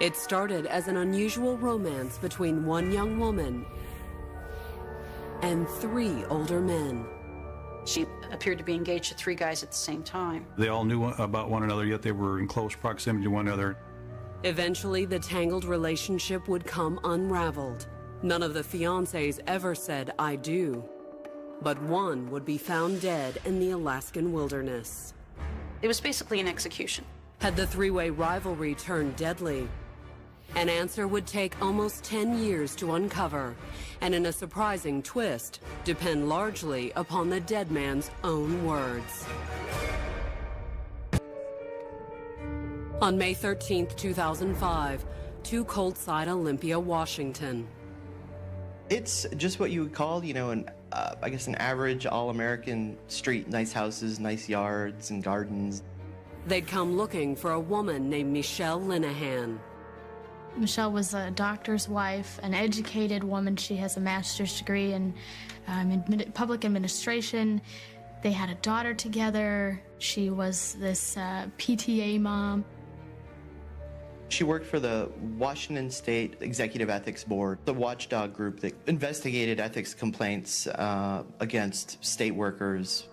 It started as an unusual romance between one young woman and three older men. She appeared to be engaged to three guys at the same time. They all knew about one another, yet they were in close proximity to one another. Eventually, the tangled relationship would come unraveled. None of the fiancés ever said, "I do." But one would be found dead in the Alaskan wilderness. It was basically an execution. Had the three-way rivalry turned deadly? An answer would take almost 10 years to uncover, and in a surprising twist, depend largely upon the dead man's own words. On May 13th, 2005, 2 Coltside, Olympia, Washington. It's just what you would call, an average all-American street. Nice houses, nice yards and gardens. They'd come looking for a woman named Michelle Linehan. Michelle was a doctor's wife, an educated woman. She has a master's degree in public administration. They had a daughter together. She was this PTA mom. She worked for the Washington State Executive Ethics Board, the watchdog group that investigated ethics complaints against state workers.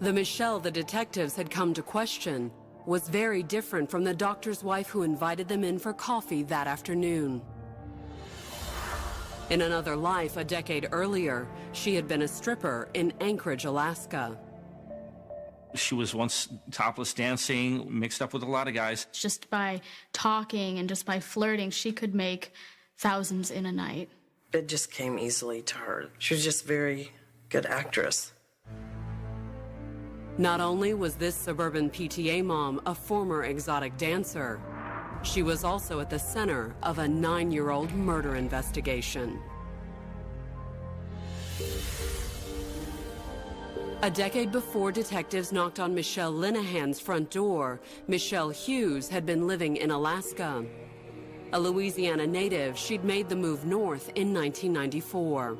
The Michelle the detectives had come to question was very different from the doctor's wife who invited them in for coffee that afternoon. In another life, a decade earlier, she had been a stripper in Anchorage, Alaska. She was once topless dancing, mixed up with a lot of guys. Just by talking and just by flirting, she could make thousands in a night. It just came easily to her. She was just a very good actress. Not only was this suburban PTA mom a former exotic dancer, she was also at the center of a 9-year-old murder investigation. A decade before detectives knocked on Michelle Linehan's front door, Michelle Hughes had been living in Alaska. A Louisiana native, she'd made the move north in 1994.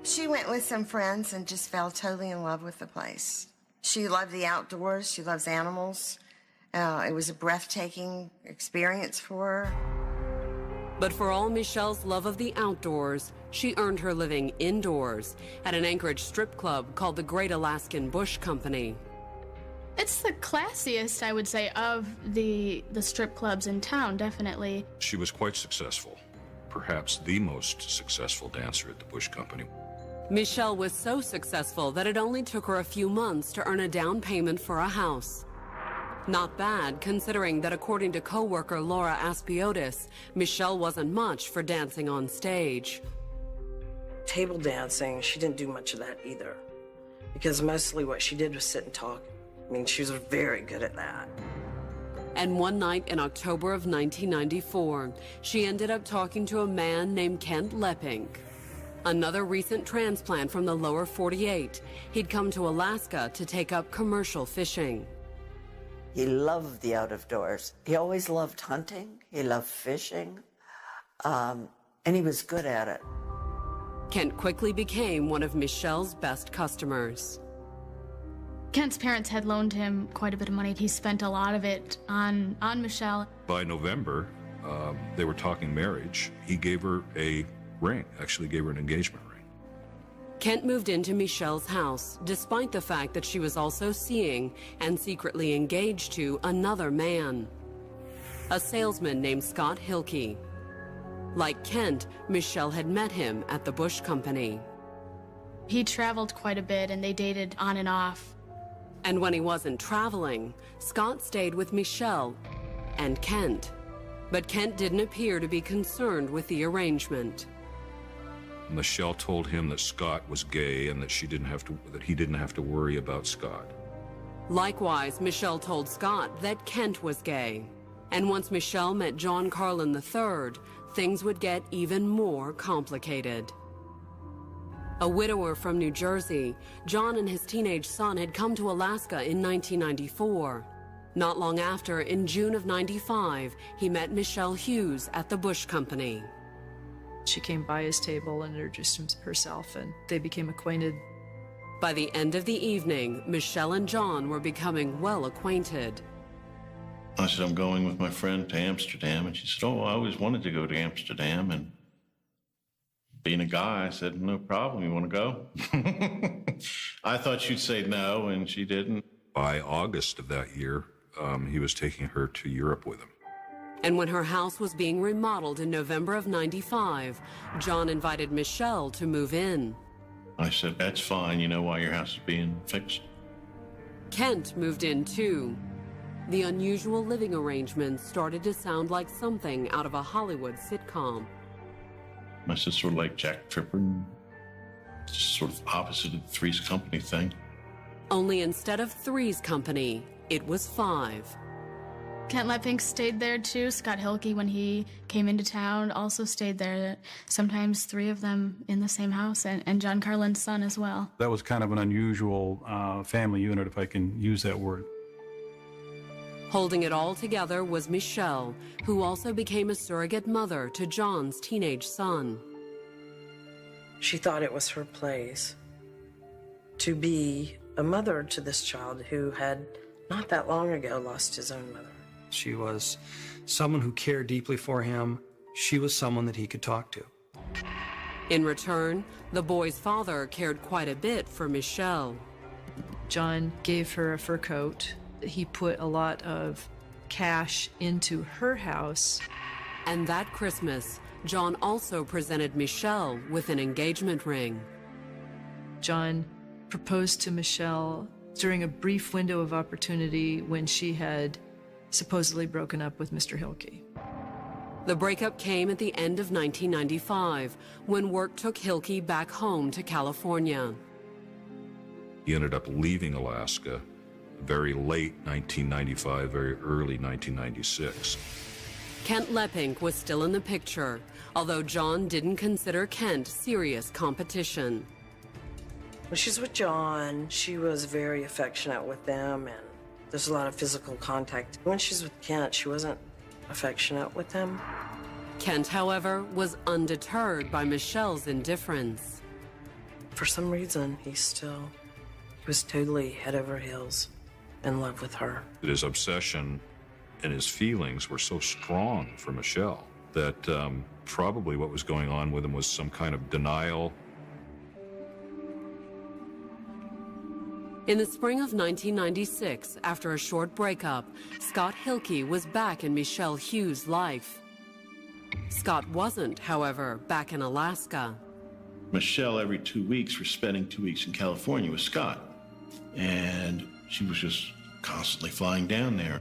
She went with some friends and just fell totally in love with the place. She loved the outdoors. She loves animals. It was a breathtaking experience for her. But for all Michelle's love of the outdoors, she earned her living indoors at an Anchorage strip club called the Great Alaskan Bush Company. It's the classiest, I would say, of the strip clubs in town, definitely. She was quite successful, perhaps the most successful dancer at the Bush Company. Michelle was so successful that it only took her a few months to earn a down payment for a house. Not bad, considering that according to co-worker Laura Aspiotis, Michelle wasn't much for dancing on stage. Table dancing, she didn't do much of that either, because mostly what she did was sit and talk. I mean, she was very good at that. And one night in October of 1994, she ended up talking to a man named Kent Leppink. Another recent transplant from the lower 48. He'd come to Alaska to take up commercial fishing. He loved the out of doors. He always loved hunting. He loved fishing. And he was good at it. Kent quickly became one of Michelle's best customers. Kent's parents had loaned him quite a bit of money. He spent a lot of it on Michelle. By November, they were talking marriage. He gave her a ring, actually gave her an engagement ring. Kent moved into Michelle's house, despite the fact that she was also seeing and secretly engaged to another man, a salesman named Scott Hilke. Like Kent, Michelle had met him at the Bush Company. He traveled quite a bit, and they dated on and off. And when he wasn't traveling, Scott stayed with Michelle and Kent. But Kent didn't appear to be concerned with the arrangement. Michelle told him that Scott was gay and that he didn't have to worry about Scott. Likewise, Michelle told Scott that Kent was gay. And once Michelle met John Carlin III, things would get even more complicated. A widower from New Jersey, John and his teenage son had come to Alaska in 1994. Not long after, in June of '95, he met Michelle Hughes at the Bush Company. She came by his table and introduced herself, and they became acquainted. By the end of the evening, Michelle and John were becoming well acquainted. I said, I'm going with my friend to Amsterdam. And she said, oh, I always wanted to go to Amsterdam. And being a guy, I said, no problem. You want to go? I thought she'd say no, and she didn't. By August of that year, he was taking her to Europe with him. And when her house was being remodeled in November of '95, John invited Michelle to move in. I said, that's fine. You know why your house is being fixed? Kent moved in too. The unusual living arrangements started to sound like something out of a Hollywood sitcom. I said, sort of like Jack Tripper, just sort of opposite of the Three's Company thing. Only instead of Three's Company, it was 5. Kent Lepink stayed there too. Scott Hilke, when he came into town, also stayed there. Sometimes 3 of them in the same house, and John Carlin's son as well. That was kind of an unusual family unit, if I can use that word. Holding it all together was Michelle, who also became a surrogate mother to John's teenage son. She thought it was her place to be a mother to this child who had not that long ago lost his own mother. She was someone who cared deeply for him. She was someone that he could talk to. In return, the boy's father cared quite a bit for Michelle. John gave her a fur coat. He put a lot of cash into her house. And that Christmas, John also presented Michelle with an engagement ring. John proposed to Michelle during a brief window of opportunity when she had supposedly broken up with Mr. Hilke. The breakup came at the end of 1995, when work took Hilke back home to California. He ended up leaving Alaska very late 1995, very early 1996. Kent Lepink was still in the picture, although John didn't consider Kent serious competition. When she's with John, she was very affectionate with them, and there's a lot of physical contact. When she's with Kent, she wasn't affectionate with him. Kent, however, was undeterred by Michelle's indifference. For some reason, he was totally head over heels in love with her. His obsession and his feelings were so strong for Michelle that probably what was going on with him was some kind of denial. In the spring of 1996, after a short breakup, Scott Hilke was back in Michelle Hughes' life. Scott wasn't, however, back in Alaska. Michelle, every 2 weeks, was spending 2 weeks in California with Scott. And she was just constantly flying down there.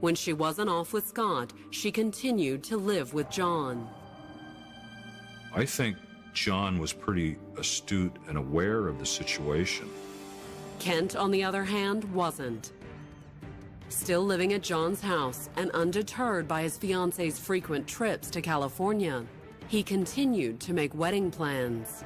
When she wasn't off with Scott, she continued to live with John. I think John was pretty astute and aware of the situation. Kent, on the other hand, wasn't. Still living at John's house and undeterred by his fiance's frequent trips to California, he continued to make wedding plans.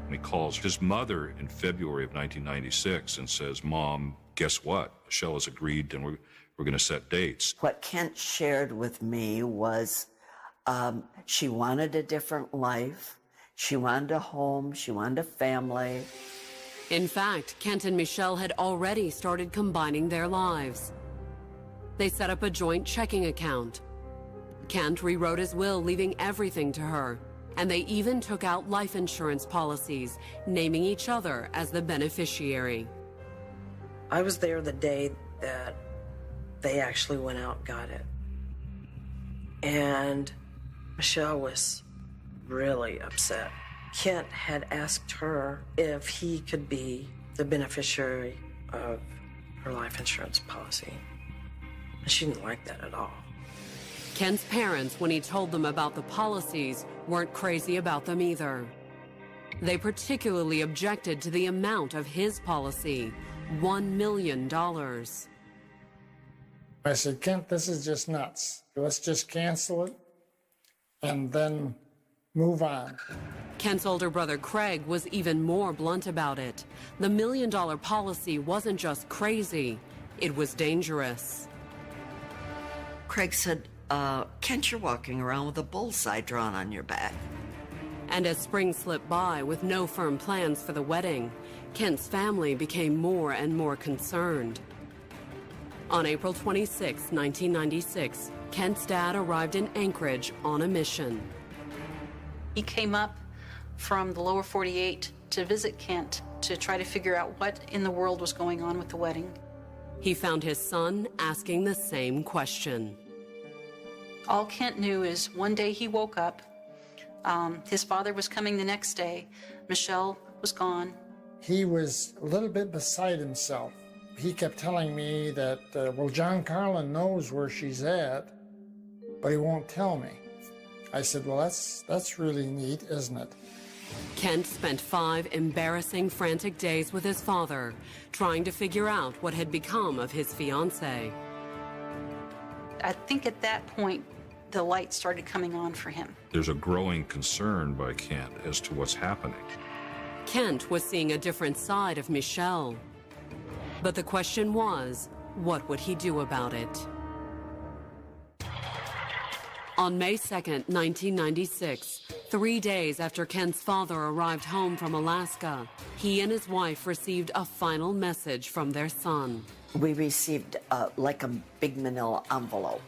And he calls his mother in February of 1996 and says, Mom, guess what? Michelle has agreed and we're going to set dates. What Kent shared with me was she wanted a different life. She wanted a home. She wanted a family. In fact, Kent and Michelle had already started combining their lives. They set up a joint checking account. Kent rewrote his will, leaving everything to her, and they even took out life insurance policies, naming each other as the beneficiary. I was there the day that they actually went out and got it. And Michelle was really upset. Kent had asked her if he could be the beneficiary of her life insurance policy. And she didn't like that at all. Kent's parents, when he told them about the policies, weren't crazy about them either. They particularly objected to the amount of his policy, $1 million. I said, Kent, this is just nuts. Let's just cancel it and then move on. Kent's older brother Craig was even more blunt about it. The $1 million policy wasn't just crazy, it was dangerous. Craig said, Kent, you're walking around with a bullseye drawn on your back. And as spring slipped by with no firm plans for the wedding, Kent's family became more and more concerned. On April 26, 1996, Kent's dad arrived in Anchorage on a mission. He came up from the lower 48 to visit Kent to try to figure out what in the world was going on with the wedding. He found his son asking the same question. All Kent knew is one day he woke up, his father was coming the next day, Michelle was gone. He was a little bit beside himself. He kept telling me that, well, John Carlin knows where she's at, but he won't tell me. I said, well, that's really neat, isn't it? Kent spent 5 embarrassing, frantic days with his father, trying to figure out what had become of his fiancée. I think at that point, the light started coming on for him. There's a growing concern by Kent as to what's happening. Kent was seeing a different side of Michelle. But the question was, what would he do about it? On May 2nd, 1996, 3 days after Kent's father arrived home from Alaska, he and his wife received a final message from their son. We received like a big manila envelope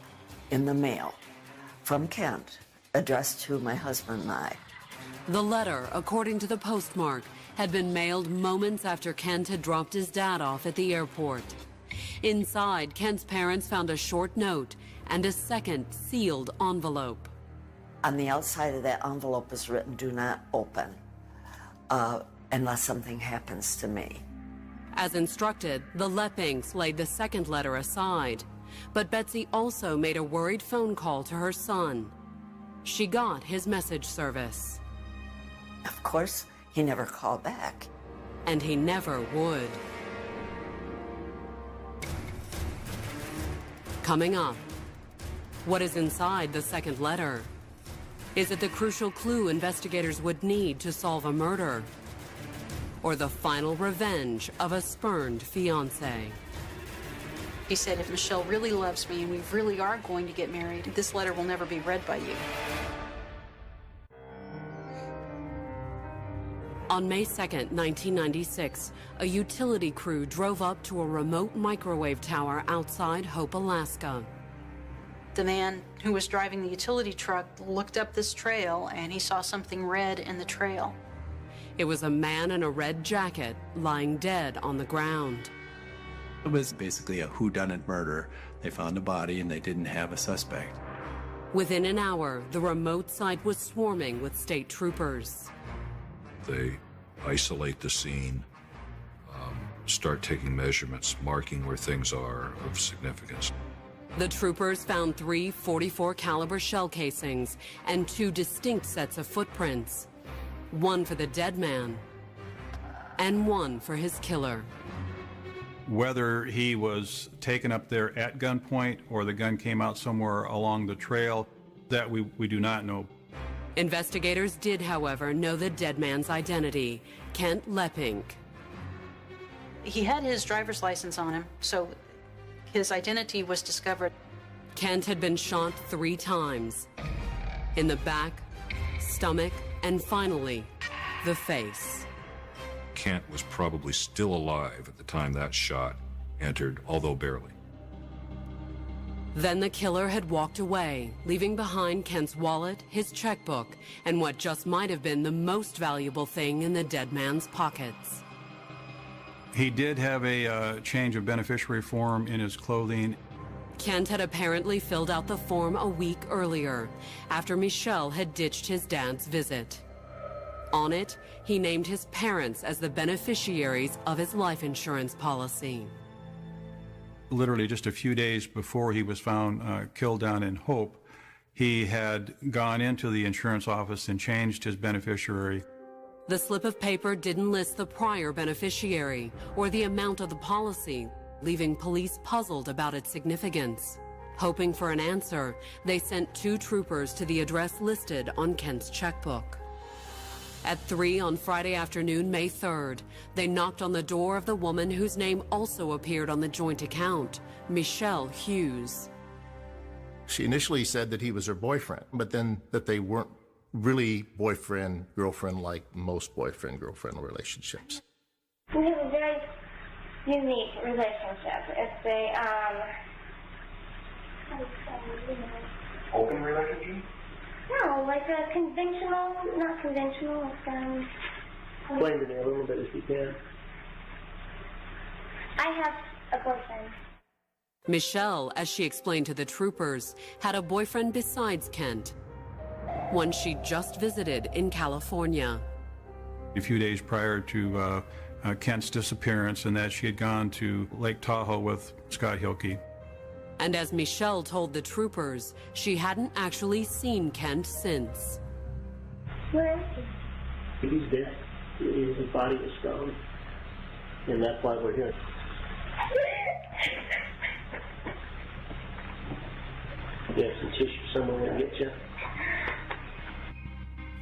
in the mail from Kent, addressed to my husband and I. The letter, according to the postmark, had been mailed moments after Kent had dropped his dad off at the airport. Inside, Kent's parents found a short note and a second sealed envelope. On the outside of that envelope is written, "Do not open unless something happens to me." As instructed, the Leppings laid the second letter aside. But Betsy also made a worried phone call to her son. She got his message service. Of course, he never called back. And he never would. Coming up, what is inside the second letter? Is it the crucial clue investigators would need to solve a murder? Or the final revenge of a spurned fiancé? He said, if Michelle really loves me and we really are going to get married, this letter will never be read by you. On May 2nd, 1996, a utility crew drove up to a remote microwave tower outside Hope, Alaska. The man who was driving the utility truck looked up this trail and he saw something red in the trail. It was a man in a red jacket lying dead on the ground. It was basically a whodunit murder. They found a body and they didn't have a suspect. Within an hour, the remote site was swarming with state troopers. They isolate the scene, start taking measurements, marking where things are of significance. The troopers found 3 .44 caliber shell casings and 2 distinct sets of footprints. One for the dead man and one for his killer. Whether he was taken up there at gunpoint or the gun came out somewhere along the trail, that we do not know. Investigators did, however, know the dead man's identity, Kent Lepping. He had his driver's license on him, so his identity was discovered. Kent had been shot 3 times. In the back, stomach, and finally, the face. Kent was probably still alive at the time that shot entered, although barely. Then the killer had walked away, leaving behind Kent's wallet, his checkbook, and what just might have been the most valuable thing in the dead man's pockets. He did have a change of beneficiary form in his clothing. Kent had apparently filled out the form a week earlier, after Michelle had ditched his dad's visit. On it, he named his parents as the beneficiaries of his life insurance policy. Literally just a few days before he was found killed down in Hope, he had gone into the insurance office and changed his beneficiary. The slip of paper didn't list the prior beneficiary or the amount of the policy, leaving police puzzled about its significance. Hoping for an answer, they sent 2 troopers to the address listed on Kent's checkbook. At 3 on Friday afternoon, May 3rd, they knocked on the door of the woman whose name also appeared on the joint account, Michelle Hughes. She initially said that he was her boyfriend, but then that they weren't really boyfriend-girlfriend like most boyfriend-girlfriend relationships. We have a very unique relationship. It's a, Open relationship? no, like a conventional, not conventional, it's, Explain to me a little bit if you can. I have a boyfriend. Michelle, as she explained to the troopers, had a boyfriend besides Kent, one she'd just visited in California. A few days prior to Kent's disappearance, and that she had gone to Lake Tahoe with Scott Hilke. And as Michelle told the troopers, she hadn't actually seen Kent since. Where is he? He's dead. His body is gone. And that's why we're here. You have some tissue somewhere to get you.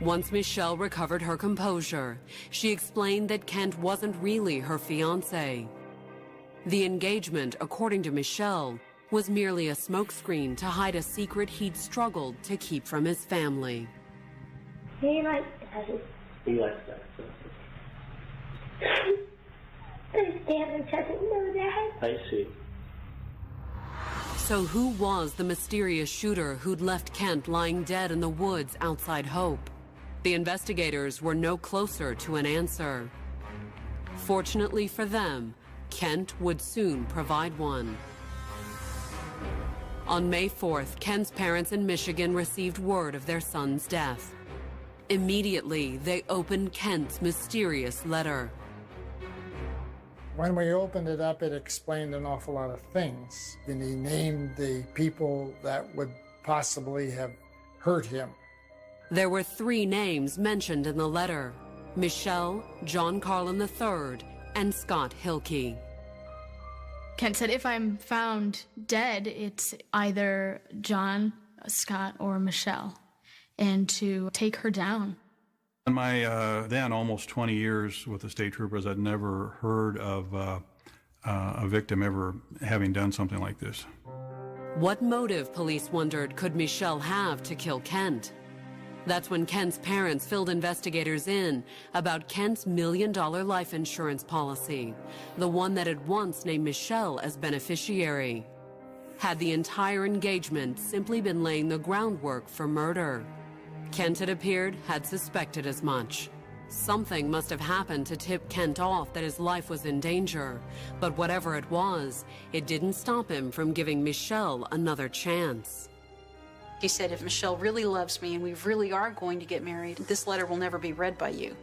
Once Michelle recovered her composure, she explained that Kent wasn't really her fiancé. The engagement, according to Michelle, was merely a smokescreen to hide a secret he'd struggled to keep from his family. He likes Daddy. He likes that. His family doesn't know that. I see. So who was the mysterious shooter who'd left Kent lying dead in the woods outside Hope? The investigators were no closer to an answer. Fortunately for them, Kent would soon provide one. On May 4th, Kent's parents in Michigan received word of their son's death. Immediately, they opened Kent's mysterious letter. When we opened it up, it explained an awful lot of things. And he named the people that would possibly have hurt him. There were 3 names mentioned in the letter: Michelle, John Carlin III, and Scott Hilke. Kent said, if I'm found dead, it's either John, Scott, or Michelle, and to take her down. In my then almost 20 years with the state troopers, I'd never heard of a victim ever having done something like this. What motive, police wondered, could Michelle have to kill Kent? That's when Kent's parents filled investigators in about Kent's $1 million life insurance policy, the one that had once named Michelle as beneficiary. Had the entire engagement simply been laying the groundwork for murder? Kent, it appeared, had suspected as much. Something must have happened to tip Kent off that his life was in danger, but whatever it was, it didn't stop him from giving Michelle another chance. He said, if Michelle really loves me and we really are going to get married, this letter will never be read by you.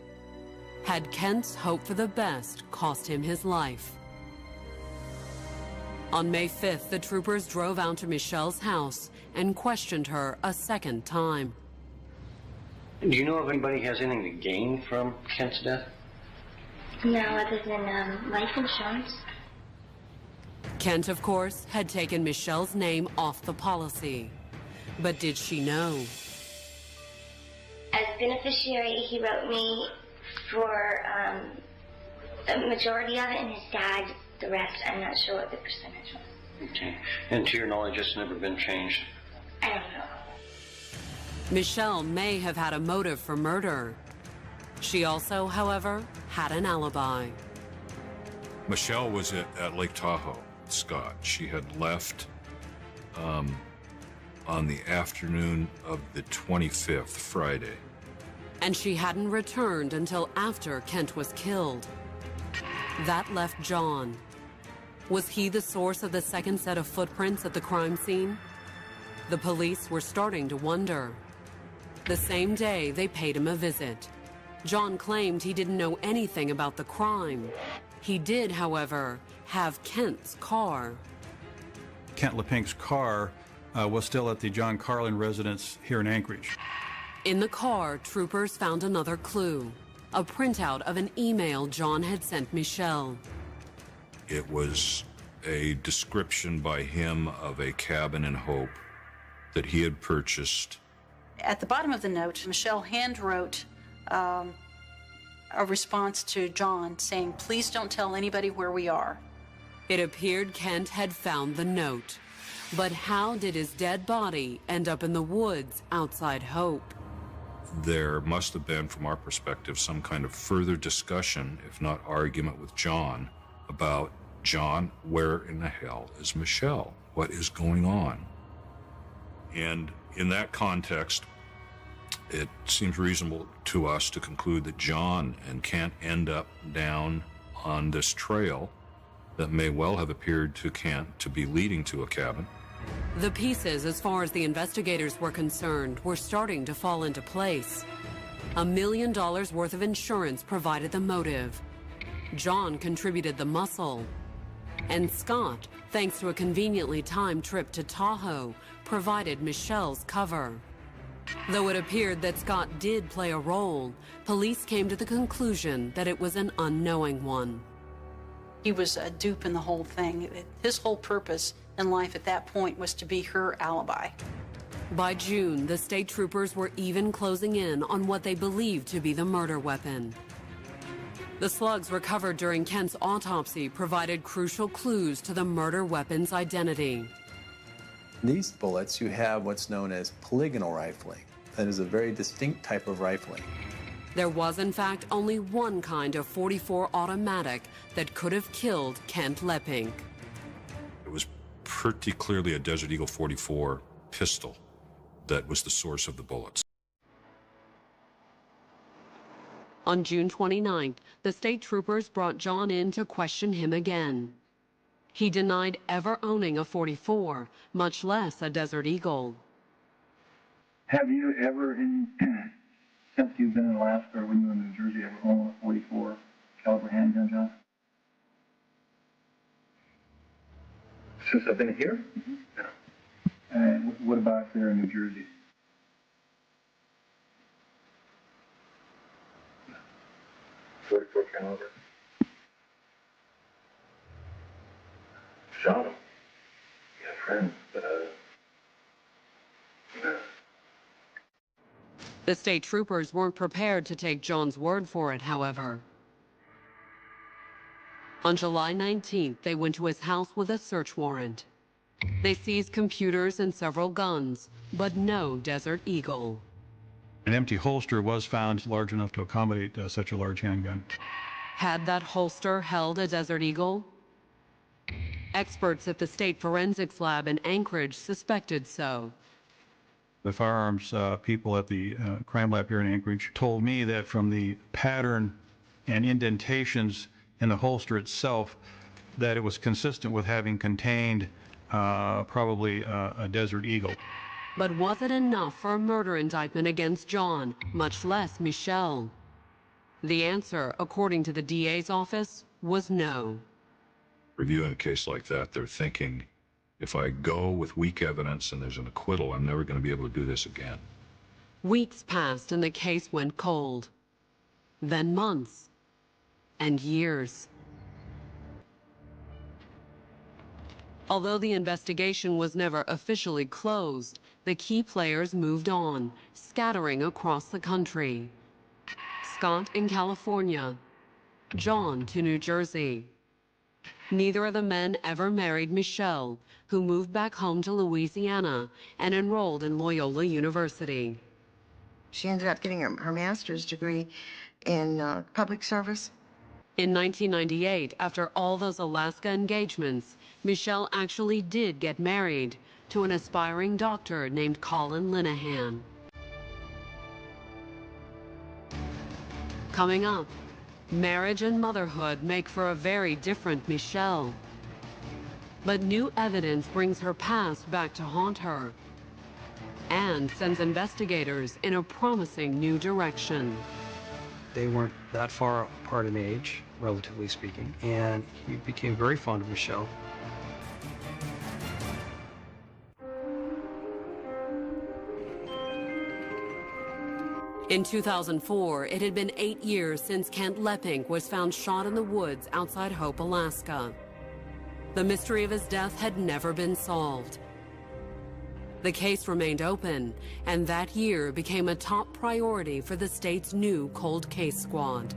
Had Kent's hope for the best cost him his life? On May 5th, the troopers drove out to Michelle's house and questioned her a second time. Do you know if anybody has anything to gain from Kent's death? No, other than life insurance. Kent, of course, had taken Michelle's name off the policy. But did she know? As beneficiary, he wrote me for the majority of it, and his dad the rest. I'm not sure what the percentage was. Okay. And to your knowledge, it's never been changed? I don't know. Michelle may have had a motive for murder. She also, however, had an alibi. Michelle was at Lake Tahoe with Scott. She had left on the afternoon of the 25th, Friday. And she hadn't returned until after Kent was killed. That left John. Was he the source of the second set of footprints at the crime scene? The police were starting to wonder. The same day, they paid him a visit. John claimed he didn't know anything about the crime. He did, however, have Kent's car. Kent LePink's car was still at the John Carlin residence here in Anchorage. In the car, troopers found another clue, a printout of an email John had sent Michelle. It was a description by him of a cabin in Hope that he had purchased. At the bottom of the note, Michelle handwrote a response to John saying, please don't tell anybody where we are. It appeared Kent had found the note. But how did his dead body end up in the woods outside Hope? There must have been, from our perspective, some kind of further discussion, if not argument, with John about John, where in the hell is Michelle? What is going on? And in that context, it seems reasonable to us to conclude that John and Kent end up down on this trail that may well have appeared to Kent to be leading to a cabin. The pieces, as far as the investigators were concerned, were starting to fall into place. $1 million worth of insurance provided the motive. John contributed the muscle. And Scott, thanks to a conveniently timed trip to Tahoe, provided Michelle's cover. Though it appeared that Scott did play a role, police came to the conclusion that it was an unknowing one. He was a dupe in the whole thing. His whole purpose in life at that point was to be her alibi. By June, the state troopers were even closing in on what they believed to be the murder weapon. The slugs recovered during Kent's autopsy provided crucial clues to the murder weapon's identity. In these bullets, you have what's known as polygonal rifling. That is a very distinct type of rifling. There was, in fact, only one kind of .44 automatic that could have killed Kent Lepink. It was pretty clearly a Desert Eagle 44 pistol that was the source of the bullets. On June 29th, the state troopers brought John in to question him again. He denied ever owning a .44, much less a Desert Eagle. Have you ever, since you've been in Alaska or when you were in New Jersey, ever owned a .44 caliber handgun, John? Since I've been here? Mm-hmm. Yeah. And what about there in New Jersey? .44 caliber. Shot him. Yeah, friends, but The state troopers weren't prepared to take John's word for it, however. On July 19th, they went to his house with a search warrant. They seized computers and several guns, but no Desert Eagle. An empty holster was found large enough to accommodate such a large handgun. Had that holster held a Desert Eagle? Experts at the State Forensics Lab in Anchorage suspected so. The firearms people at the crime lab here in Anchorage told me that from the pattern and indentations in the holster itself, that it was consistent with having contained probably a Desert Eagle. But was it enough for a murder indictment against John, much less Michelle? The answer, according to the DA's office, was no. Reviewing a case like that, they're thinking, if I go with weak evidence and there's an acquittal, I'm never going to be able to do this again. Weeks passed and the case went cold. Then months and years. Although the investigation was never officially closed, the key players moved on, scattering across the country. Scott in California, John to New Jersey. Neither of the men ever married Michelle, who moved back home to Louisiana and enrolled in Loyola University. She ended up getting her master's degree in public service. In 1998, after all those Alaska engagements, Michelle actually did get married to an aspiring doctor named Colin Linehan. Coming up, marriage and motherhood make for a very different Michelle. But new evidence brings her past back to haunt her and sends investigators in a promising new direction. They weren't that far apart in age, relatively speaking, and he became very fond of Michelle. In 2004, it had been 8 years since Kent Lepink was found shot in the woods outside Hope, Alaska. The mystery of his death had never been solved. The case remained open, and that year became a top priority for the state's new cold case squad.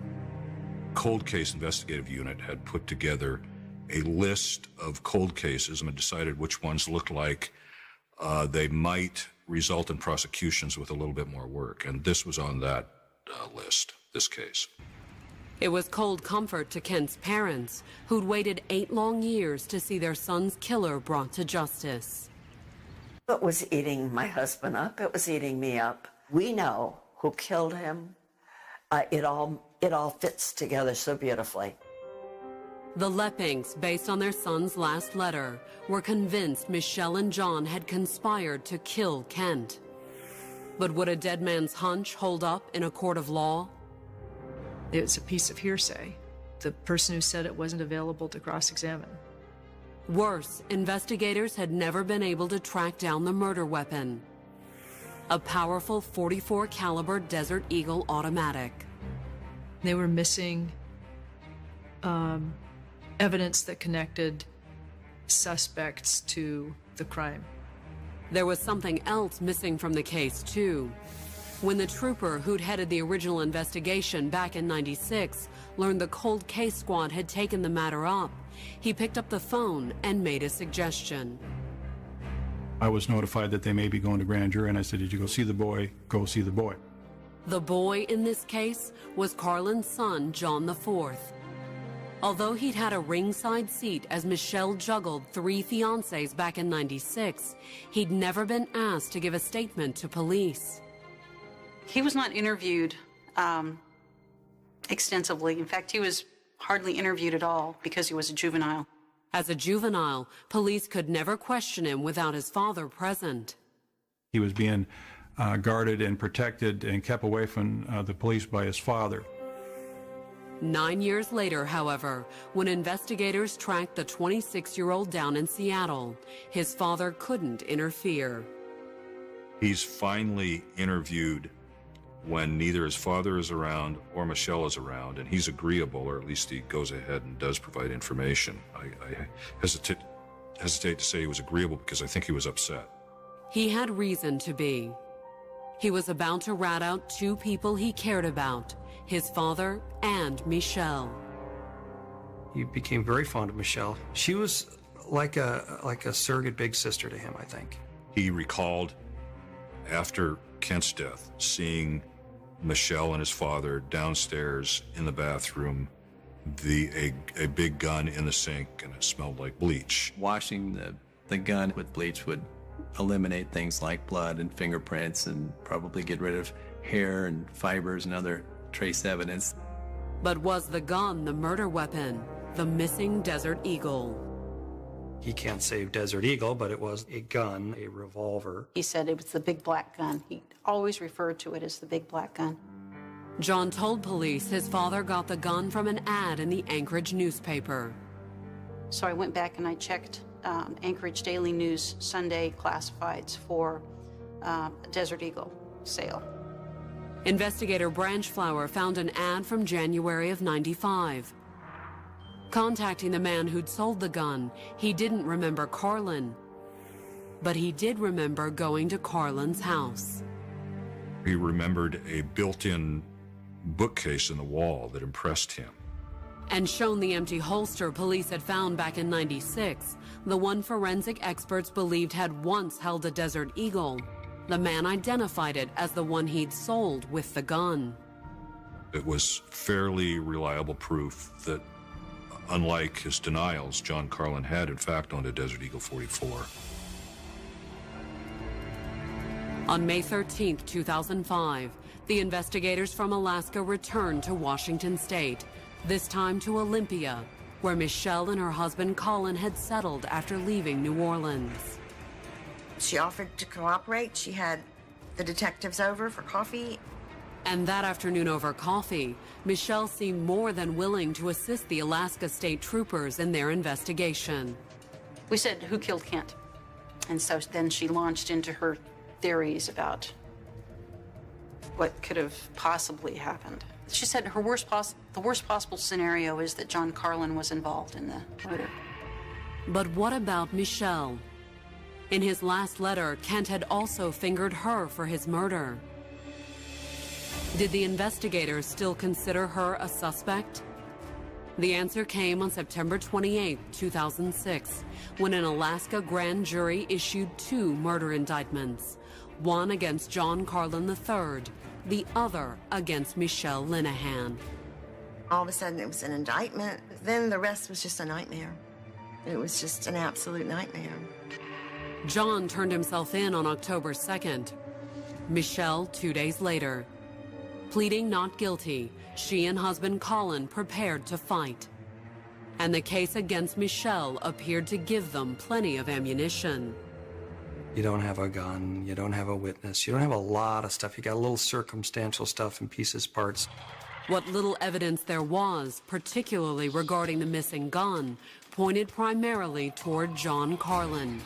Cold Case Investigative Unit had put together a list of cold cases and had decided which ones looked like they might result in prosecutions with a little bit more work. And this was on that list, this case. It was cold comfort to Kent's parents, who'd waited 8 long years to see their son's killer brought to justice. It was eating my husband up. It was eating me up. We know who killed him. It all fits together so beautifully. The Leppings, based on their son's last letter, were convinced Michelle and John had conspired to kill Kent. But would a dead man's hunch hold up in a court of law? It's a piece of hearsay. The person who said it wasn't available to cross-examine. Worse, investigators had never been able to track down the murder weapon. A powerful .44 caliber Desert Eagle automatic. They were missing evidence that connected suspects to the crime. There was something else missing from the case, too. When the trooper who'd headed the original investigation back in '96 learned the cold case squad had taken the matter up, he picked up the phone and made a suggestion. I was notified that they may be going to grand jury, and I said, did you go see the boy? Go see the boy. The boy in this case was Carlin's son, John IV. Although he'd had a ringside seat as Michelle juggled 3 fiancés back in '96, he'd never been asked to give a statement to police. He was not interviewed extensively. In fact, he was hardly interviewed at all because he was a juvenile. As a juvenile, police could never question him without his father present. He was being guarded and protected and kept away from the police by his father. 9 years later, however, when investigators tracked the 26-year-old down in Seattle, his father couldn't interfere. He's finally interviewed when neither his father is around or Michelle is around, and he's agreeable, or at least he goes ahead and does provide information. I hesitate to say he was agreeable because I think he was upset. He had reason to be. He was about to rat out 2 people he cared about, his father and Michelle. He became very fond of Michelle. She was like a surrogate big sister to him, I think. He recalled, after Kent's death, seeing Michelle and his father downstairs in the bathroom, a big gun in the sink, and it smelled like bleach. Washing the gun with bleach would eliminate things like blood and fingerprints and probably get rid of hair and fibers and other trace evidence. But was the gun the murder weapon, the missing Desert Eagle? He can't say Desert Eagle, but it was a gun, a revolver. He said it was the big black gun. He always referred to it as the big black gun. John told police his father got the gun from an ad in the Anchorage newspaper. So I went back and I checked Anchorage Daily News Sunday classifieds for Desert Eagle sale. Investigator Branchflower found an ad from January of '95. Contacting the man who'd sold the gun, he didn't remember Carlin, but he did remember going to Carlin's house. He remembered a built-in bookcase in the wall that impressed him. And shown the empty holster police had found back in '96, the one forensic experts believed had once held a Desert Eagle. The man identified it as the one he'd sold with the gun. It was fairly reliable proof that, unlike his denials, John Carlin had in fact owned a Desert Eagle .44. On May 13, 2005, the investigators from Alaska returned to Washington State, this time to Olympia, where Michelle and her husband Colin had settled after leaving New Orleans. She offered to cooperate. She had the detectives over for coffee. And that afternoon over coffee, Michelle seemed more than willing to assist the Alaska State Troopers in their investigation. We said, who killed Kent? And so then she launched into her theories about what could have possibly happened. She said the worst possible scenario is that John Carlin was involved in the murder. But what about Michelle? In his last letter, Kent had also fingered her for his murder. Did the investigators still consider her a suspect? The answer came on September 28, 2006, when an Alaska grand jury issued 2 murder indictments, one against John Carlin III, the other against Michelle Linehan. All of a sudden, it was an indictment. Then the rest was just a nightmare. It was just an absolute nightmare. John turned himself in on October 2nd. Michelle 2 days later. Pleading not guilty, she and husband Colin prepared to fight. And the case against Michelle appeared to give them plenty of ammunition. You don't have a gun, you don't have a witness, you don't have a lot of stuff. You got a little circumstantial stuff and pieces, parts. What little evidence there was, particularly regarding the missing gun, pointed primarily toward John Carlin.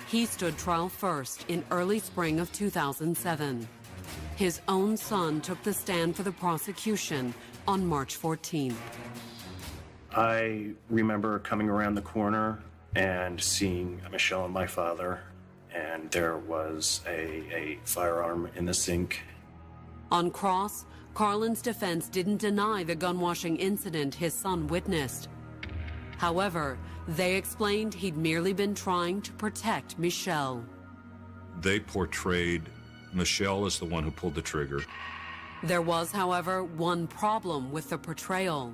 He stood trial first in early spring of 2007. His own son took the stand for the prosecution on March 14th. I remember coming around the corner and seeing Michelle and my father, and there was a firearm in the sink. On cross, Carlin's defense didn't deny the gun-washing incident his son witnessed. However, they explained he'd merely been trying to protect Michelle. They portrayed Michelle as the one who pulled the trigger. There was, however, one problem with the portrayal.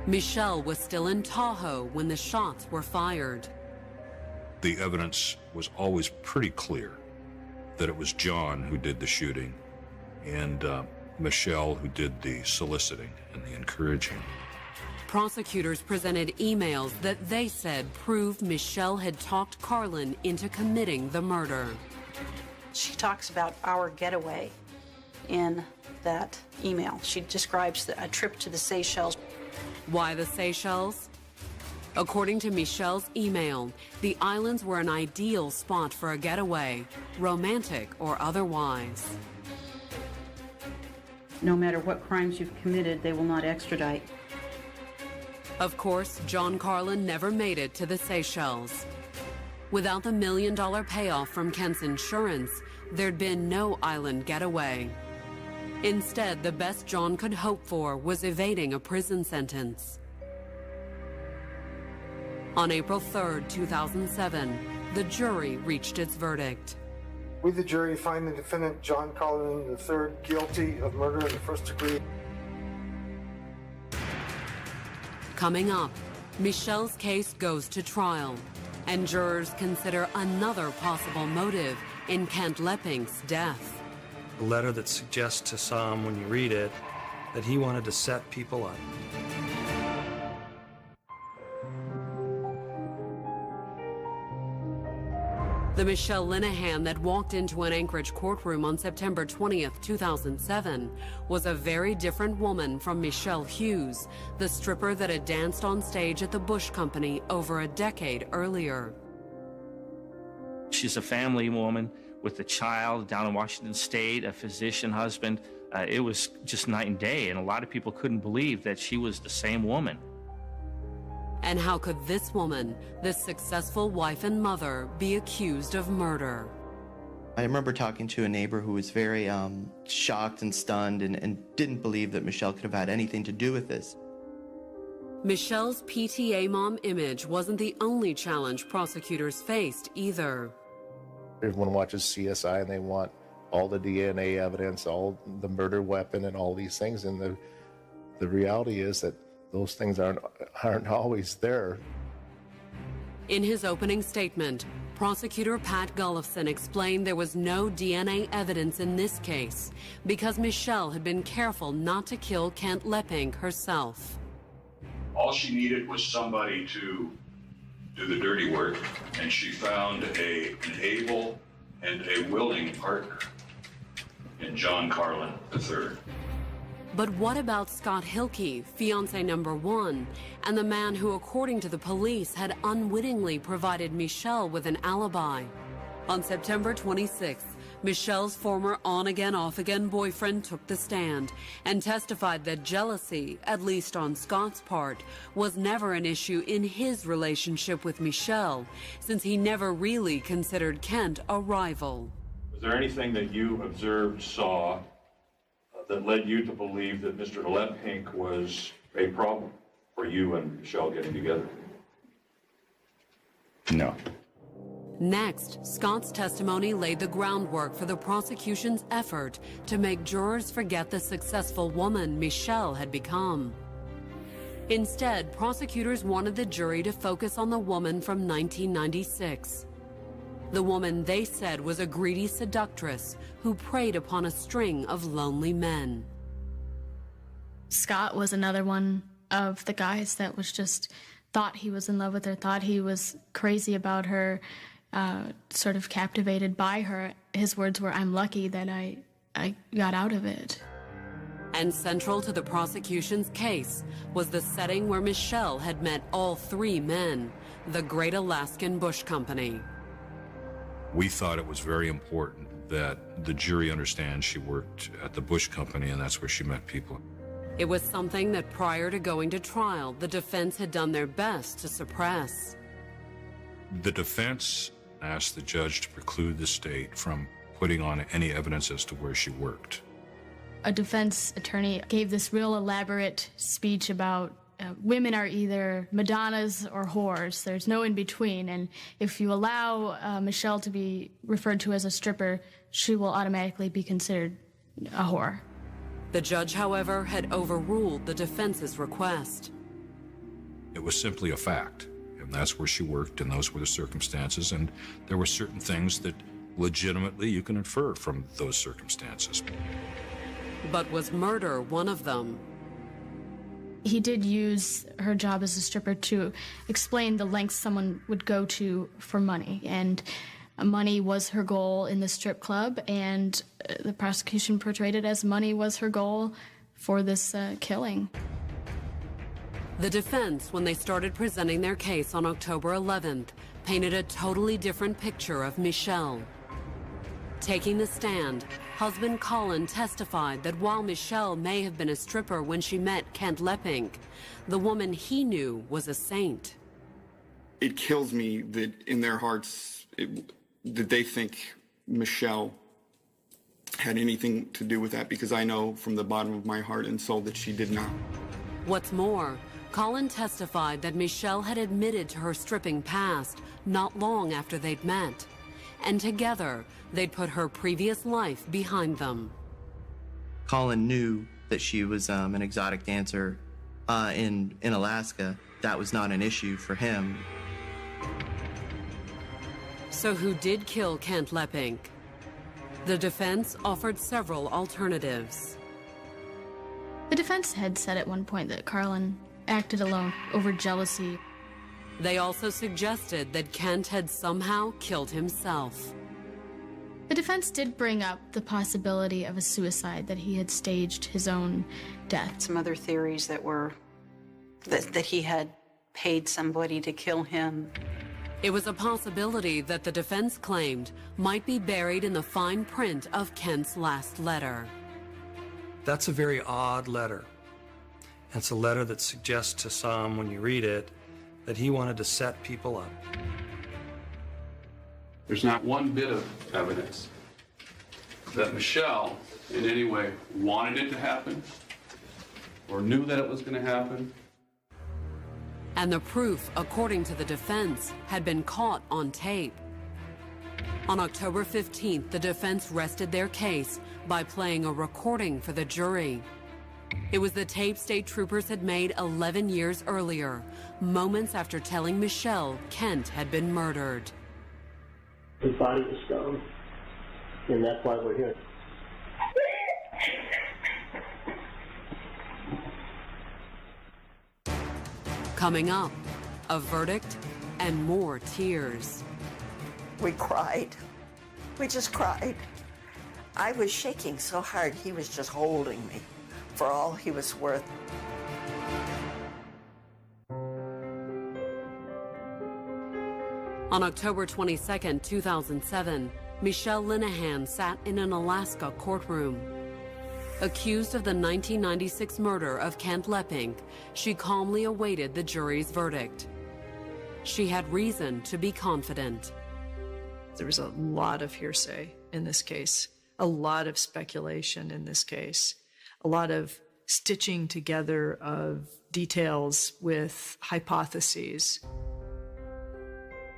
Michelle was still in Tahoe when the shots were fired. The evidence was always pretty clear that it was John who did the shooting and Michelle who did the soliciting and the encouraging. Prosecutors presented emails that they said proved Michelle had talked Carlin into committing the murder. She talks about our getaway in that email. She describes a trip to the Seychelles. Why the Seychelles? According to Michelle's email, the islands were an ideal spot for a getaway, romantic or otherwise. No matter what crimes you've committed, they will not extradite. Of course, John Carlin never made it to the Seychelles. Without the $1 million payoff from Kent's insurance, there'd been no island getaway. Instead, the best John could hope for was evading a prison sentence. On April 3rd, 2007, the jury reached its verdict. We, the jury, find the defendant, John Carlin III, guilty of murder in the first degree. Coming up, Michelle's case goes to trial, and jurors consider another possible motive in Kent Lepping's death. A letter that suggests to some, when you read it, that he wanted to set people up. The Michelle Linehan that walked into an Anchorage courtroom on September 20th, 2007, was a very different woman from Michelle Hughes, the stripper that had danced on stage at the Bush Company over a decade earlier. She's a family woman with a child down in Washington State, a physician husband. It was just night and day, and a lot of people couldn't believe that she was the same woman. And how could this woman, this successful wife and mother, be accused of murder? I remember talking to a neighbor who was very shocked and stunned and didn't believe that Michelle could have had anything to do with this. Michelle's PTA mom image wasn't the only challenge prosecutors faced either. Everyone watches CSI and they want all the DNA evidence, all the murder weapon and all these things. And the reality is that those things aren't always there. In his opening statement, prosecutor Pat Gullifson explained there was no DNA evidence in this case because Michelle had been careful not to kill Kent Lepping herself. All she needed was somebody to do the dirty work, and she found an able and a willing partner in John Carlin III. But what about Scott Hilke, fiancé number one, and the man who, according to the police, had unwittingly provided Michelle with an alibi? On September 26th, Michelle's former on-again, off-again boyfriend took the stand and testified that jealousy, at least on Scott's part, was never an issue in his relationship with Michelle, since he never really considered Kent a rival. Was there anything that you observed, saw, that led you to believe that Mr. Lepping was a problem for you and Michelle getting together? No. Next, Scott's testimony laid the groundwork for the prosecution's effort to make jurors forget the successful woman Michelle had become. Instead, prosecutors wanted the jury to focus on the woman from 1996. The woman they said was a greedy seductress who preyed upon a string of lonely men. Scott was another one of the guys that was just thought he was in love with her, thought he was crazy about her, sort of captivated by her. His words were, "I'm lucky that I got out of it." And central to the prosecution's case was the setting where Michelle had met all three men, the Great Alaskan Bush Company. We thought it was very important that the jury understand she worked at the Bush Company, and that's where she met people. It was something that prior to going to trial, the defense had done their best to suppress. The defense asked the judge to preclude the state from putting on any evidence as to where she worked. A defense attorney gave this real elaborate speech about women are either Madonnas or whores. There's no in between. And if you allow Michelle to be referred to as a stripper, she will automatically be considered a whore. The judge, however, had overruled the defense's request. It was simply a fact, and that's where she worked, and those were the circumstances, and there were certain things that legitimately you can infer from those circumstances. But was murder one of them? He did use her job as a stripper to explain the lengths someone would go to for money, and money was her goal in the strip club, and the prosecution portrayed it as money was her goal for this killing. The defense, when they started presenting their case on October 11th, painted a totally different picture of Michelle. Taking the stand, husband Colin testified that while Michelle may have been a stripper when she met Kent Leppink, the woman he knew was a saint. It kills me that in their hearts, that they think Michelle had anything to do with that, because I know from the bottom of my heart and soul that she did not. What's more, Colin testified that Michelle had admitted to her stripping past not long after they'd met, and together they'd put her previous life behind them. Colin knew that she was an exotic dancer in Alaska. That was not an issue for him. So who did kill Kent Leppink? The defense offered several alternatives. The defense had said at one point that Carlin acted alone over jealousy. They also suggested that Kent had somehow killed himself. The defense did bring up the possibility of a suicide, that he had staged his own death. Some other theories that were that he had paid somebody to kill him. It was a possibility that the defense claimed might be buried in the fine print of Kent's last letter. That's a very odd letter. It's a letter that suggests to some, when you read it, that he wanted to set people up. There's not one bit of evidence that Michelle in any way wanted it to happen or knew that it was going to happen. And the proof, according to the defense, had been caught on tape. On October 15th, the defense rested their case by playing a recording for the jury. It was the tape state troopers had made 11 years earlier, moments after telling Michelle Kent had been murdered. His body was stoned, and that's why we're here. Coming up, a verdict and more tears. We cried. We just cried. I was shaking so hard, he was just holding me for all he was worth. On October 22, 2007, Michelle Linehan sat in an Alaska courtroom. Accused of the 1996 murder of Kent Leppink, she calmly awaited the jury's verdict. She had reason to be confident. There was a lot of hearsay in this case, a lot of speculation in this case, a lot of stitching together of details with hypotheses.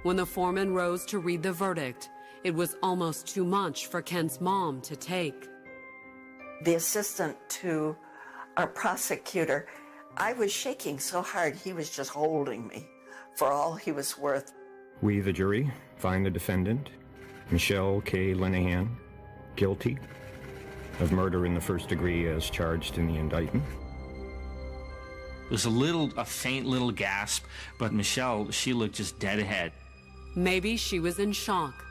When the foreman rose to read the verdict, it was almost too much for Kent's mom to take. The assistant to our prosecutor, I was shaking so hard he was just holding me for all he was worth. We, the jury, find the defendant, Michelle K. Linehan, guilty of murder in the first degree as charged in the indictment. It was a faint little gasp, but Michelle, she looked just dead ahead. Maybe she was in shock.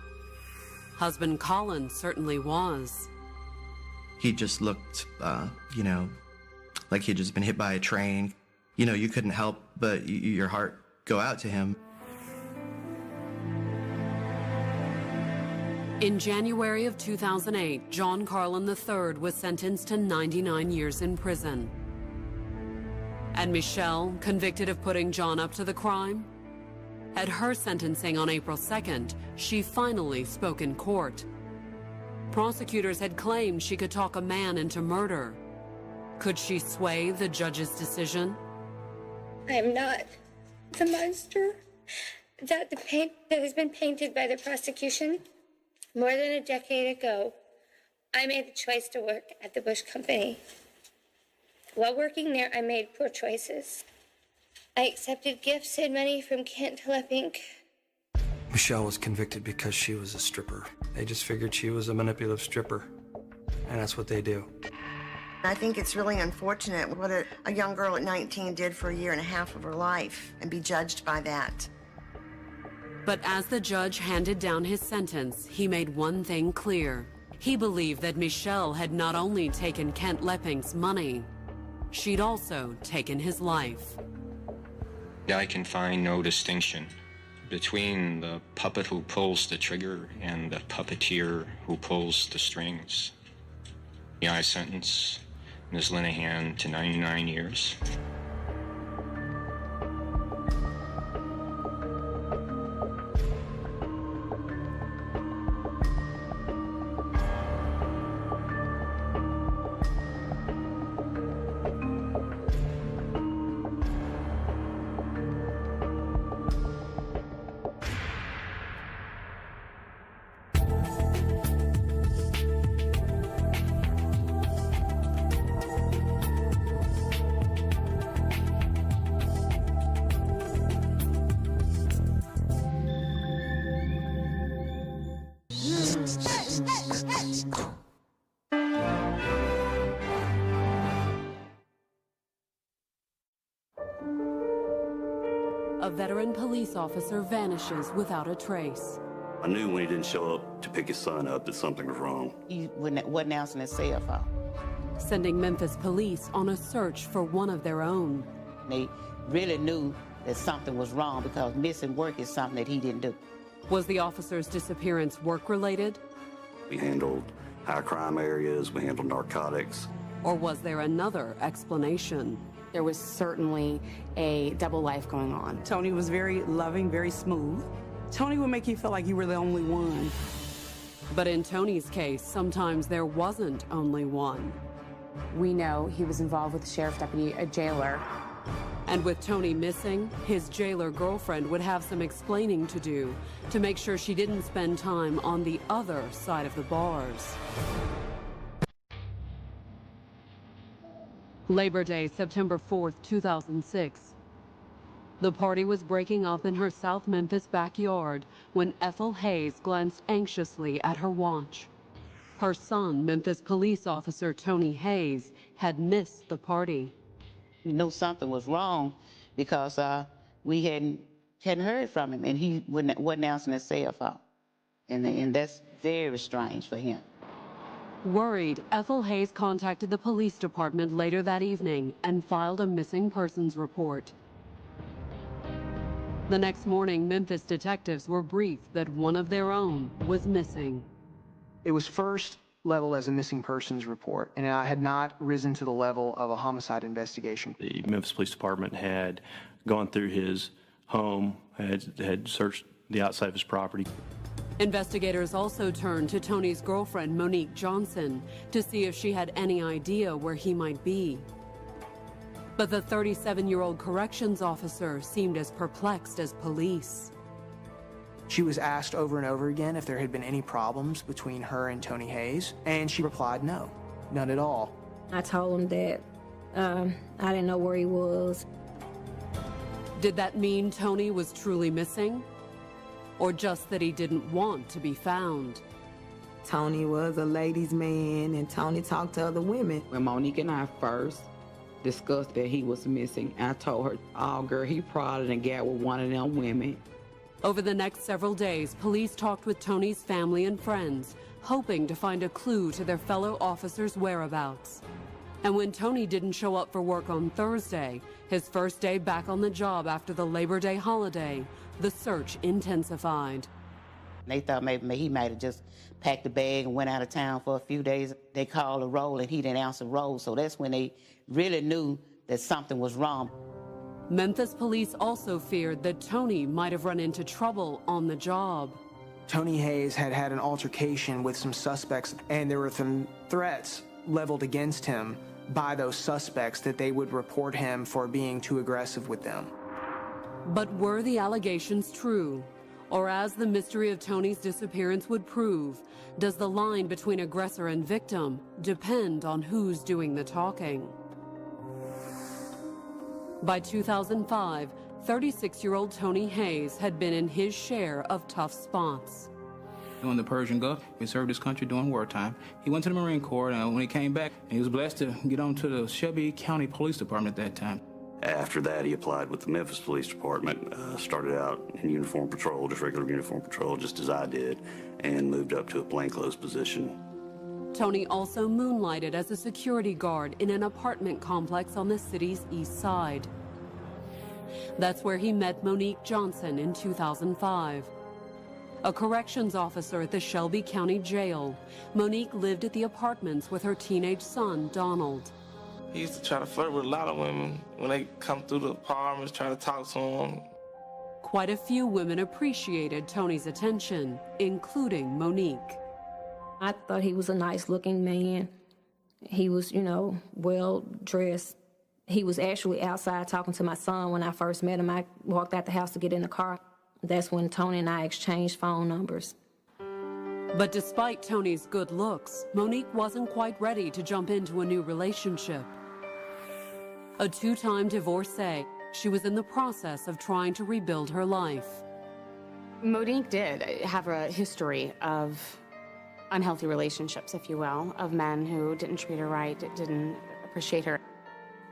Husband Colin certainly was. He just looked, like he'd just been hit by a train. You couldn't help but your heart go out to him. In January of 2008, John Carlin III was sentenced to 99 years in prison. And Michelle, convicted of putting John up to the crime? At her sentencing on April 2nd, she finally spoke in court. Prosecutors had claimed she could talk a man into murder. Could she sway the judge's decision? I am not the monster that has been painted by the prosecution. More than a decade ago, I made the choice to work at the Bush Company. While working there, I made poor choices. I accepted gifts and money from Kent Leppink. Michelle was convicted because she was a stripper. They just figured she was a manipulative stripper, and that's what they do. I think it's really unfortunate what a young girl at 19 did for a year and a half of her life and be judged by that. But as the judge handed down his sentence, he made one thing clear. He believed that Michelle had not only taken Kent Leppink's money, she'd also taken his life. I can find no distinction between the puppet who pulls the trigger and the puppeteer who pulls the strings. I sentence Ms. Linehan to 99 years. A veteran police officer vanishes without a trace. I knew when he didn't show up to pick his son up that something was wrong. He wasn't announcing his cell phone. Sending Memphis police on a search for one of their own. They really knew that something was wrong because missing work is something that he didn't do. Was the officer's disappearance work-related? We handled high crime areas, we handled narcotics. Or was there another explanation? There was certainly a double life going on. Tony was very loving, very smooth. Tony would make you feel like you were the only one. But in Tony's case, sometimes there wasn't only one. We know he was involved with the sheriff deputy, a jailer. And with Tony missing, his jailer girlfriend would have some explaining to do to make sure she didn't spend time on the other side of the bars. Labor Day, September 4th, 2006. The party was breaking up in her South Memphis backyard when Ethel Hayes glanced anxiously at her watch. Her son, Memphis police officer Tony Hayes, had missed the party. We knew something was wrong because we hadn't heard from him, and he wasn't announcing his cell phone. And that's very strange for him. Worried, Ethel Hayes contacted the police department later that evening and filed a missing persons report. The next morning, Memphis detectives were briefed that one of their own was missing. It was first leveled as a missing persons report, and it had not risen to the level of a homicide investigation. The Memphis Police Department had gone through his home, had searched the outside of his property. Investigators also turned to Tony's girlfriend, Monique Johnson, to see if she had any idea where he might be. But the 37-year-old corrections officer seemed as perplexed as police. She was asked over and over again if there had been any problems between her and Tony Hayes, and she replied no, none at all. I told him that I didn't know where he was. Did that mean Tony was truly missing? Or just that he didn't want to be found? Tony was a ladies' man, and Tony talked to other women. When Monique and I first discussed that he was missing, I told her, oh, girl, he probably done got with one of them women. Over the next several days, police talked with Tony's family and friends, hoping to find a clue to their fellow officers' whereabouts. And when Tony didn't show up for work on Thursday, his first day back on the job after the Labor Day holiday, the search intensified. They thought maybe he might have just packed a bag and went out of town for a few days. They called a roll and he didn't answer roll, so that's when they really knew that something was wrong. Memphis police also feared that Tony might have run into trouble on the job. Tony Hayes had had an altercation with some suspects, and there were some threats leveled against him by those suspects that they would report him for being too aggressive with them. But were the allegations true? Or as the mystery of Tony's disappearance would prove, does the line between aggressor and victim depend on who's doing the talking? By 2005, 36-year-old Tony Hayes had been in his share of tough spots. In the Persian Gulf, he served his country during wartime. He went to the Marine Corps, and when he came back, he was blessed to get on to the Shelby County Police Department at that time. After that, he applied with the Memphis Police Department, started out in uniform patrol, just regular uniform patrol, just as I did, and moved up to a plainclothes position. Tony also moonlighted as a security guard in an apartment complex on the city's east side. That's where he met Monique Johnson in 2005. A corrections officer at the Shelby County Jail, Monique lived at the apartments with her teenage son, Donald. He used to try to flirt with a lot of women when they come through the apartments, try to talk to him. Quite a few women appreciated Tony's attention, including Monique. I thought he was a nice-looking man. He was, well-dressed. He was actually outside talking to my son when I first met him. I walked out the house to get in the car. That's when Tony and I exchanged phone numbers. But despite Tony's good looks, Monique wasn't quite ready to jump into a new relationship. A two-time divorcee, she was in the process of trying to rebuild her life. Monique did have a history of unhealthy relationships, if you will, of men who didn't treat her right, didn't appreciate her.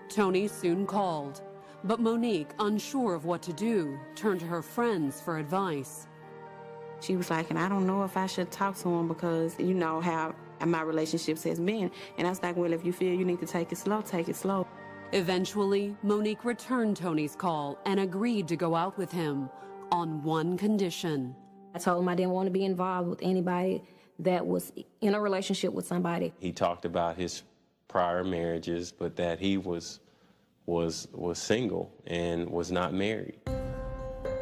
Tony soon called, but Monique, unsure of what to do, turned to her friends for advice. She was like, and I don't know if I should talk to him because you know how my relationships has been. And I was like, well, if you feel you need to take it slow, take it slow. Eventually, Monique returned Tony's call and agreed to go out with him on one condition. I told him I didn't want to be involved with anybody that was in a relationship with somebody. He talked about his prior marriages, but that he was single and was not married.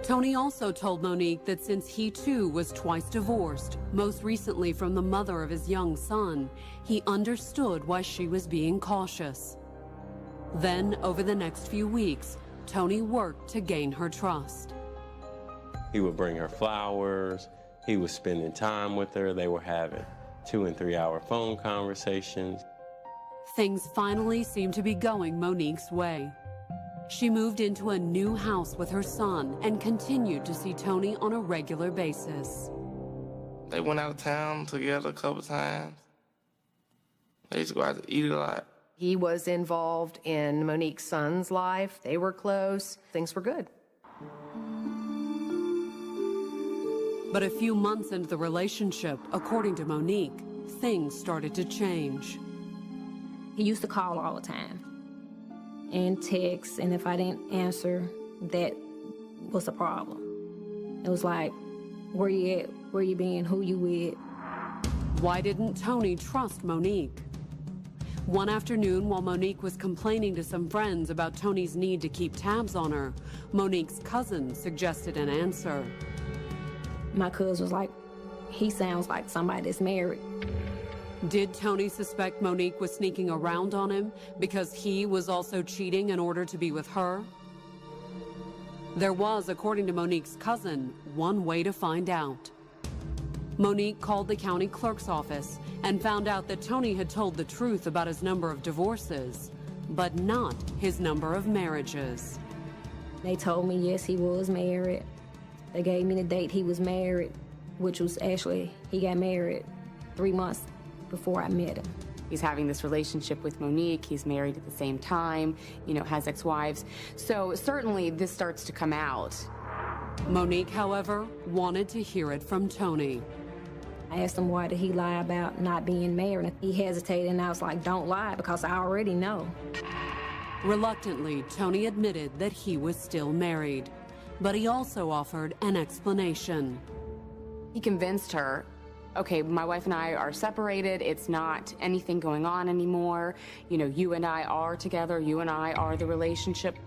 Tony also told Monique that since he too was twice divorced, most recently from the mother of his young son, he understood why she was being cautious. Then, over the next few weeks, Tony worked to gain her trust. He would bring her flowers, he was spending time with her, they were having 2- and 3-hour phone conversations. Things finally seemed to be going Monique's way. She moved into a new house with her son and continued to see Tony on a regular basis. They went out of town together a couple times. They used to go out to eat a lot. He was involved in Monique's son's life. They were close. Things were good. But a few months into the relationship, according to Monique, things started to change. He used to call all the time and text, and if I didn't answer, that was a problem. It was like, where you at? Where you been? Who you with? Why didn't Tony trust Monique? One afternoon, while Monique was complaining to some friends about Tony's need to keep tabs on her, Monique's cousin suggested an answer. My cousin was like, he sounds like somebody that's married. Did Tony suspect Monique was sneaking around on him because he was also cheating in order to be with her? There was, according to Monique's cousin, one way to find out. Monique called the county clerk's office and found out that Tony had told the truth about his number of divorces, but not his number of marriages. They told me, yes, he was married. They gave me the date he was married, which was actually, he got married 3 months before I met him. He's having this relationship with Monique. He's married at the same time, you know, has ex-wives. So certainly this starts to come out. Monique, however, wanted to hear it from Tony. I asked him why did he lie about not being married. He hesitated, and I was like, don't lie, because I already know. Reluctantly, Tony admitted that he was still married, but he also offered an explanation. He convinced her, okay, my wife and I are separated. It's not anything going on anymore. You know, you and I are together. You and I are the relationship.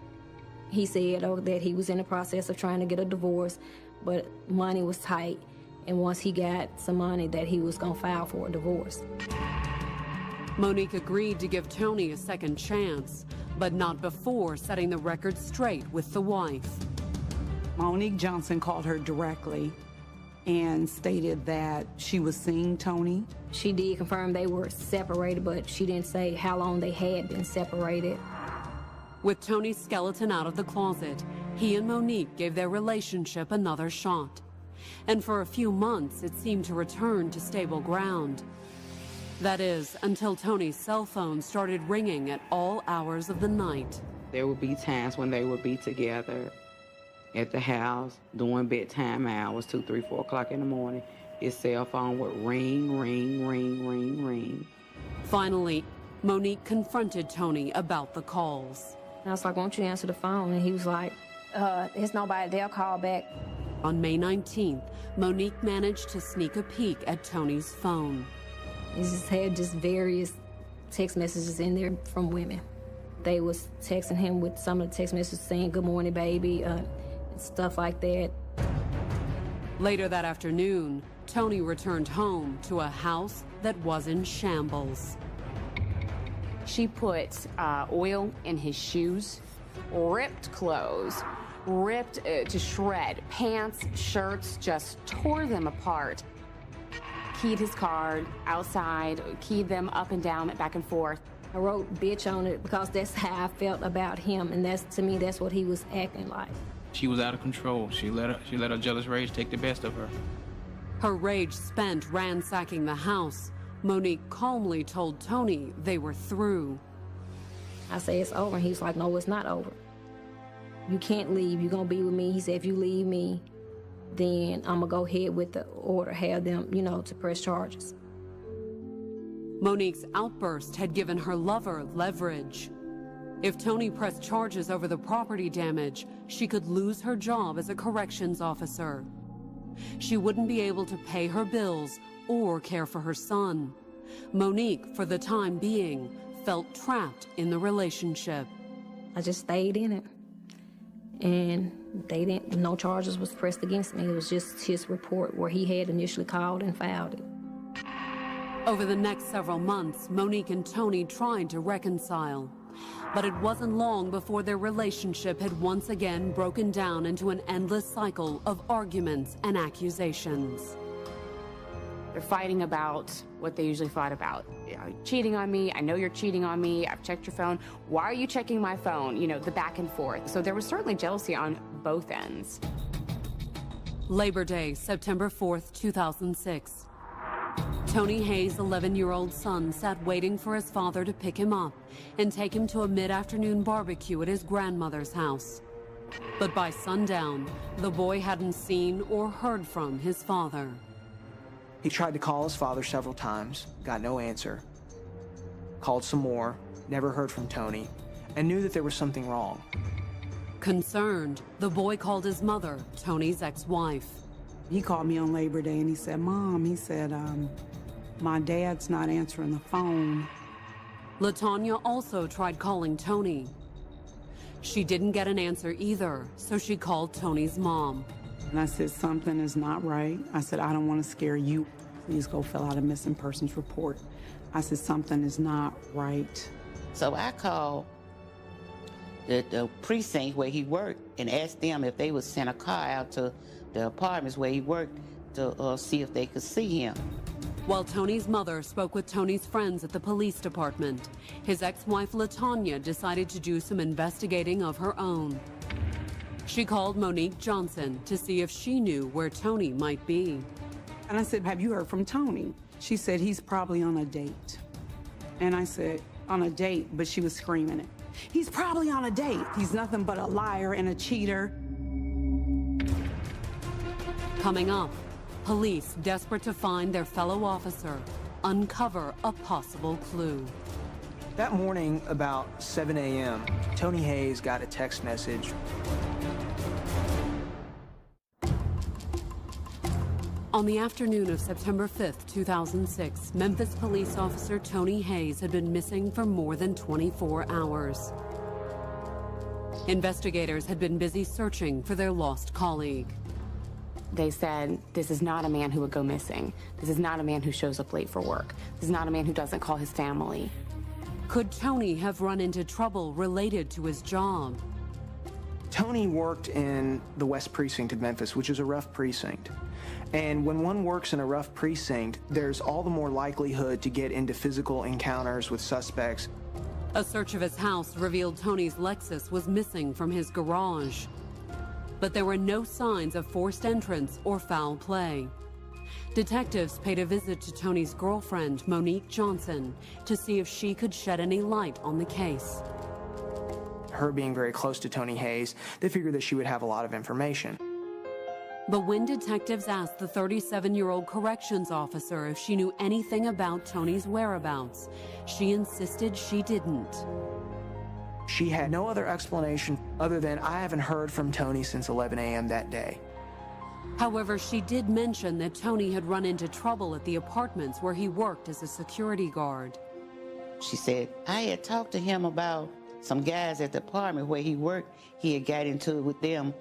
He said that he was in the process of trying to get a divorce, but money was tight. And once he got some money, that he was gonna file for a divorce. Monique agreed to give Tony a second chance, but not before setting the record straight with the wife. Monique Johnson called her directly and stated that she was seeing Tony. She did confirm they were separated, but she didn't say how long they had been separated. With Tony's skeleton out of the closet, he and Monique gave their relationship another shot. And for a few months, it seemed to return to stable ground. That is, until Tony's cell phone started ringing at all hours of the night. There would be times when they would be together at the house during bedtime hours, 2, 3, 4 o'clock in the morning. His cell phone would ring, ring, ring, ring, ring. Finally, Monique confronted Tony about the calls. And I was like, won't you answer the phone? And he was like, there's nobody there, call back. On May 19th, Monique managed to sneak a peek at Tony's phone. He just had just various text messages in there from women. They was texting him with some of the text messages saying, good morning, baby, and stuff like that. Later that afternoon, Tony returned home to a house that was in shambles. She put oil in his shoes, ripped clothes, ripped to shred, pants, shirts, just tore them apart. Keyed his card outside, keyed them up and down, back and forth. I wrote bitch on it because that's how I felt about him, and that's, to me, that's what he was acting like. She was out of control. She let her jealous rage take the best of her. Her rage spent ransacking the house. Monique calmly told Tony they were through. I said, it's over, and he was like, no, it's not over. You can't leave, you're gonna be with me. He said, if you leave me, then I'm gonna go ahead with the order, have them, you know, to press charges. Monique's outburst had given her lover leverage. If Tony pressed charges over the property damage, she could lose her job as a corrections officer. She wouldn't be able to pay her bills or care for her son. Monique, for the time being, felt trapped in the relationship. I just stayed in it. And no charges was pressed against me. It was just his report where he had initially called and filed it. Over the next several months, Monique and Tony tried to reconcile. But it wasn't long before their relationship had once again broken down into an endless cycle of arguments and accusations. They're fighting about what they usually fight about. You know, cheating on me, I know you're cheating on me, I've checked your phone, why are you checking my phone? You know, the back and forth. So there was certainly jealousy on both ends. Labor Day, September 4th, 2006. Tony Hayes' 11-year-old son sat waiting for his father to pick him up and take him to a mid-afternoon barbecue at his grandmother's house. But by sundown, the boy hadn't seen or heard from his father. He tried to call his father several times, got no answer. Called some more, never heard from Tony, and knew that there was something wrong. Concerned, the boy called his mother, Tony's ex-wife. He called me on Labor Day and he said, Mom, he said, my dad's not answering the phone. LaTanya also tried calling Tony. She didn't get an answer either, so she called Tony's mom. And I said, something is not right. I said, I don't want to scare you. Please go fill out a missing persons report. I said, something is not right. So I called the precinct where he worked and asked them if they would send a car out to the apartments where he worked to see if they could see him. While Tony's mother spoke with Tony's friends at the police department, his ex-wife LaTanya decided to do some investigating of her own. She called Monique Johnson to see if she knew where Tony might be. And I said, have you heard from Tony? She said, he's probably on a date. And I said, on a date? But she was screaming it. He's probably on a date. He's nothing but a liar and a cheater. Coming up, police, desperate to find their fellow officer, uncover a possible clue. That morning, about 7 a.m., Tony Hayes got a text message. On the afternoon of September 5th, 2006, Memphis police officer Tony Hayes had been missing for more than 24 hours. Investigators had been busy searching for their lost colleague. They said, this is not a man who would go missing. This is not a man who shows up late for work. This is not a man who doesn't call his family. Could Tony have run into trouble related to his job? Tony worked in the West Precinct of Memphis, which is a rough precinct. And when one works in a rough precinct, there's all the more likelihood to get into physical encounters with suspects. A search of his house revealed Tony's Lexus was missing from his garage. But there were no signs of forced entrance or foul play. Detectives paid a visit to Tony's girlfriend, Monique Johnson, to see if she could shed any light on the case. Her being very close to Tony Hayes, they figured that she would have a lot of information. But when detectives asked the 37-year-old corrections officer if she knew anything about Tony's whereabouts, she insisted she didn't. She had no other explanation other than, I haven't heard from Tony since 11 a.m. that day. However, she did mention that Tony had run into trouble at the apartments where he worked as a security guard. She said, I had talked to him about some guys at the apartment where he worked. He had got into it with them.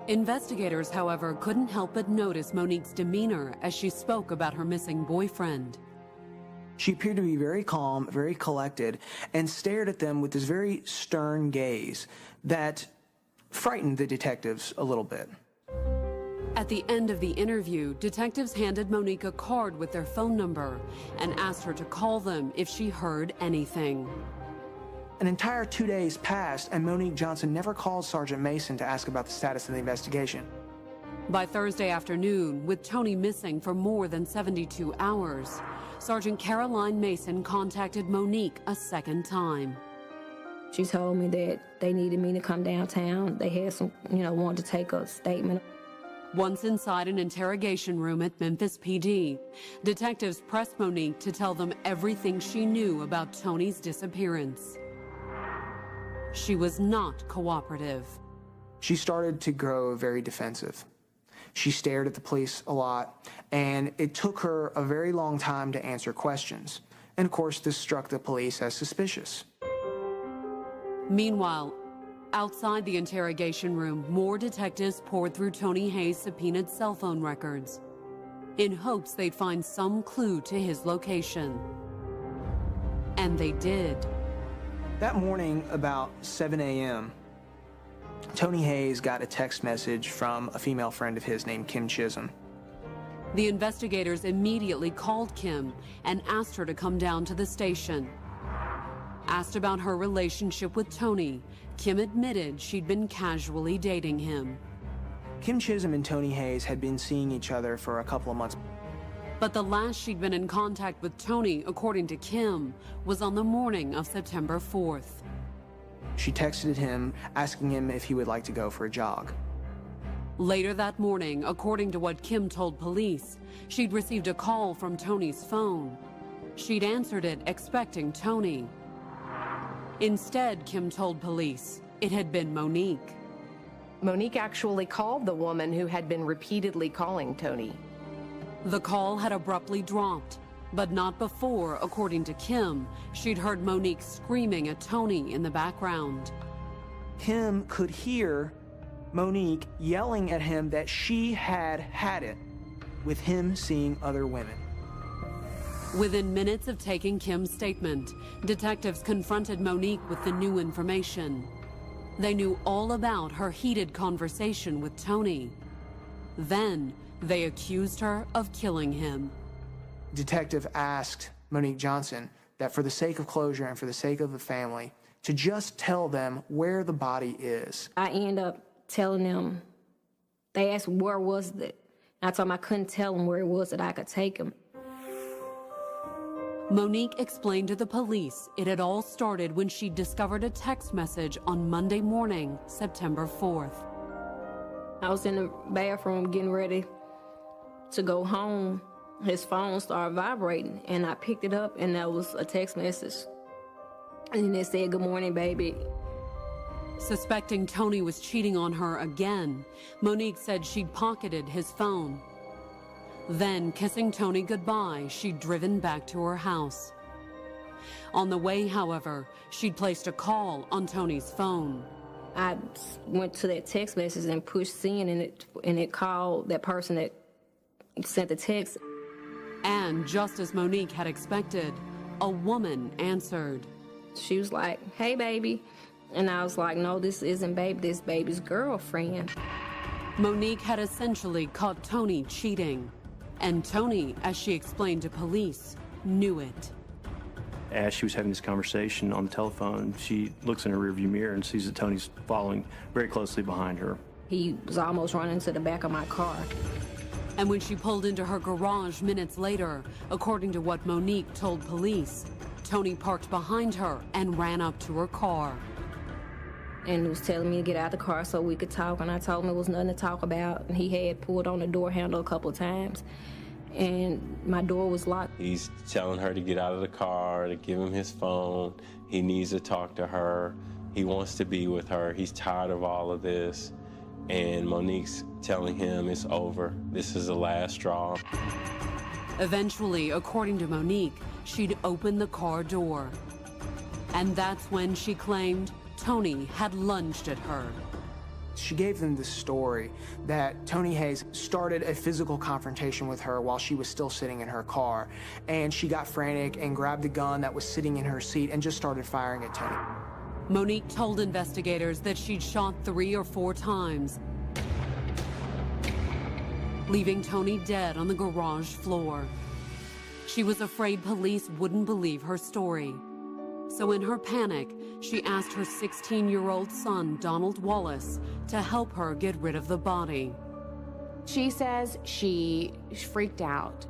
Investigators, however, couldn't help but notice Monique's demeanor as she spoke about her missing boyfriend. She appeared to be very calm, very collected, and stared at them with this very stern gaze that frightened the detectives a little bit. At the end of the interview, detectives handed Monique a card with their phone number and asked her to call them if she heard anything. An entire 2 days passed, and Monique Johnson never called Sergeant Mason to ask about the status of the investigation. By Thursday afternoon, with Tony missing for more than 72 hours, Sergeant Caroline Mason contacted Monique a second time. She told me that they needed me to come downtown. They had some, wanted to take a statement. Once inside an interrogation room at Memphis PD, detectives pressed Monique to tell them everything she knew about Tony's disappearance. She was not cooperative. She started to grow very defensive. She stared at the police a lot, and it took her a very long time to answer questions. And of course, this struck the police as suspicious. Meanwhile, outside the interrogation room, more detectives poured through Tony Hayes' subpoenaed cell phone records in hopes they'd find some clue to his location. And they did. That morning, about 7 a.m., Tony Hayes got a text message from a female friend of his named Kim Chisholm. The investigators immediately called Kim and asked her to come down to the station. Asked about her relationship with Tony, Kim admitted she'd been casually dating him. Kim Chisholm and Tony Hayes had been seeing each other for a couple of months. But the last she'd been in contact with Tony, according to Kim, was on the morning of September 4th. She texted him, asking him if he would like to go for a jog. Later that morning, according to what Kim told police, she'd received a call from Tony's phone. She'd answered it expecting Tony. Instead, Kim told police it had been Monique. Monique actually called the woman who had been repeatedly calling Tony. The call had abruptly dropped, but not before, according to Kim, she'd heard Monique screaming at Tony in the background. Kim could hear Monique yelling at him that she had it with him seeing other women. Within minutes of taking Kim's statement, detectives confronted Monique with the new information. They knew all about her heated conversation with Tony. Then they accused her of killing him. Detective asked Monique Johnson that for the sake of closure and for the sake of the family, to just tell them where the body is. I end up telling them, they asked where was it. I told them I couldn't tell them where it was, that I could take him. Monique explained to the police it had all started when she discovered a text message on Monday morning, September 4th. I was in the bathroom getting ready to go home. His phone started vibrating, and I picked it up, and that was a text message. And it said, "Good morning, baby." Suspecting Tony was cheating on her again, Monique said she'd pocketed his phone. Then, kissing Tony goodbye, she'd driven back to her house. On the way, however, she'd placed a call on Tony's phone. I went to that text message and pushed send, and it called that person that sent the text. And just as Monique had expected, a woman answered. She was like, "Hey, baby." And I was like, "No, this isn't baby, this baby's girlfriend." Monique had essentially caught Tony cheating. And Tony, as she explained to police, knew it. As she was having this conversation on the telephone, she looks in her rearview mirror and sees that Tony's following very closely behind her. He was almost running to the back of my car. And when she pulled into her garage minutes later, according to what Monique told police, Tony parked behind her and ran up to her car. And was telling me to get out of the car so we could talk, and I told him it was nothing to talk about. And he had pulled on the door handle a couple of times, and my door was locked. He's telling her to get out of the car, to give him his phone. He needs to talk to her. He wants to be with her. He's tired of all of this. And Monique's telling him it's over. This is the last straw. Eventually, according to Monique, she'd opened the car door. And that's when she claimed Tony had lunged at her. She gave them the story that Tony Hayes started a physical confrontation with her while she was still sitting in her car. And she got frantic and grabbed the gun that was sitting in her seat and just started firing at Tony. Monique told investigators that she'd shot 3 or 4 times, leaving Tony dead on the garage floor. She was afraid police wouldn't believe her story. So in her panic, she asked her 16-year-old son, Donald Wallace, to help her get rid of the body. She says she freaked out.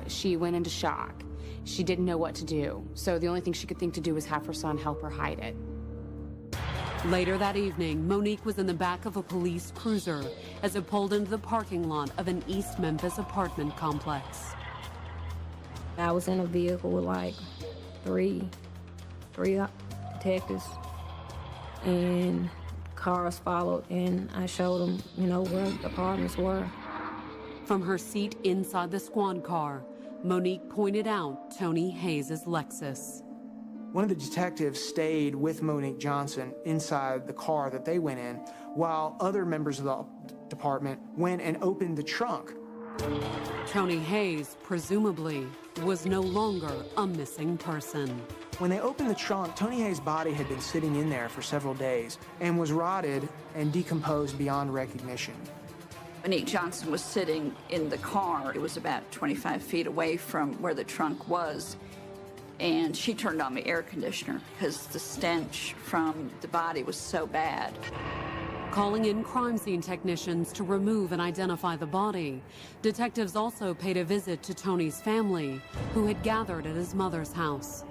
She went into shock. She didn't know what to do. So the only thing she could think to do was have her son help her hide it. Later that evening, Monique was in the back of a police cruiser as it pulled into the parking lot of an East Memphis apartment complex. I was in a vehicle with like three detectives, and cars followed, and I showed them, where the apartments were. From her seat inside the squad car, Monique pointed out Tony Hayes' Lexus. One of the detectives stayed with Monique Johnson inside the car that they went in, while other members of the department went and opened the trunk. Tony Hayes, presumably, was no longer a missing person. When they opened the trunk, Tony Hayes' body had been sitting in there for several days and was rotted and decomposed beyond recognition. Monique Johnson was sitting in the car. It was about 25 feet away from where the trunk was. And she turned on the air conditioner because the stench from the body was so bad. Calling in crime scene technicians to remove and identify the body, detectives also paid a visit to Tony's family, who had gathered at his mother's house.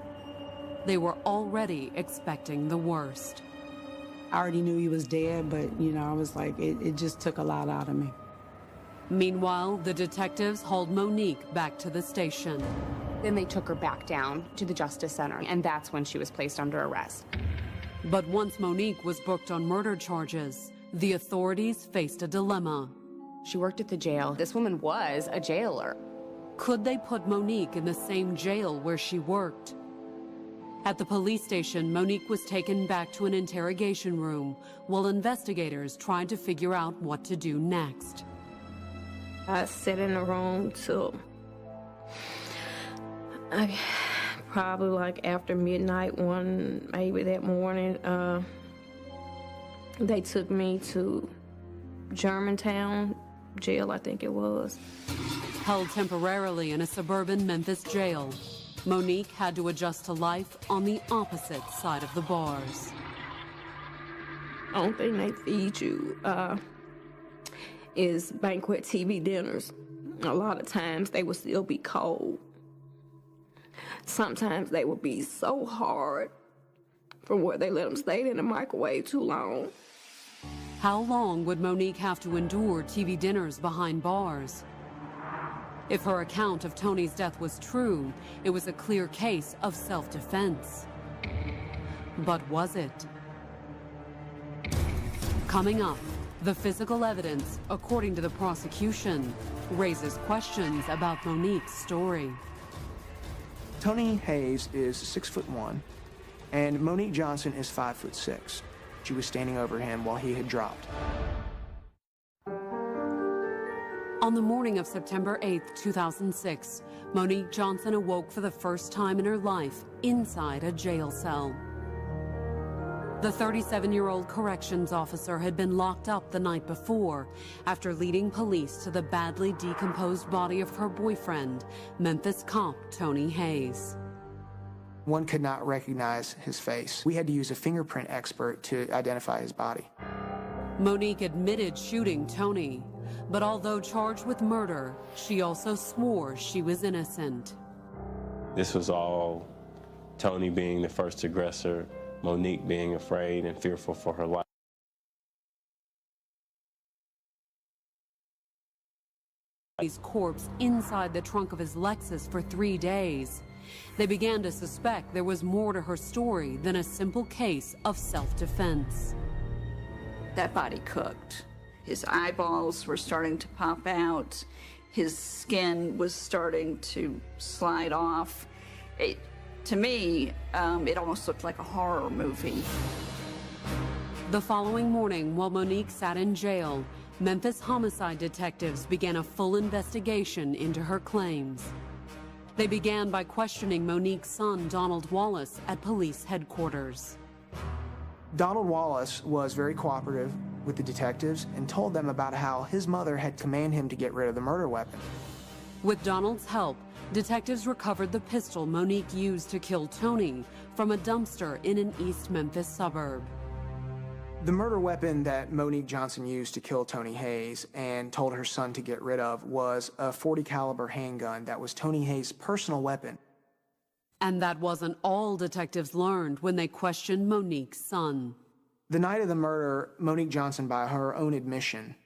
They were already expecting the worst. I already knew he was dead, but, I was like, it just took a lot out of me. Meanwhile, the detectives hauled Monique back to the station. Then they took her back down to the Justice Center, and that's when she was placed under arrest. But once Monique was booked on murder charges, the authorities faced a dilemma. She worked at the jail. This woman was a jailer. Could they put Monique in the same jail where she worked? At the police station, Monique was taken back to an interrogation room while investigators tried to figure out what to do next. I sat in the room till probably like after midnight maybe that morning. They took me to Germantown jail, I think it was. Held temporarily in a suburban Memphis jail, Monique had to adjust to life on the opposite side of the bars. The only thing they feed you is banquet TV dinners. A lot of times they will still be cold. Sometimes they will be so hard from where they let them stay in the microwave too long. How long would Monique have to endure TV dinners behind bars? If her account of Tony's death was true, it was a clear case of self-defense. But was it? Coming up, the physical evidence, according to the prosecution, raises questions about Monique's story. Tony Hayes is 6'1", and Monique Johnson is 5'6". She was standing over him while he had dropped. On the morning of September 8, 2006, Monique Johnson awoke for the first time in her life inside a jail cell. The 37-year-old corrections officer had been locked up the night before after leading police to the badly decomposed body of her boyfriend, Memphis cop Tony Hayes. One could not recognize his face. We had to use a fingerprint expert to identify his body. Monique admitted shooting Tony, but although charged with murder, she also swore she was innocent. This was all Tony being the first aggressor, Monique being afraid and fearful for her life. His corpse inside the trunk of his Lexus for 3 days. They began to suspect there was more to her story than a simple case of self-defense. That body cooked. His eyeballs were starting to pop out. His skin was starting to slide off. To me, it almost looked like a horror movie. The following morning, while Monique sat in jail, Memphis homicide detectives began a full investigation into her claims. They began by questioning Monique's son, Donald Wallace, at police headquarters. Donald Wallace was very cooperative with the detectives and told them about how his mother had commanded him to get rid of the murder weapon. With Donald's help, detectives recovered the pistol Monique used to kill Tony from a dumpster in an East Memphis suburb. The murder weapon that Monique Johnson used to kill Tony Hayes and told her son to get rid of was a .40 caliber handgun that was Tony Hayes' personal weapon. And that wasn't all detectives learned when they questioned Monique's son. The night of the murder, Monique Johnson, by her own admission,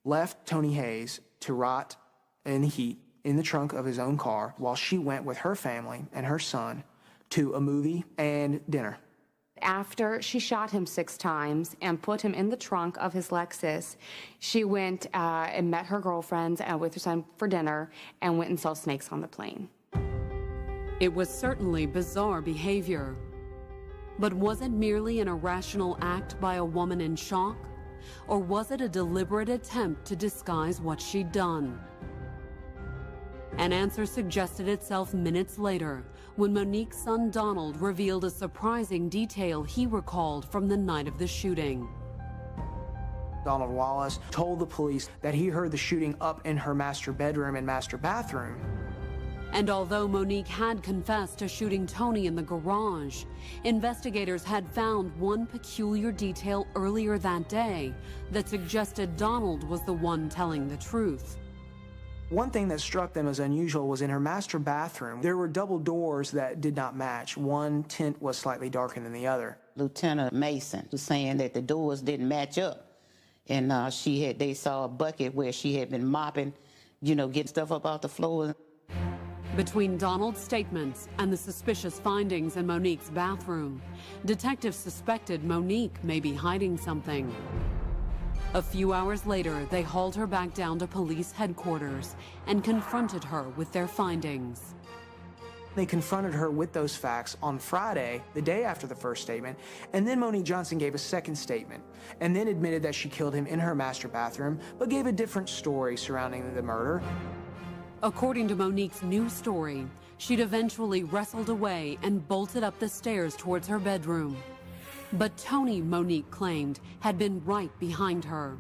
left Tony Hayes to rot in the heat in the trunk of his own car while she went with her family and her son to a movie and dinner. After she shot him 6 times and put him in the trunk of his Lexus, she went and met her girlfriends with her son for dinner and went and saw snakes on the plane. It was certainly bizarre behavior. But was it merely an irrational act by a woman in shock? Or was it a deliberate attempt to disguise what she'd done? An answer suggested itself minutes later when Monique's son Donald revealed a surprising detail he recalled from the night of the shooting. Donald Wallace told the police that he heard the shooting up in her master bedroom and master bathroom. And although Monique had confessed to shooting Tony in the garage, investigators had found one peculiar detail earlier that day that suggested Donald was the one telling the truth. One thing that struck them as unusual was in her master bathroom, there were double doors that did not match. One tint was slightly darker than the other. Lieutenant Mason was saying that the doors didn't match up. And they saw a bucket where she had been mopping, getting stuff up off the floor. Between Donald's statements and the suspicious findings in Monique's bathroom, detectives suspected Monique may be hiding something. A few hours later, they hauled her back down to police headquarters and confronted her with their findings. They confronted her with those facts on Friday, the day after the first statement, and then Monique Johnson gave a second statement, and then admitted that she killed him in her master bathroom, but gave a different story surrounding the murder. According to Monique's new story, she'd eventually wrestled away and bolted up the stairs towards her bedroom. But Tony, Monique claimed, had been right behind her.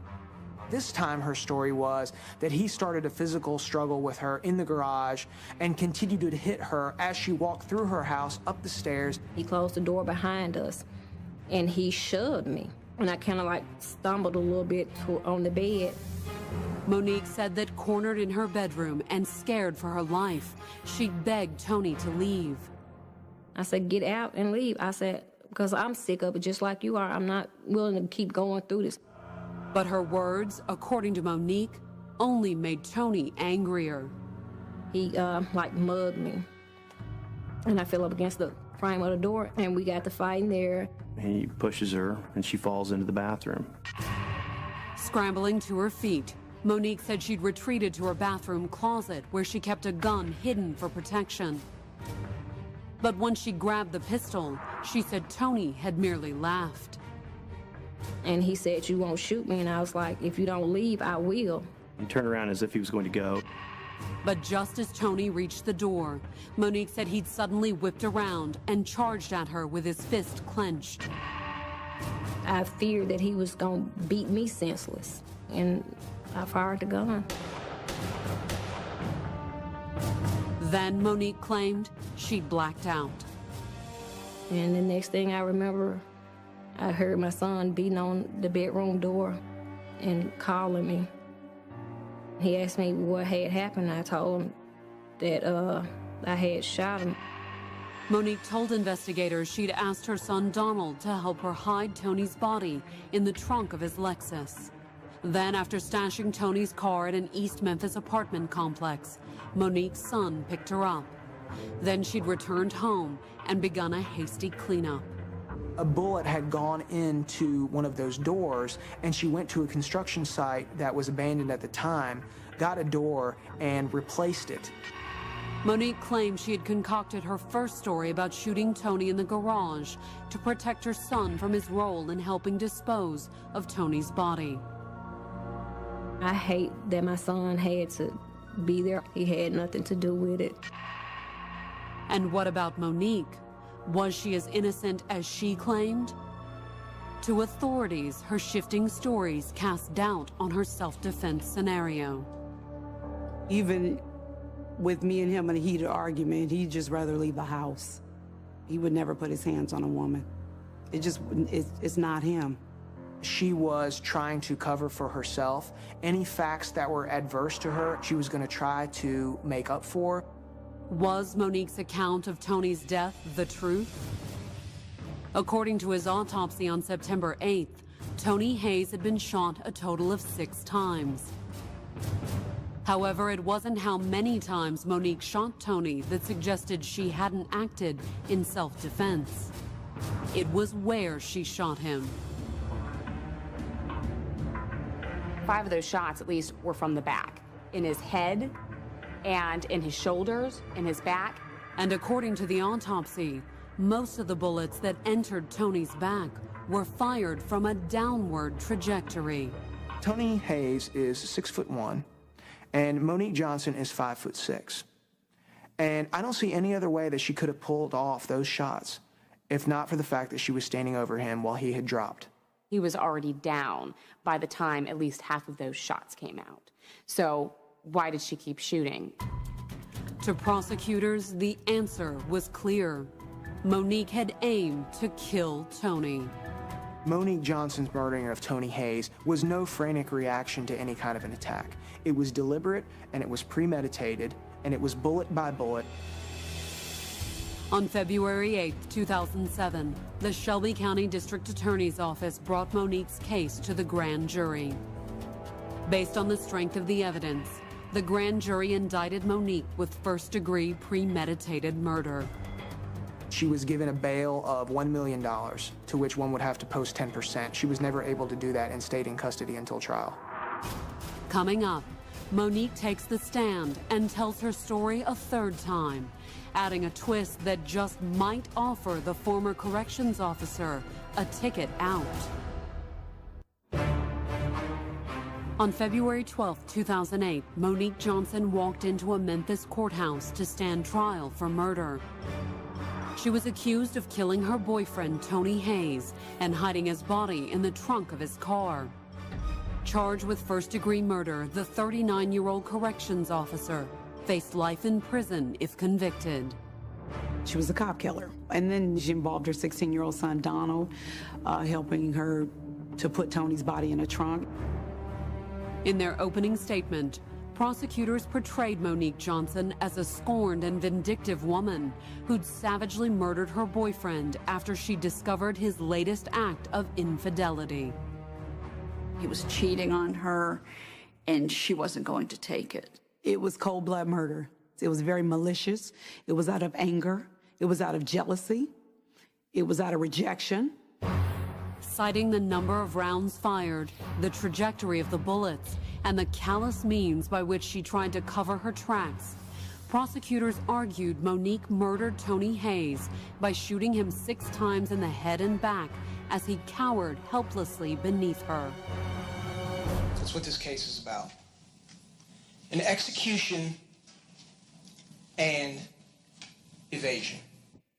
This time her story was that he started a physical struggle with her in the garage and continued to hit her as she walked through her house up the stairs. He closed the door behind us and he shoved me. And I kind of like stumbled a little bit on the bed. Monique said that cornered in her bedroom and scared for her life, she begged Tony to leave. I said, get out and leave. I said, because I'm sick of it just like you are. I'm not willing to keep going through this. But her words, according to Monique, only made Tony angrier. He like mugged me. And I fell up against the frame of the door and we got to fighting there. He pushes her and she falls into the bathroom. Scrambling to her feet, Monique said she'd retreated to her bathroom closet where she kept a gun hidden for protection. But once she grabbed the pistol, she said Tony had merely laughed. And he said, you won't shoot me. And I was like, if you don't leave, I will. He turned around as if he was going to go. But just as Tony reached the door, Monique said he'd suddenly whipped around and charged at her with his fist clenched. I feared that he was going to beat me senseless, and I fired the gun. Then Monique claimed she'd blacked out. And the next thing I remember, I heard my son beating on the bedroom door and calling me. He asked me what had happened. I told him that I had shot him. Monique told investigators she'd asked her son Donald to help her hide Tony's body in the trunk of his Lexus. Then, after stashing Tony's car at an East Memphis apartment complex, Monique's son picked her up. Then she'd returned home and begun a hasty cleanup. A bullet had gone into one of those doors, and she went to a construction site that was abandoned at the time, got a door, and replaced it. Monique claimed she had concocted her first story about shooting Tony in the garage to protect her son from his role in helping dispose of Tony's body. I hate that my son had to be there. He had nothing to do with it. And what about Monique? Was she as innocent as she claimed? To authorities, her shifting stories cast doubt on her self-defense scenario. Even with me and him in a heated argument, he'd just rather leave the house. He would never put his hands on a woman. It's not him. She was trying to cover for herself. Any facts that were adverse to her, she was going to try to make up for. Was Monique's account of Tony's death the truth? According to his autopsy on September 8th, Tony Hayes had been shot a total of 6 times. However, it wasn't how many times Monique shot Tony that suggested she hadn't acted in self-defense. It was where she shot him. 5 of those shots, at least, were from the back. In his head, and in his shoulders, in his back. And according to the autopsy, most of the bullets that entered Tony's back were fired from a downward trajectory. Tony Hayes is 6'1", and Monique Johnson is 5'6". And I don't see any other way that she could have pulled off those shots, if not for the fact that she was standing over him while he had dropped. He was already down by the time at least half of those shots came out. So why did she keep shooting? To prosecutors, the answer was clear. Monique had aimed to kill Tony. Monique Johnson's murdering of Tony Hayes was no frantic reaction to any kind of an attack. It was deliberate, and it was premeditated, and it was bullet by bullet. On February 8, 2007, the Shelby County District Attorney's Office brought Monique's case to the grand jury. Based on the strength of the evidence, the grand jury indicted Monique with first-degree premeditated murder. She was given a bail of $1 million, to which one would have to post 10%. She was never able to do that and stayed in custody until trial. Coming up, Monique takes the stand and tells her story a third time, adding a twist that just might offer the former corrections officer a ticket out. On February 12, 2008, Monique Johnson walked into a Memphis courthouse to stand trial for murder. She was accused of killing her boyfriend, Tony Hayes, and hiding his body in the trunk of his car. Charged with first-degree murder, the 39-year-old corrections officer faced life in prison if convicted. She was a cop killer. And then she involved her 16-year-old son, Donald, helping her to put Tony's body in a trunk. In their opening statement, prosecutors portrayed Monique Johnson as a scorned and vindictive woman who'd savagely murdered her boyfriend after she discovered his latest act of infidelity. He was cheating on her, and she wasn't going to take it. It was cold-blood murder. It was very malicious. It was out of anger. It was out of jealousy. It was out of rejection. Citing the number of rounds fired, the trajectory of the bullets, and the callous means by which she tried to cover her tracks, prosecutors argued Monique murdered Tony Hayes by shooting him 6 times in the head and back as he cowered helplessly beneath her. That's what this case is about. An execution and evasion.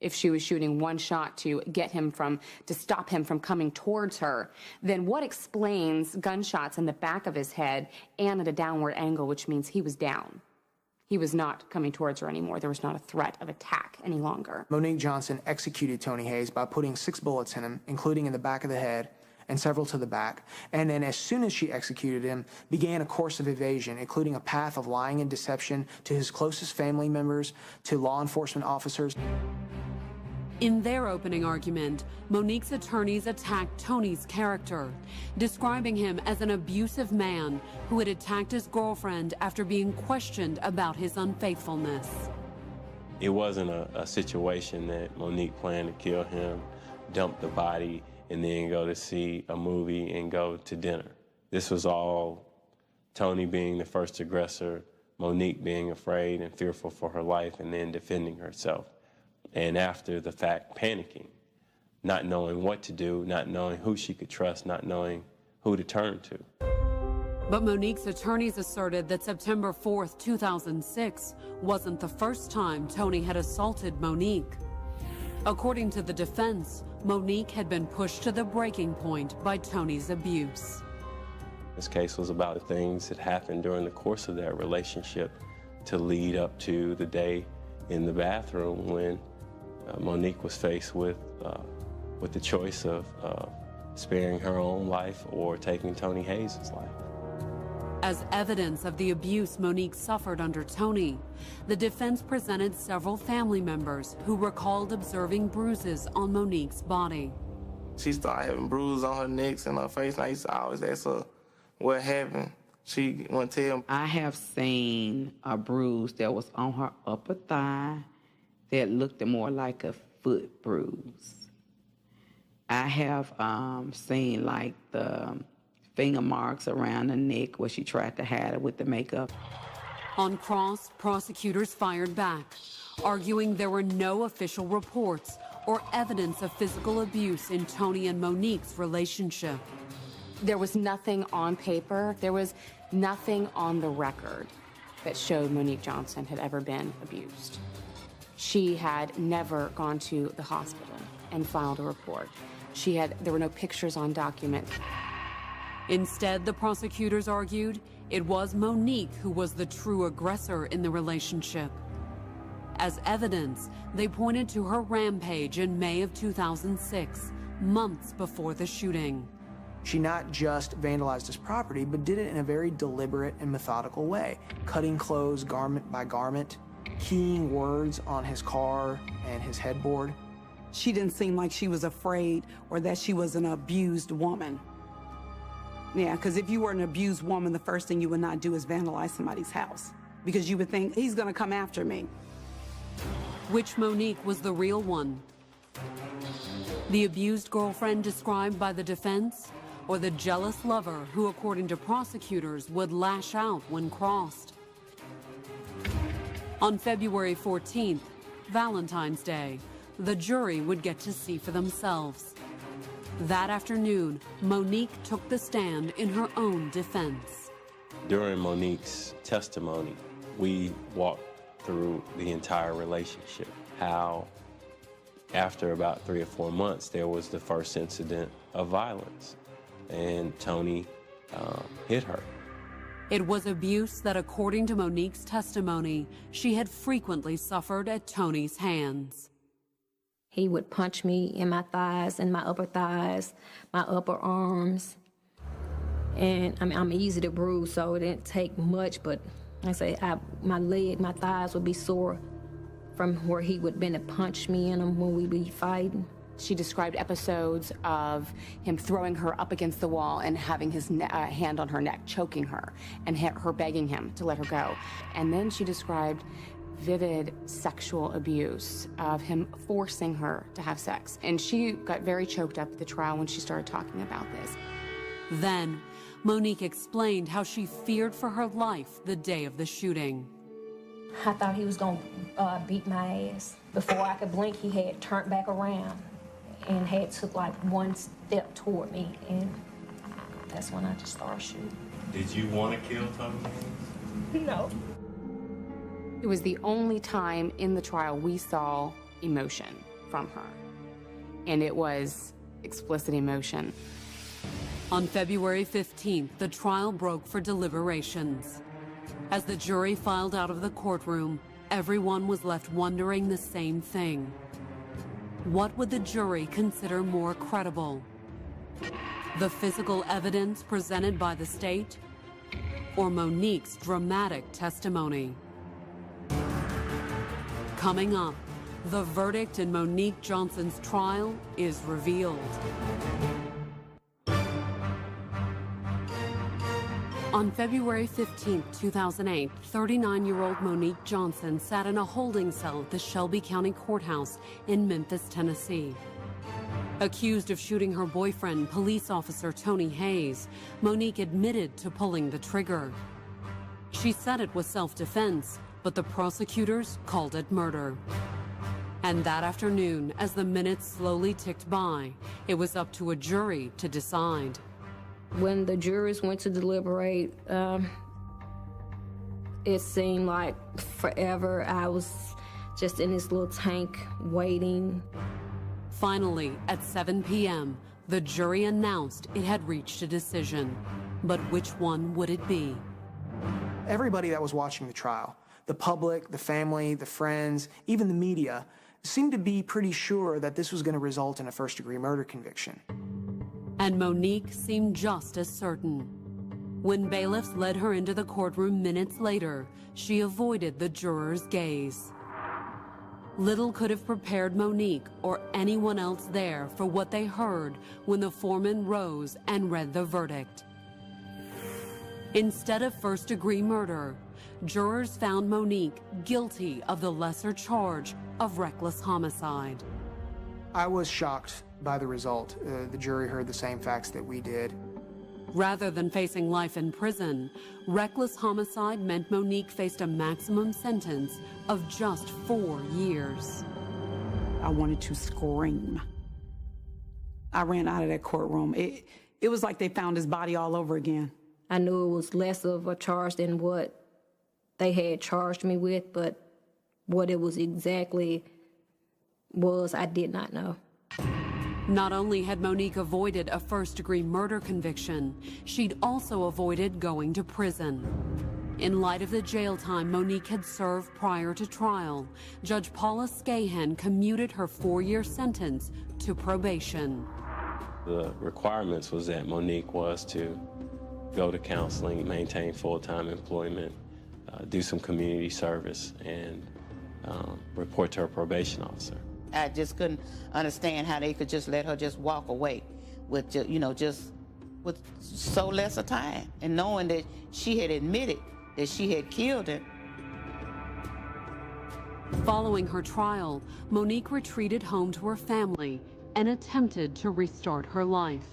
If she was shooting one shot to stop him from coming towards her, then what explains gunshots in the back of his head and at a downward angle, which means he was down? He was not coming towards her anymore. There was not a threat of attack any longer. Monique Johnson executed Tony Hayes by putting 6 bullets in him, including in the back of the head and several to the back. And then as soon as she executed him, began a course of evasion, including a path of lying and deception to his closest family members, to law enforcement officers. In their opening argument, Monique's attorneys attacked Tony's character, describing him as an abusive man who had attacked his girlfriend after being questioned about his unfaithfulness. It wasn't a situation that Monique planned to kill him, dump the body, and then go to see a movie and go to dinner. This was all Tony being the first aggressor, Monique being afraid and fearful for her life, and then defending herself. And after the fact, panicking, not knowing what to do, not knowing who she could trust, not knowing who to turn to. But Monique's attorneys asserted that September 4th, 2006 wasn't the first time Tony had assaulted Monique. According to the defense, Monique had been pushed to the breaking point by Tony's abuse. This case was about the things that happened during the course of that relationship to lead up to the day in the bathroom when Monique was faced with the choice of sparing her own life or taking Tony Hayes' life. As evidence of the abuse Monique suffered under Tony, the defense presented several family members who recalled observing bruises on Monique's body. She started having bruises on her neck and her face, and I used to always ask her what happened. She wouldn't tell me. I have seen a bruise that was on her upper thigh that looked more like a foot bruise. I have seen like the finger marks around the neck where she tried to hide it with the makeup. On cross, prosecutors fired back, arguing there were no official reports or evidence of physical abuse in Tony and Monique's relationship. There was nothing on paper, there was nothing on the record that showed Monique Johnson had ever been abused. She had never gone to the hospital and filed a report. There were no pictures on documents. Instead, the prosecutors argued it was Monique who was the true aggressor in the relationship. As evidence, they pointed to her rampage in May of 2006, months before the shooting. She not just vandalized his property, but did it in a very deliberate and methodical way, cutting clothes garment by garment, keying words on his car and his headboard. She didn't seem like she was afraid or that she was an abused woman. Yeah, because if you were an abused woman, the first thing you would not do is vandalize somebody's house, because you would think, he's gonna come after me. Which Monique was the real one? The abused girlfriend described by the defense, or the jealous lover who, according to prosecutors, would lash out when crossed? On February 14th, Valentine's Day, the jury would get to see for themselves. That afternoon, Monique took the stand in her own defense. During Monique's testimony, we walked through the entire relationship, how After about 3 or 4 months, there was the first incident of violence, and Tony hit her. It was abuse that, according to Monique's testimony, she had frequently suffered at Tony's hands. He would punch me in my thighs, in my upper thighs, my upper arms. And I mean, I'm easy to bruise, so it didn't take much, but I say my leg, my thighs would be sore from where he would been to punch me in them when we be fighting. She described episodes of him throwing her up against the wall and having his hand on her neck, choking her, and her begging him to let her go. And then she described vivid sexual abuse of him forcing her to have sex. And she got very choked up at the trial when she started talking about this. Then, Monique explained how she feared for her life the day of the shooting. I thought he was gonna beat my ass. Before I could blink, he had turned back around and had took like one step toward me, and that's when I just started shooting. Did you want to kill Tony? No. It was the only time in the trial we saw emotion from her, and it was explicit emotion. On February 15th, the trial broke for deliberations. As the jury filed out of the courtroom, everyone was left wondering the same thing. What would the jury consider more credible? The physical evidence presented by the state, or Monique's dramatic testimony? Coming up, the verdict in Monique Johnson's trial is revealed. On February 15, 2008, 39-year-old Monique Johnson sat in a holding cell at the Shelby County Courthouse in Memphis, Tennessee. Accused of shooting her boyfriend, police officer Tony Hayes, Monique admitted to pulling the trigger. She said it was self-defense, but the prosecutors called it murder. And that afternoon, as the minutes slowly ticked by, it was up to a jury to decide. When the jurors went to deliberate, it seemed like forever. I was just in this little tank waiting. Finally, at 7 p.m., the jury announced it had reached a decision. But which one would it be? Everybody that was watching the trial, the public, the family, the friends, even the media, seemed to be pretty sure that this was going to result in a first-degree murder conviction. And Monique seemed just as certain. When bailiffs led her into the courtroom minutes later, she avoided the jurors' gaze. Little could have prepared Monique or anyone else there for what they heard when the foreman rose and read the verdict. Instead of first-degree murder, jurors found Monique guilty of the lesser charge of reckless homicide. I was shocked by the result. The jury heard the same facts that we did. Rather than facing life in prison, reckless homicide meant Monique faced a maximum sentence of just 4 years. I wanted to scream. I ran out of that courtroom. It was like they found his body all over again. I knew it was less of a charge than what they had charged me with, but what it was exactly was, I did not know. Not only had Monique avoided a first-degree murder conviction, she'd also avoided going to prison. In light of the jail time Monique had served prior to trial, Judge Paula Scahan commuted her 4-year sentence to probation. The requirements was that Monique was to go to counseling, maintain full-time employment, do some community service, and report to her probation officer. I just couldn't understand how they could just let her just walk away with, just with so less a time, and knowing that she had admitted that she had killed him. Following her trial, Monique retreated home to her family and attempted to restart her life.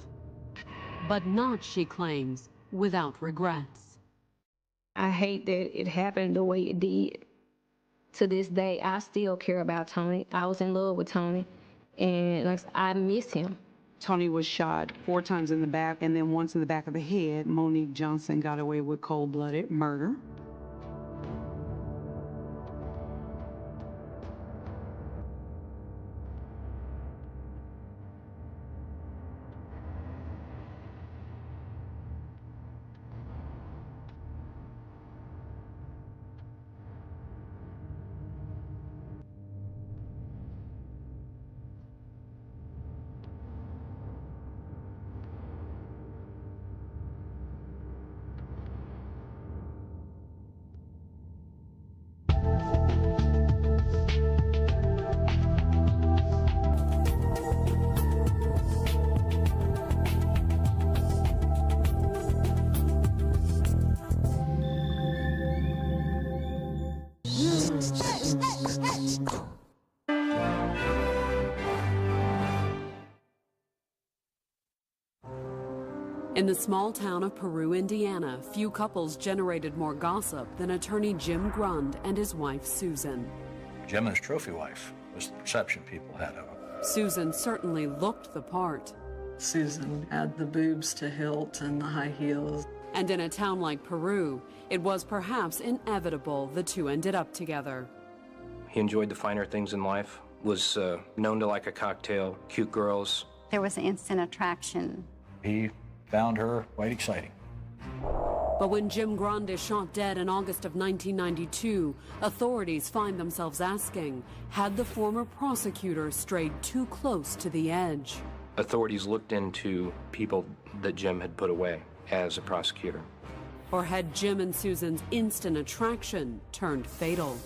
But not, she claims, without regrets. I hate that it happened the way it did. To this day, I still care about Tony. I was in love with Tony, and I miss him. Tony was shot 4 times in the back and then once in the back of the head. Monique Johnson got away with cold-blooded murder. In the small town of Peru, Indiana, few couples generated more gossip than attorney Jim Grund and his wife, Susan. Jim and his trophy wife was the perception people had of him. Susan certainly looked the part. Susan had the boobs to hilt and the high heels. And in a town like Peru, it was perhaps inevitable the two ended up together. He enjoyed the finer things in life, was known to like a cocktail, cute girls. There was an instant attraction. He found her quite exciting. But when Jim Grund is shot dead in August of 1992, authorities find themselves asking, had the former prosecutor strayed too close to the edge? Authorities looked into people that Jim had put away as a prosecutor. Or had Jim and Susan's instant attraction turned fatal?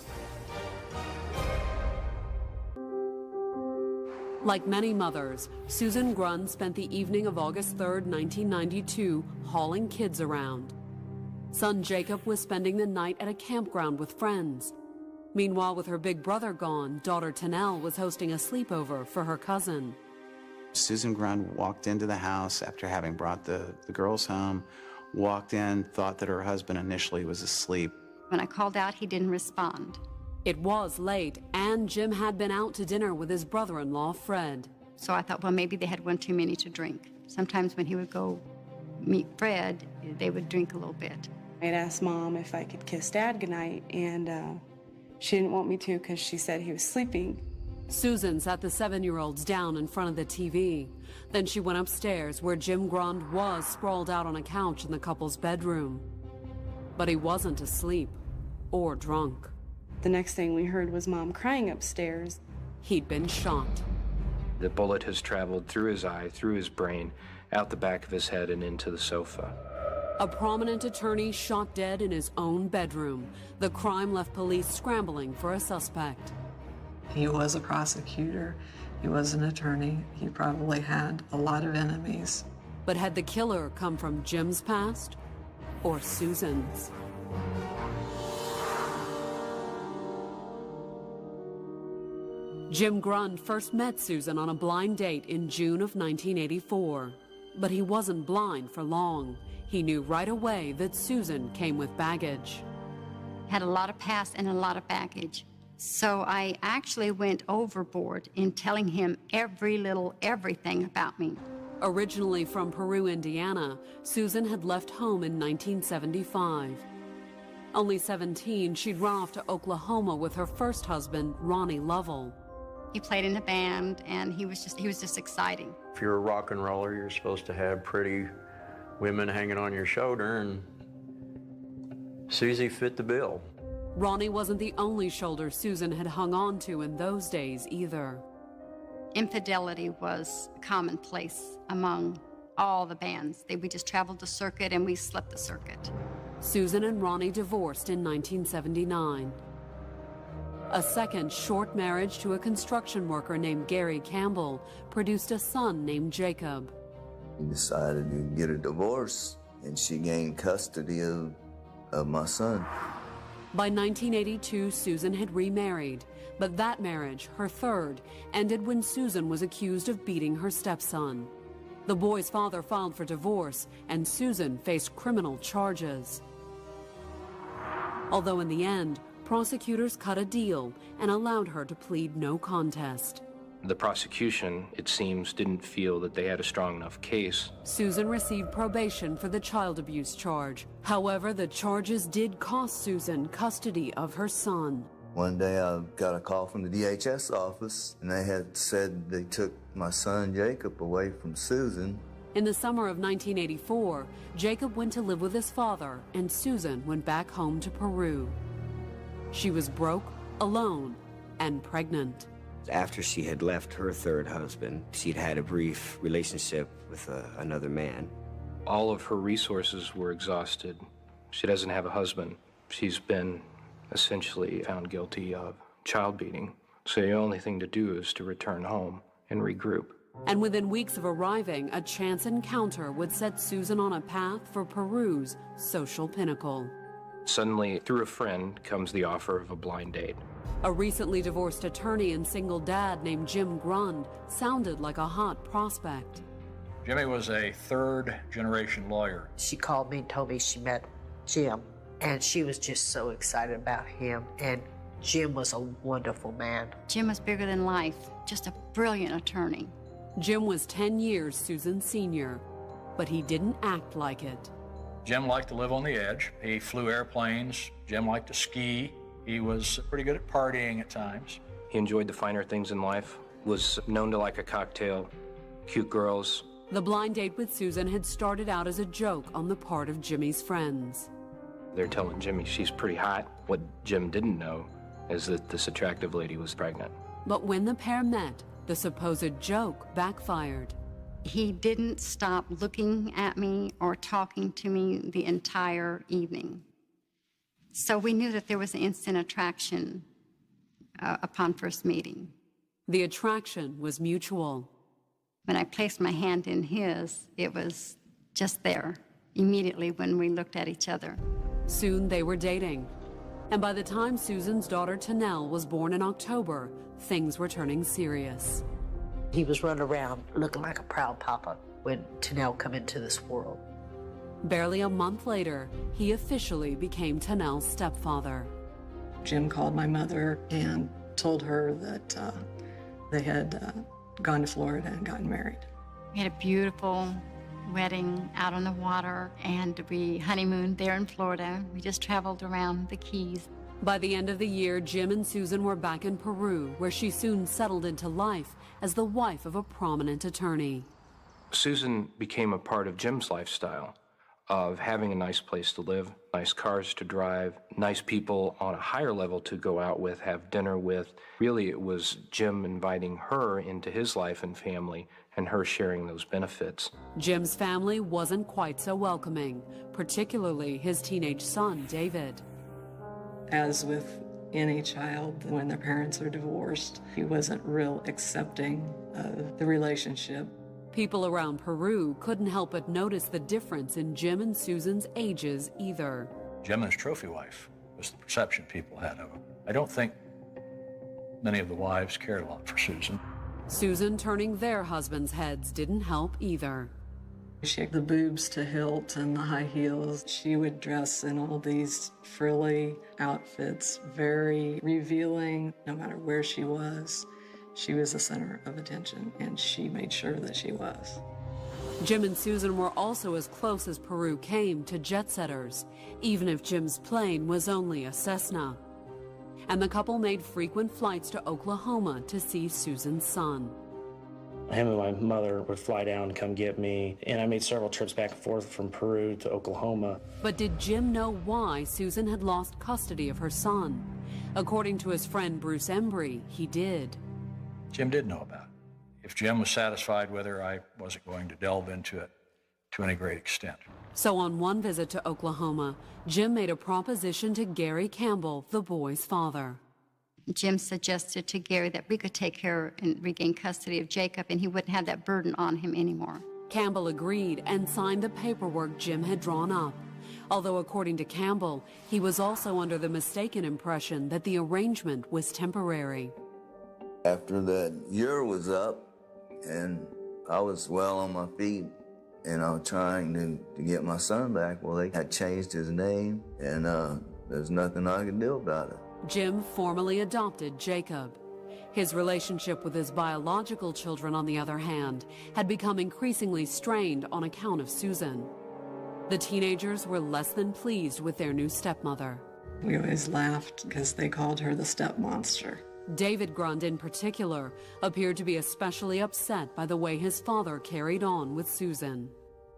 Like many mothers, Susan Grund spent the evening of August 3rd, 1992, hauling kids around. Son Jacob was spending the night at a campground with friends. Meanwhile, with her big brother gone, daughter Tanel was hosting a sleepover for her cousin. Susan Grund walked into the house after having brought the girls home, walked in, thought that her husband initially was asleep. When I called out, he didn't respond. It was late, and Jim had been out to dinner with his brother-in-law, Fred. So I thought, well, maybe they had one too many to drink. Sometimes when he would go meet Fred, they would drink a little bit. I had asked Mom if I could kiss Dad goodnight, and she didn't want me to because she said he was sleeping. Susan sat the 7-year-olds down in front of the TV. Then she went upstairs where Jim Grund was sprawled out on a couch in the couple's bedroom. But he wasn't asleep or drunk. The next thing we heard was Mom crying upstairs. He'd been shot. The bullet has traveled through his eye, through his brain, out the back of his head and into the sofa. A prominent attorney shot dead in his own bedroom. The crime left police scrambling for a suspect. He was a prosecutor. He was an attorney. He probably had a lot of enemies. But had the killer come from Jim's past or Susan's? Jim Grund first met Susan on a blind date in June of 1984. But he wasn't blind for long. He knew right away that Susan came with baggage. Had a lot of past and a lot of baggage. So I actually went overboard in telling him everything about me. Originally from Peru, Indiana, Susan had left home in 1975. Only 17, she'd run off to Oklahoma with her first husband, Ronnie Lovell. He played in the band, and he was just exciting. If you're a rock and roller, you're supposed to have pretty women hanging on your shoulder, and Susie fit the bill. Ronnie wasn't the only shoulder Susan had hung on to in those days either. Infidelity was commonplace among all the bands. We just traveled the circuit and we slept the circuit. Susan and Ronnie divorced in 1979. A second short marriage to a construction worker named Gary Campbell produced a son named Jacob. We decided to get a divorce, and she gained custody of my son. By 1982, Susan had remarried, but that marriage, her third, ended when Susan was accused of beating her stepson. The boy's father filed for divorce, and Susan faced criminal charges. Although in the end, prosecutors cut a deal and allowed her to plead no contest. The prosecution, it seems, didn't feel that they had a strong enough case. Susan received probation for the child abuse charge. However, the charges did cost Susan custody of her son. One day I got a call from the DHS office, and they had said they took my son Jacob away from Susan. In the summer of 1984, Jacob went to live with his father, and Susan went back home to Peru. She was broke, alone, and pregnant. After she had left her third husband, she'd had a brief relationship with another man. All of her resources were exhausted. She doesn't have a husband. She's been essentially found guilty of child beating. So the only thing to do is to return home and regroup. And within weeks of arriving, a chance encounter would set Susan on a path for Peru's social pinnacle. Suddenly, through a friend, comes the offer of a blind date. A recently divorced attorney and single dad named Jim Grund sounded like a hot prospect. Jimmy was a third-generation lawyer. She called me and told me she met Jim, and she was just so excited about him, and Jim was a wonderful man. Jim was bigger than life, just a brilliant attorney. Jim was 10 years Susan's senior, but he didn't act like it. Jim liked to live on the edge. He flew airplanes. Jim liked to ski. He was pretty good at partying at times. He enjoyed the finer things in life, was known to like a cocktail, cute girls. The blind date with Susan had started out as a joke on the part of Jimmy's friends. They're telling Jimmy she's pretty hot. What Jim didn't know is that this attractive lady was pregnant. But when the pair met, the supposed joke backfired. He didn't stop looking at me or talking to me the entire evening. So we knew that there was an instant attraction upon first meeting. The attraction was mutual. When I placed my hand in his, it was just there, immediately when we looked at each other. Soon they were dating. And by the time Susan's daughter Tanel was born in October, things were turning serious. He was running around looking like a proud papa when Tanel come into this world. Barely a month later, he officially became Tanel's stepfather. Jim called my mother and told her that they had gone to Florida and gotten married. We had a beautiful wedding out on the water, and we honeymooned there in Florida. We just traveled around the Keys. By the end of the year, Jim and Susan were back in Peru, where she soon settled into life as the wife of a prominent attorney. Susan became a part of Jim's lifestyle of having a nice place to live, nice cars to drive, nice people on a higher level to go out with, have dinner with. Really, it was Jim inviting her into his life and family, and her sharing those benefits. Jim's family wasn't quite so welcoming, particularly his teenage son, David. As with any child, when their parents are divorced, he wasn't real accepting of the relationship. People around Peru couldn't help but notice the difference in Jim and Susan's ages either. Jim and his trophy wife was the perception people had of him. I don't think many of the wives cared a lot for Susan. Susan turning their husbands' heads didn't help either. She had the boobs to hilt and the high heels. She would dress in all these frilly outfits, very revealing, no matter where she was. She was the center of attention, and she made sure that she was. Jim and Susan were also as close as Peru came to jet-setters, even if Jim's plane was only a Cessna. And the couple made frequent flights to Oklahoma to see Susan's son. Him and my mother would fly down and come get me, and I made several trips back and forth from Peru to Oklahoma. But did Jim know why Susan had lost custody of her son? According to his friend Bruce Embry, he did. Jim did know about it. If Jim was satisfied with her, I wasn't going to delve into it to any great extent. So on one visit to Oklahoma, Jim made a proposition to Gary Campbell, the boy's father. Jim suggested to Gary that we could take care and regain custody of Jacob, and he wouldn't have that burden on him anymore. Campbell agreed and signed the paperwork Jim had drawn up. Although according to Campbell, he was also under the mistaken impression that the arrangement was temporary. After that year was up and I was well on my feet, trying to get my son back, well, they had changed his name, and there's nothing I could do about it. Jim formally adopted Jacob. His relationship with his biological children, on the other hand, had become increasingly strained on account of Susan. The teenagers were less than pleased with their new stepmother. We always laughed because they called her the step monster. David Grund, in particular, appeared to be especially upset by the way his father carried on with Susan.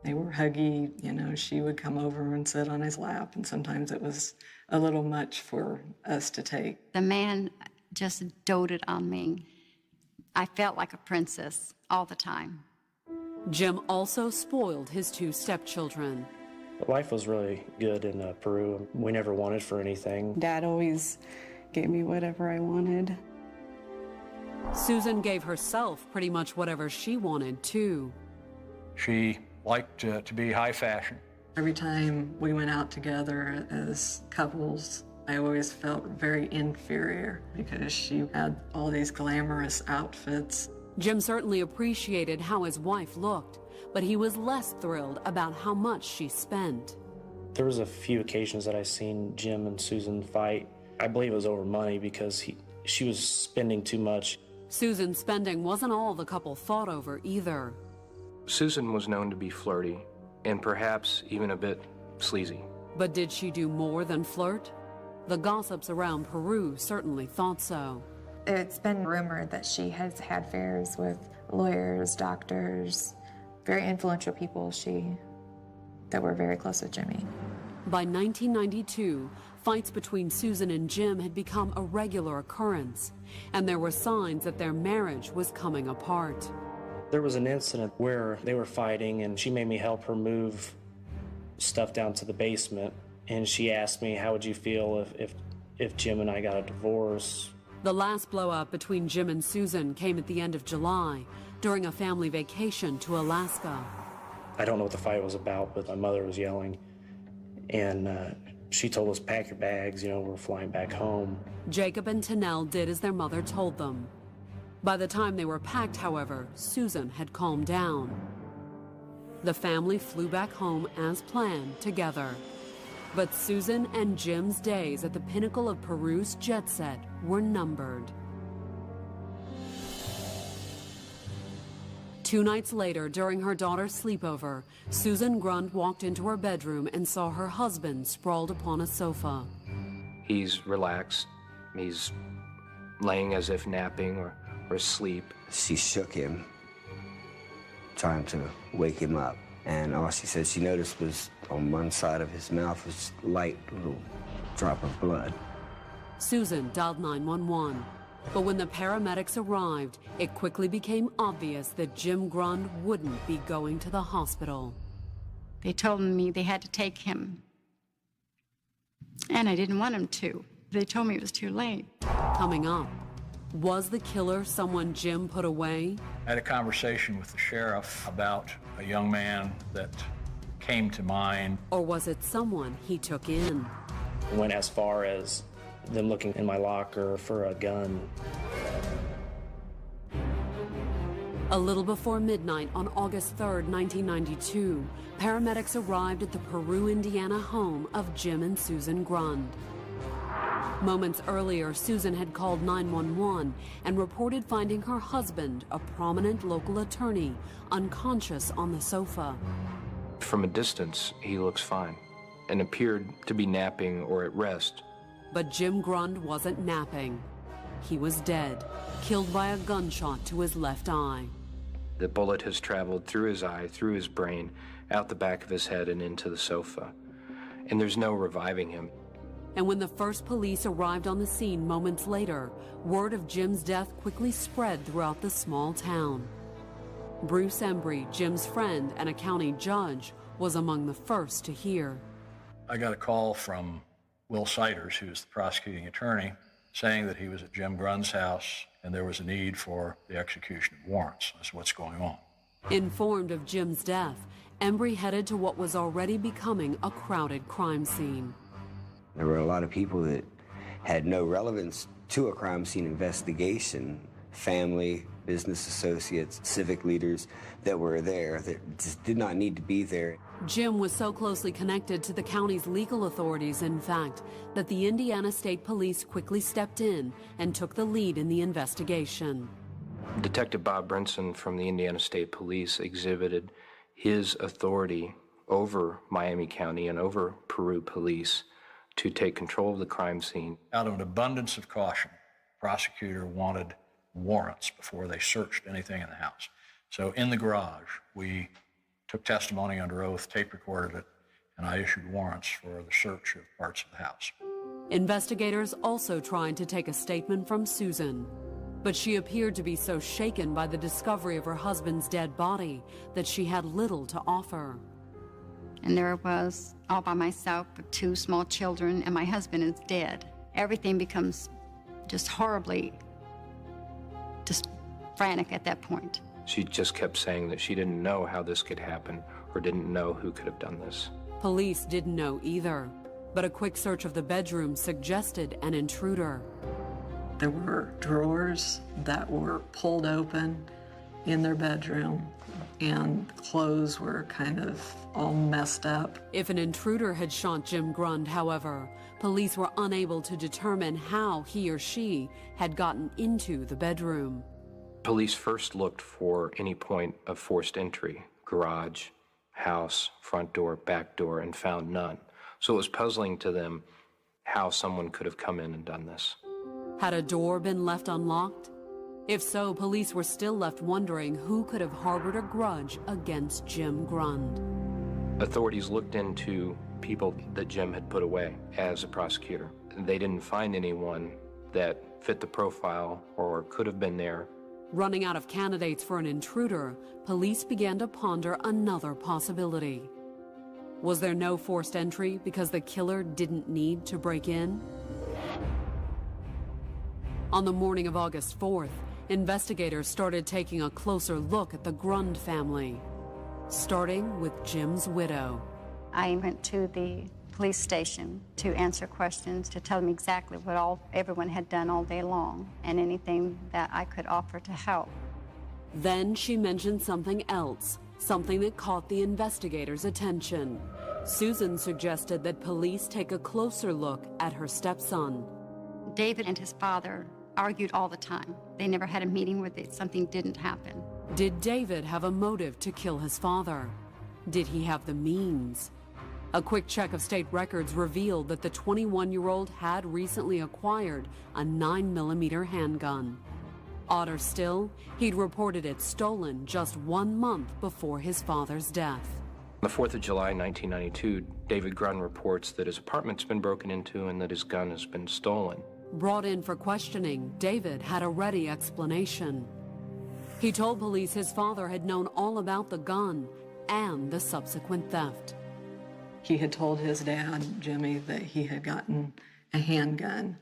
They were huggy, she would come over and sit on his lap, and sometimes it was a little much for us to take. The man just doted on me. I felt like a princess all the time. Jim also spoiled his two stepchildren. Life was really good in Peru. We never wanted for anything. Dad always gave me whatever I wanted. Susan gave herself pretty much whatever she wanted, too. She liked to be high fashion. Every time we went out together as couples, I always felt very inferior because she had all these glamorous outfits. Jim certainly appreciated how his wife looked, but he was less thrilled about how much she spent. There was a few occasions that I seen Jim and Susan fight. I believe it was over money because she was spending too much. Susan's spending wasn't all the couple fought over either. Susan was known to be flirty and perhaps even a bit sleazy. But did she do more than flirt? The gossips around Peru certainly thought so. It's been rumored that she has had affairs with lawyers, doctors, very influential people that were very close with Jimmy. By 1992, fights between Susan and Jim had become a regular occurrence, and there were signs that their marriage was coming apart. There was an incident where they were fighting, and she made me help her move stuff down to the basement, and she asked me, how would you feel if Jim and I got a divorce? The last blow-up between Jim and Susan came at the end of July, during a family vacation to Alaska. I don't know what the fight was about, but my mother was yelling, and she told us, pack your bags, we're flying back home. Jacob and Tanel did as their mother told them. By the time they were packed, however, Susan had calmed down. The family flew back home as planned together. But Susan and Jim's days at the pinnacle of Peru's jet set were numbered. 2 nights later, during her daughter's sleepover, Susan Grund walked into her bedroom and saw her husband sprawled upon a sofa. He's relaxed. He's laying as if napping or asleep. She shook him, trying to wake him up. And all she said she noticed was on one side of his mouth was light little drop of blood. Susan dialed 911. But when the paramedics arrived, it quickly became obvious that Jim Grund wouldn't be going to the hospital. They told me they had to take him. And I didn't want him to. They told me it was too late. Coming up, was the killer someone Jim put away? I had a conversation with the sheriff about a young man that came to mind. Or was it someone he took in? It went as far as them looking in my locker for a gun. A little before midnight on August 3rd, 1992, paramedics arrived at the Peru, Indiana home of Jim and Susan Grund. Moments earlier, Susan had called 911 and reported finding her husband, a prominent local attorney, unconscious on the sofa. From a distance, he looks fine and appeared to be napping or at rest. But Jim Grund wasn't napping. He was dead, killed by a gunshot to his left eye. The bullet has traveled through his eye, through his brain, out the back of his head and into the sofa. And there's no reviving him. And when the first police arrived on the scene moments later, word of Jim's death quickly spread throughout the small town. Bruce Embry, Jim's friend and a county judge, was among the first to hear. I got a call from Will Siders, who's the prosecuting attorney, saying that he was at Jim Grund's house and there was a need for the execution of warrants. That's what's going on. Informed of Jim's death, Embry headed to what was already becoming a crowded crime scene. There were a lot of people that had no relevance to a crime scene investigation. Family, business associates, civic leaders that were there that just did not need to be there. Jim was so closely connected to the county's legal authorities, in fact, that the Indiana State Police quickly stepped in and took the lead in the investigation. Detective Bob Brinson from the Indiana State Police exhibited his authority over Miami County and over Peru Police to take control of the crime scene. Out of an abundance of caution, the prosecutor wanted warrants before they searched anything in the house. So in the garage, we took testimony under oath, tape recorded it, and I issued warrants for the search of parts of the house. Investigators also tried to take a statement from Susan, but she appeared to be so shaken by the discovery of her husband's dead body that she had little to offer. And there I was, all by myself with 2 small children, and my husband is dead. Everything becomes just horribly, just frantic at that point. She just kept saying that she didn't know how this could happen or didn't know who could have done this. Police didn't know either, but a quick search of the bedroom suggested an intruder. There were drawers that were pulled open, in their bedroom, and clothes were kind of all messed up. If an intruder had shot Jim Grund, however, police were unable to determine how he or she had gotten into the bedroom. Police first looked for any point of forced entry, garage, house, front door, back door, and found none. So it was puzzling to them how someone could have come in and done this. Had a door been left unlocked? If so, police were still left wondering who could have harbored a grudge against Jim Grund. Authorities looked into people that Jim had put away as a prosecutor. They didn't find anyone that fit the profile or could have been there. Running out of candidates for an intruder, police began to ponder another possibility. Was there no forced entry because the killer didn't need to break in? On the morning of August 4th, investigators started taking a closer look at the Grund family, starting with Jim's widow. I went to the police station to answer questions, to tell them exactly what everyone had done all day long and anything that I could offer to help. Then she mentioned something else, something that caught the investigators' attention. Susan suggested that police take a closer look at her stepson. David and his father argued all the time. They never had a meeting where something didn't happen. Did David have a motive to kill his father? Did he have the means? A quick check of state records revealed that the 21-year-old had recently acquired a 9mm handgun. Odder still, he'd reported it stolen just 1 month before his father's death. On the 4th of July, 1992, David Grund reports that his apartment's been broken into and that his gun has been stolen. Brought in for questioning, David had a ready explanation. He told police his father had known all about the gun and the subsequent theft. He had told his dad, Jimmy, that he had gotten a handgun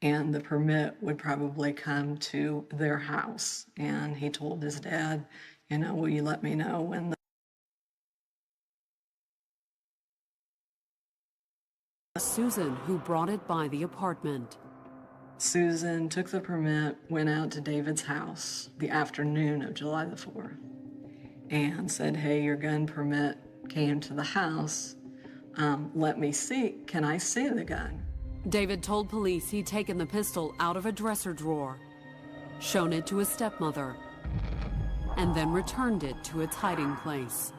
and the permit would probably come to their house. And he told his dad, you know, will you let me know when Susan, who brought it by the apartment. Susan took the permit, went out to David's house the afternoon of July the 4th and said, hey, your gun permit came to the house. Let me see. Can I see the gun? David told police he'd taken the pistol out of a dresser drawer, shown it to his stepmother, and then returned it to its hiding place.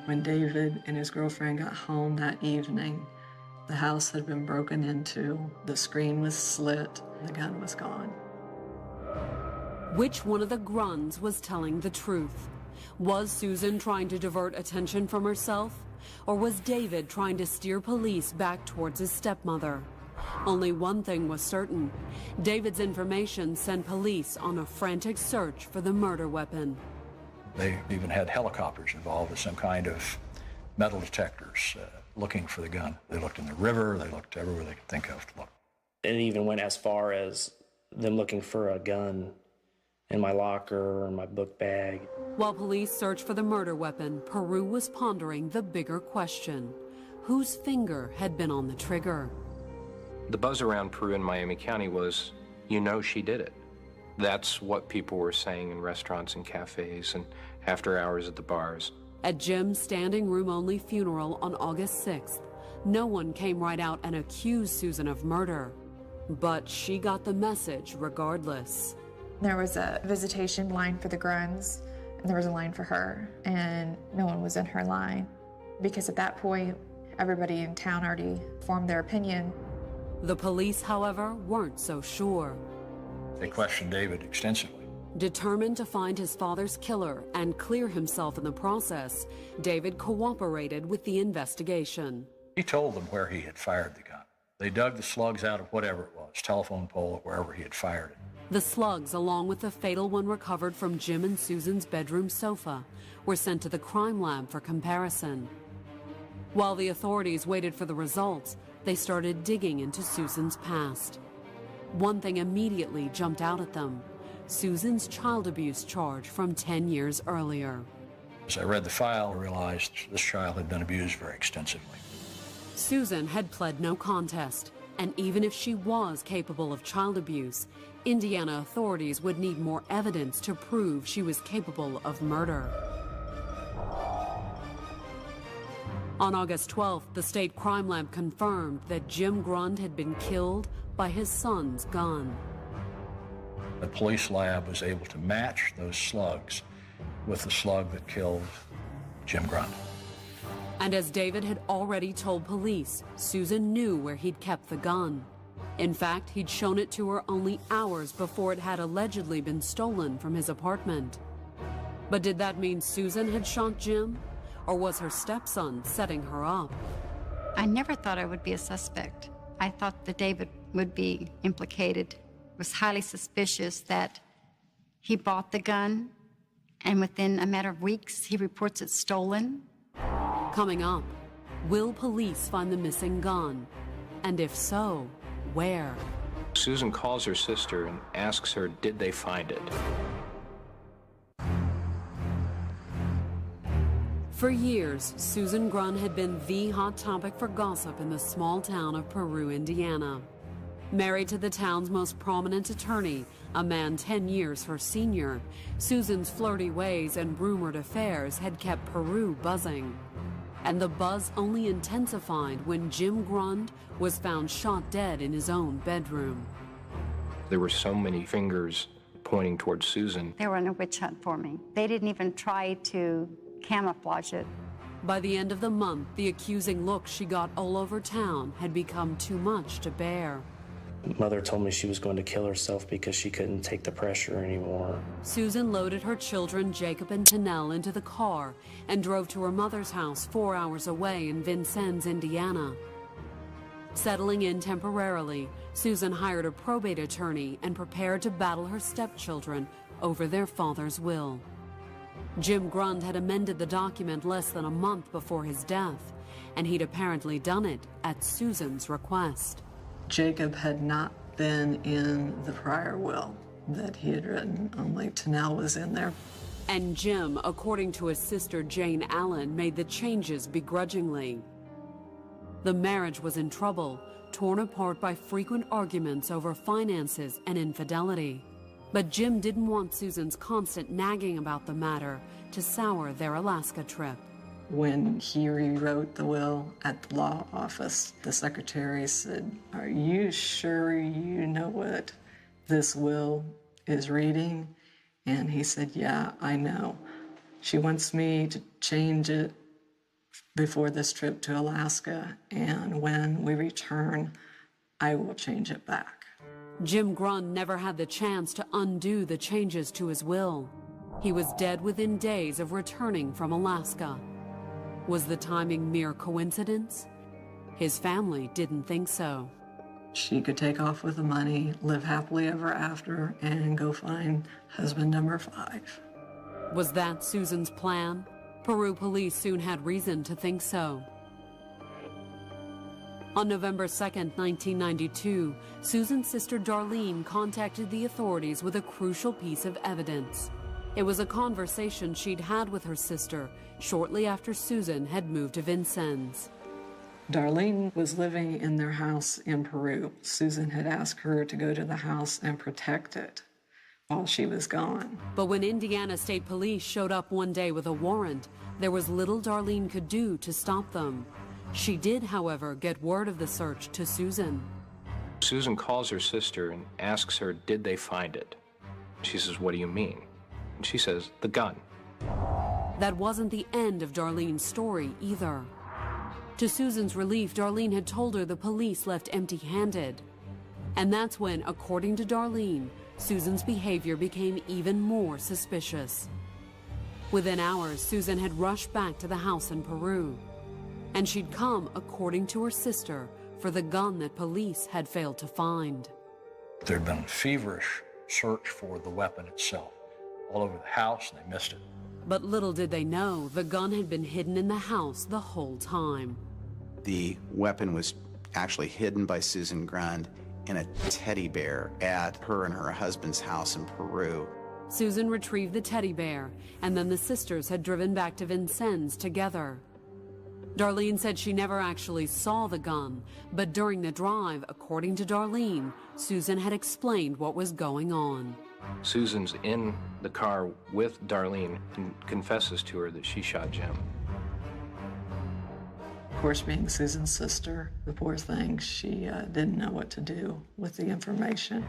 When David and his girlfriend got home that evening, the house had been broken into, the screen was slit, the gun was gone. Which one of the Grunds was telling the truth? Was Susan trying to divert attention from herself? Or was David trying to steer police back towards his stepmother? Only one thing was certain. David's information sent police on a frantic search for the murder weapon. They even had helicopters involved with some kind of metal detectors looking for the gun. They looked in the river, they looked everywhere they could think of to look. It even went as far as them looking for a gun in my locker or my book bag. While police searched for the murder weapon, Peru was pondering the bigger question. Whose finger had been on the trigger? The buzz around Peru in Miami County was, you know she did it. That's what people were saying in restaurants and cafes and after hours at the bars. At Jim's standing room only funeral on August 6th, no one came right out and accused Susan of murder. But she got the message regardless. There was a visitation line for the Grunds, and there was a line for her, and no one was in her line. Because at that point, everybody in town already formed their opinion. The police, however, weren't so sure. They questioned David extensively. Determined to find his father's killer and clear himself in the process, David cooperated with the investigation. He told them where he had fired the gun. They dug the slugs out of whatever it was, telephone pole, wherever he had fired it. The slugs, along with the fatal one recovered from Jim and Susan's bedroom sofa, were sent to the crime lab for comparison. While the authorities waited for the results, they started digging into Susan's past. One thing immediately jumped out at them: Susan's child abuse charge from 10 years earlier. As I read the file, I realized this child had been abused very extensively. Susan had pled no contest. And even if she was capable of child abuse, Indiana authorities would need more evidence to prove she was capable of murder. On August 12th, the state crime lab confirmed that Jim Grund had been killed by his son's gun. The police lab was able to match those slugs with the slug that killed Jim Grund. And as David had already told police, Susan knew where he'd kept the gun. In fact, he'd shown it to her only hours before it had allegedly been stolen from his apartment. But did that mean Susan had shot Jim? Or was her stepson setting her up? I never thought I would be a suspect. I thought that David would be implicated. It was highly suspicious that he bought the gun, and within a matter of weeks, he reports it stolen. Coming up, will police find the missing gun? And if so, where? Susan calls her sister and asks her, did they find it? For years, Susan Grund had been the hot topic for gossip in the small town of Peru, Indiana. Married to the town's most prominent attorney, a man 10 years her senior, Susan's flirty ways and rumored affairs had kept Peru buzzing. And the buzz only intensified when Jim Grund was found shot dead in his own bedroom. There were so many fingers pointing towards Susan. They were on a witch hunt for me. They didn't even try to camouflage it. By the end of the month, the accusing look she got all over town had become too much to bear. Mother told me she was going to kill herself because she couldn't take the pressure anymore. Susan loaded her children, Jacob and Tanel, into the car and drove to her mother's house 4 hours away in Vincennes, Indiana. Settling in temporarily, Susan hired a probate attorney and prepared to battle her stepchildren over their father's will. Jim Grund had amended the document less than a month before his death, and he'd apparently done it at Susan's request. Jacob had not been in the prior will that he had written, only Tanel was in there. And Jim, according to his sister Jane Allen, made the changes begrudgingly. The marriage was in trouble, torn apart by frequent arguments over finances and infidelity. But Jim didn't want Susan's constant nagging about the matter to sour their Alaska trip. When he rewrote the will at the law office, the secretary said, "Are you sure you know what this will is reading?" And he said, "Yeah, I know. She wants me to change it before this trip to Alaska, and when we return, I will change it back." Jim Grund never had the chance to undo the changes to his will. He was dead within days of returning from Alaska. Was the timing mere coincidence? His family didn't think so. She could take off with the money, live happily ever after, and go find husband number 5. Was that Susan's plan? Peru police soon had reason to think so. On November 2nd, 1992, Susan's sister Darlene contacted the authorities with a crucial piece of evidence. It was a conversation she'd had with her sister shortly after Susan had moved to Vincennes. Darlene was living in their house in Peru. Susan had asked her to go to the house and protect it while she was gone. But when Indiana State Police showed up one day with a warrant, there was little Darlene could do to stop them. She did, however, get word of the search to Susan. Susan calls her sister and asks her, did they find it? She says, what do you mean? And she says, the gun. That wasn't the end of Darlene's story either. To Susan's relief, Darlene had told her the police left empty-handed. And that's when, according to Darlene, Susan's behavior became even more suspicious. Within hours, Susan had rushed back to the house in Peru. And she'd come, according to her sister, for the gun that police had failed to find. There'd been a feverish search for the weapon itself. All over the house, and they missed it. But little did they know, the gun had been hidden in the house the whole time. The weapon was actually hidden by Susan Grund in a teddy bear at her and her husband's house in Peru. Susan retrieved the teddy bear, and then the sisters had driven back to Vincennes together. Darlene said she never actually saw the gun, but during the drive, according to Darlene, Susan had explained what was going on. Susan's in the car with Darlene and confesses to her that she shot Jim. Of course, being Susan's sister, the poor thing, she didn't know what to do with the information.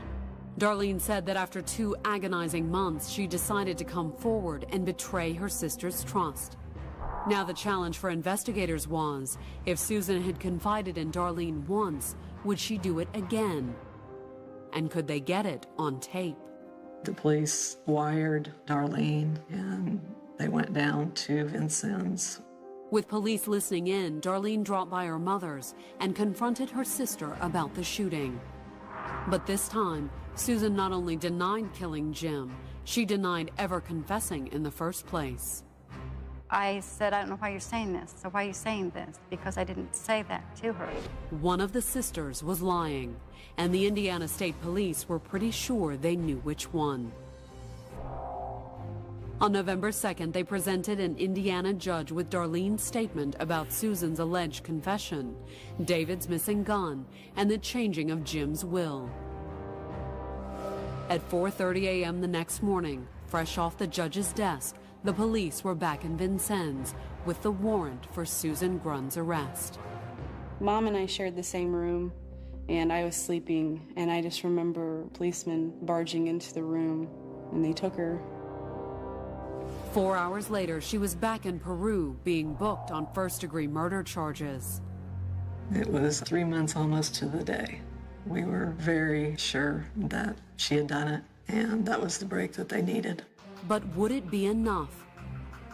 Darlene said that after 2 agonizing months, she decided to come forward and betray her sister's trust. Now the challenge for investigators was, if Susan had confided in Darlene once, would she do it again? And could they get it on tape? The police wired Darlene, and they went down to Vincennes. With police listening in, Darlene dropped by her mother's and confronted her sister about the shooting. But this time, Susan not only denied killing Jim, she denied ever confessing in the first place. I said, I don't know why you're saying this. So why are you saying this? Because I didn't say that to her. One of the sisters was lying, and the Indiana State Police were pretty sure they knew which one. On November 2nd, they presented an Indiana judge with Darlene's statement about Susan's alleged confession, David's missing gun, and the changing of Jim's will. At 4:30 a.m. the next morning, fresh off the judge's desk, the police were back in Vincennes with the warrant for Susan Grunn's arrest. Mom and I shared the same room, and I was sleeping, and I just remember policemen barging into the room, and they took her. 4 hours later, she was back in Peru, being booked on first-degree murder charges. It was 3 months almost to the day. We were very sure that she had done it, and that was the break that they needed. But would it be enough?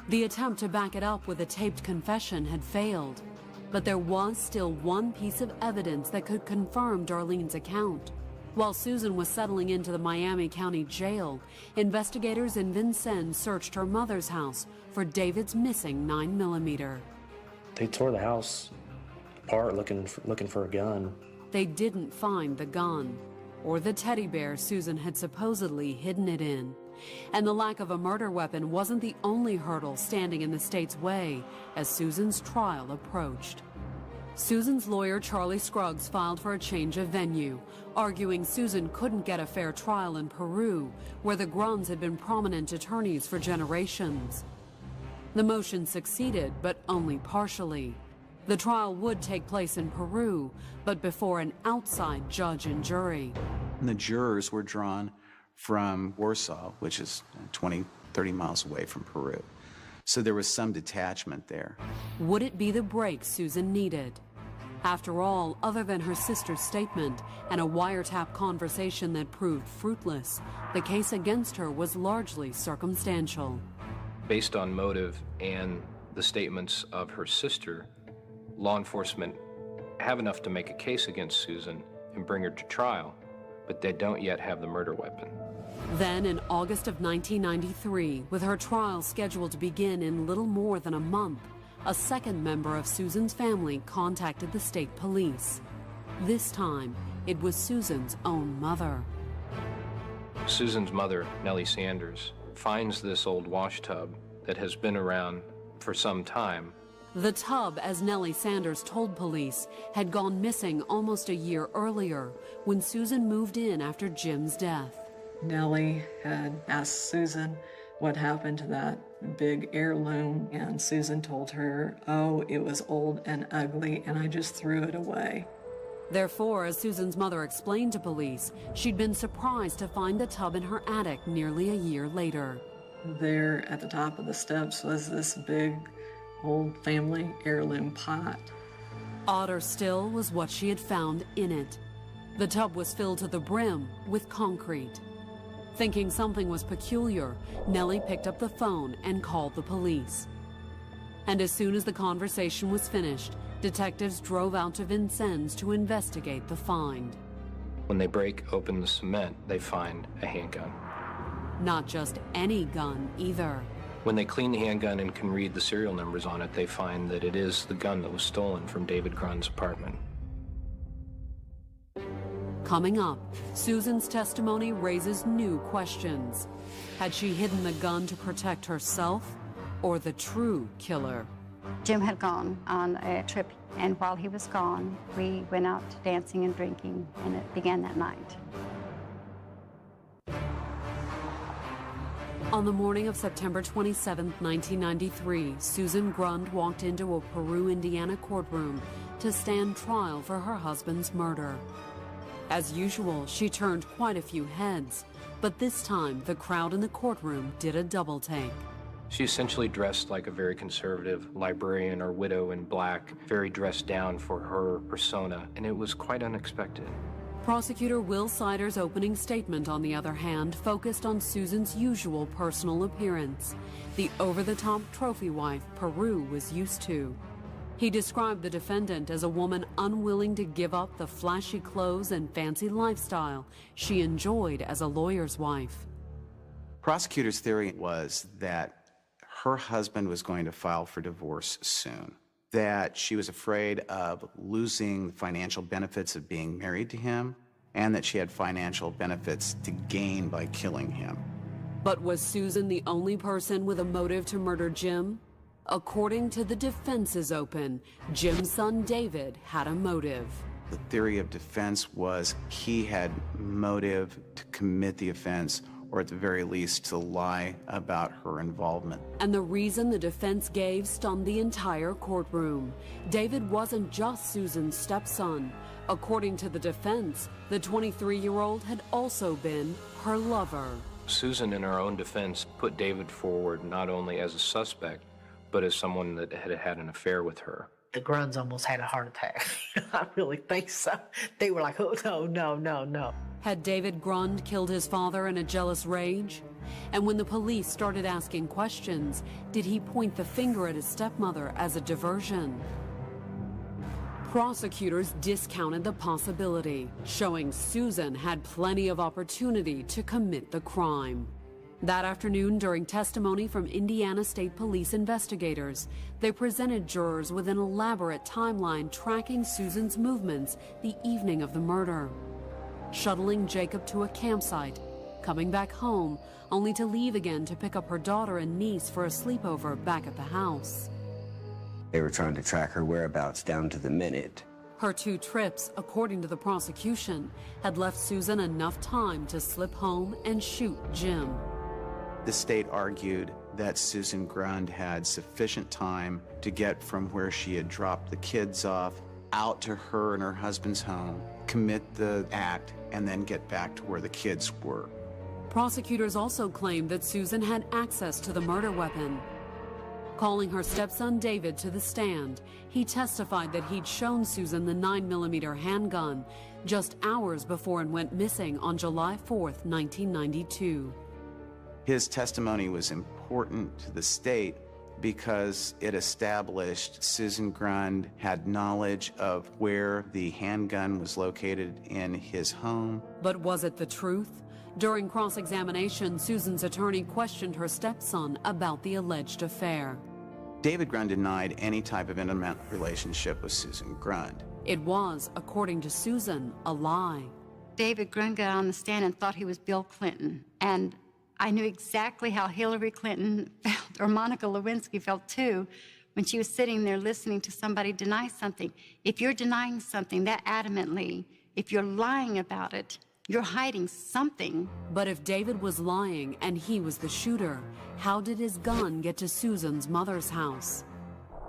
The attempt to back it up with a taped confession had failed, but there was still one piece of evidence that could confirm Darlene's account. While Susan was settling into the Miami County Jail, investigators in Vincennes searched her mother's house for David's missing 9mm. They tore the house apart looking for a gun. They didn't find the gun, or the teddy bear Susan had supposedly hidden it in. And the lack of a murder weapon wasn't the only hurdle standing in the state's way as Susan's trial approached. Susan's lawyer, Charlie Scruggs, filed for a change of venue, arguing Susan couldn't get a fair trial in Peru, where the Grunns had been prominent attorneys for generations. The motion succeeded, but only partially. The trial would take place in Peru, but before an outside judge and jury. And the jurors were drawn from Warsaw, which is 20, 30 miles away from Peru. So there was some detachment there. Would it be the break Susan needed? After all, other than her sister's statement and a wiretap conversation that proved fruitless, the case against her was largely circumstantial. Based on motive and the statements of her sister, law enforcement have enough to make a case against Susan and bring her to trial, but they don't yet have the murder weapon. Then, in August of 1993, with her trial scheduled to begin in little more than a month, a second member of Susan's family contacted the state police. This time, it was Susan's own mother. Susan's mother, Nellie Sanders, finds this old wash tub that has been around for some time. The tub, as Nellie Sanders told police, had gone missing almost a year earlier when Susan moved in after Jim's death. Nellie had asked Susan what happened to that big heirloom, and Susan told her, oh, it was old and ugly, and I just threw it away. Therefore, as Susan's mother explained to police, she'd been surprised to find the tub in her attic nearly a year later. There at the top of the steps was this big old family heirloom pot. Odder still was what she had found in it. The tub was filled to the brim with concrete. Thinking something was peculiar, Nellie picked up the phone and called the police. And as soon as the conversation was finished, detectives drove out to Vincennes to investigate the find. When they break open the cement, they find a handgun. Not just any gun either. When they clean the handgun and can read the serial numbers on it, they find that it is the gun that was stolen from David Grunn's apartment. Coming up, Susan's testimony raises new questions. Had she hidden the gun to protect herself or the true killer? Jim had gone on a trip, and while he was gone, we went out dancing and drinking, and it began that night. On the morning of September 27, 1993, Susan Grund walked into a Peru, Indiana courtroom to stand trial for her husband's murder. As usual, she turned quite a few heads, but this time the crowd in the courtroom did a double take. She essentially dressed like a very conservative librarian or widow in black, very dressed down for her persona, and it was quite unexpected. Prosecutor Will Sider's opening statement, on the other hand, focused on Susan's usual personal appearance, the over-the-top trophy wife Peru was used to. He described the defendant as a woman unwilling to give up the flashy clothes and fancy lifestyle she enjoyed as a lawyer's wife. Prosecutor's theory was that her husband was going to file for divorce soon, that she was afraid of losing the financial benefits of being married to him, and that she had financial benefits to gain by killing him. But was Susan the only person with a motive to murder Jim? According to the defense's open, Jim's son David had a motive. The theory of defense was he had motive to commit the offense, or at the very least to lie about her involvement. And the reason the defense gave stunned the entire courtroom. David wasn't just Susan's stepson. According to the defense, the 23-year-old had also been her lover. Susan, in her own defense, put David forward not only as a suspect, but as someone that had had an affair with her. The Grunds almost had a heart attack. I really think so. They were like, oh, no, no, no, no. Had David Grund killed his father in a jealous rage? And when the police started asking questions, did he point the finger at his stepmother as a diversion? Prosecutors discounted the possibility, showing Susan had plenty of opportunity to commit the crime. That afternoon, during testimony from Indiana State Police investigators, they presented jurors with an elaborate timeline tracking Susan's movements the evening of the murder. Shuttling Jacob to a campsite, coming back home, only to leave again to pick up her daughter and niece for a sleepover back at the house. They were trying to track her whereabouts down to the minute. Her 2 trips, according to the prosecution, had left Susan enough time to slip home and shoot Jim. The state argued that Susan Grund had sufficient time to get from where she had dropped the kids off out to her and her husband's home, commit the act, and then get back to where the kids were. Prosecutors also claimed that Susan had access to the murder weapon. Calling her stepson David to the stand, he testified that he'd shown Susan the 9mm handgun just hours before it went missing on July 4th, 1992. His testimony was important to the state because it established Susan Grund had knowledge of where the handgun was located in his home. But was it the truth? During cross-examination, Susan's attorney questioned her stepson about the alleged affair. David Grund denied any type of intimate relationship with Susan Grund. It was, according to Susan, a lie. David Grund got on the stand and thought he was Bill Clinton, and I knew exactly how Hillary Clinton felt, or Monica Lewinsky felt too, when she was sitting there listening to somebody deny something. If you're denying something that adamantly, if you're lying about it, you're hiding something. But if David was lying and he was the shooter, how did his gun get to Susan's mother's house?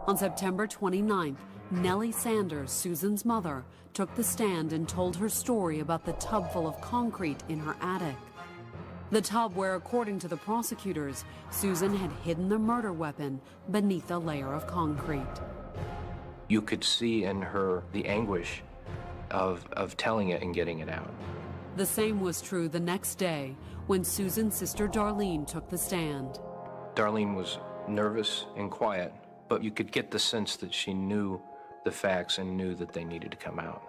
On September 29th, Nellie Sanders, Susan's mother, took the stand and told her story about the tub full of concrete in her attic. The tub where, according to the prosecutors, Susan had hidden the murder weapon beneath a layer of concrete. You could see in her the anguish of telling it and getting it out. The same was true the next day when Susan's sister Darlene took the stand. Darlene was nervous and quiet, but you could get the sense that she knew the facts and knew that they needed to come out.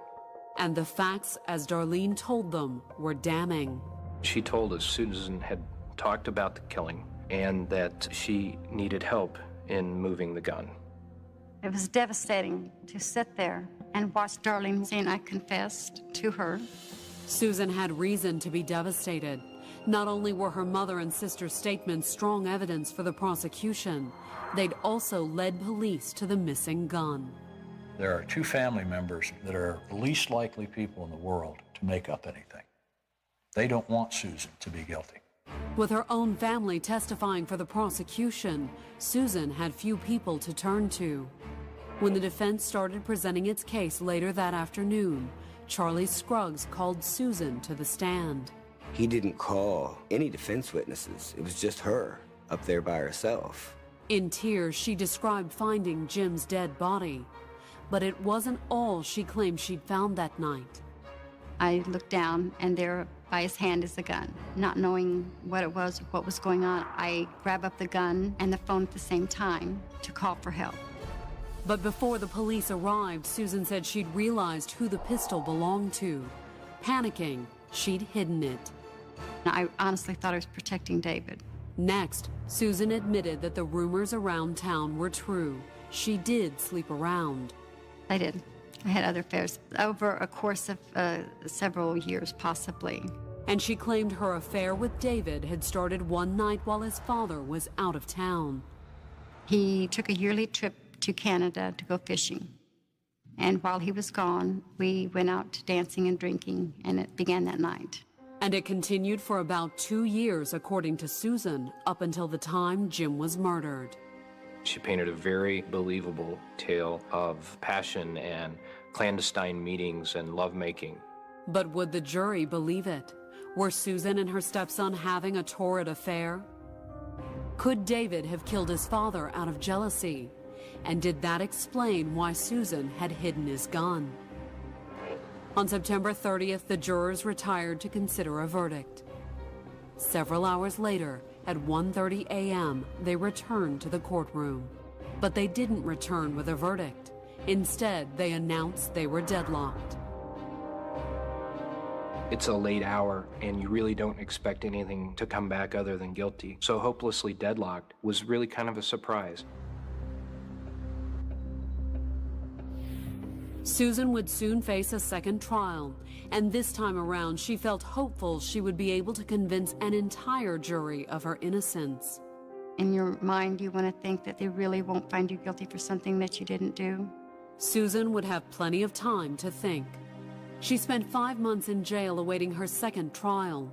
And the facts, as Darlene told them, were damning. She told us Susan had talked about the killing and that she needed help in moving the gun. It was devastating to sit there and watch Darlene saying I confessed to her. Susan had reason to be devastated. Not only were her mother and sister's statements strong evidence for the prosecution, they'd also led police to the missing gun. There are 2 family members that are the least likely people in the world to make up anything. They don't want Susan to be guilty. With her own family testifying for the prosecution, Susan had few people to turn to. When the defense started presenting its case later that afternoon, Charlie Scruggs called Susan to the stand. He didn't call any defense witnesses. It was just her up there by herself. In tears, she described finding Jim's dead body. But it wasn't all she claimed she'd found that night. I looked down, and there by his hand is the gun. Not knowing what it was, what was going on, I grabbed up the gun and the phone at the same time to call for help. But before the police arrived, Susan said she'd realized who the pistol belonged to. Panicking, she'd hidden it. I honestly thought I was protecting David. Next, Susan admitted that the rumors around town were true. She did sleep around. I did. I had other affairs over a course of several years, possibly. And she claimed her affair with David had started one night while his father was out of town. He took a yearly trip to Canada to go fishing. And while he was gone, we went out dancing and drinking, and it began that night. And it continued for about 2 years, according to Susan, up until the time Jim was murdered. She painted a very believable tale of passion and clandestine meetings and lovemaking. But would the jury believe it? Were Susan and her stepson having a torrid affair? Could David have killed his father out of jealousy? And did that explain why Susan had hidden his gun? On September 30th, the jurors retired to consider a verdict. Several hours later, at 1:30 a.m., they returned to the courtroom. But they didn't return with a verdict. Instead, they announced they were deadlocked. It's a late hour, and you really don't expect anything to come back other than guilty. So hopelessly deadlocked was really kind of a surprise. Susan would soon face a second trial, and this time around she felt hopeful she would be able to convince an entire jury of her innocence. In your mind, you want to think that they really won't find you guilty for something that you didn't do. Susan would have plenty of time to think. She spent 5 months in jail awaiting her second trial.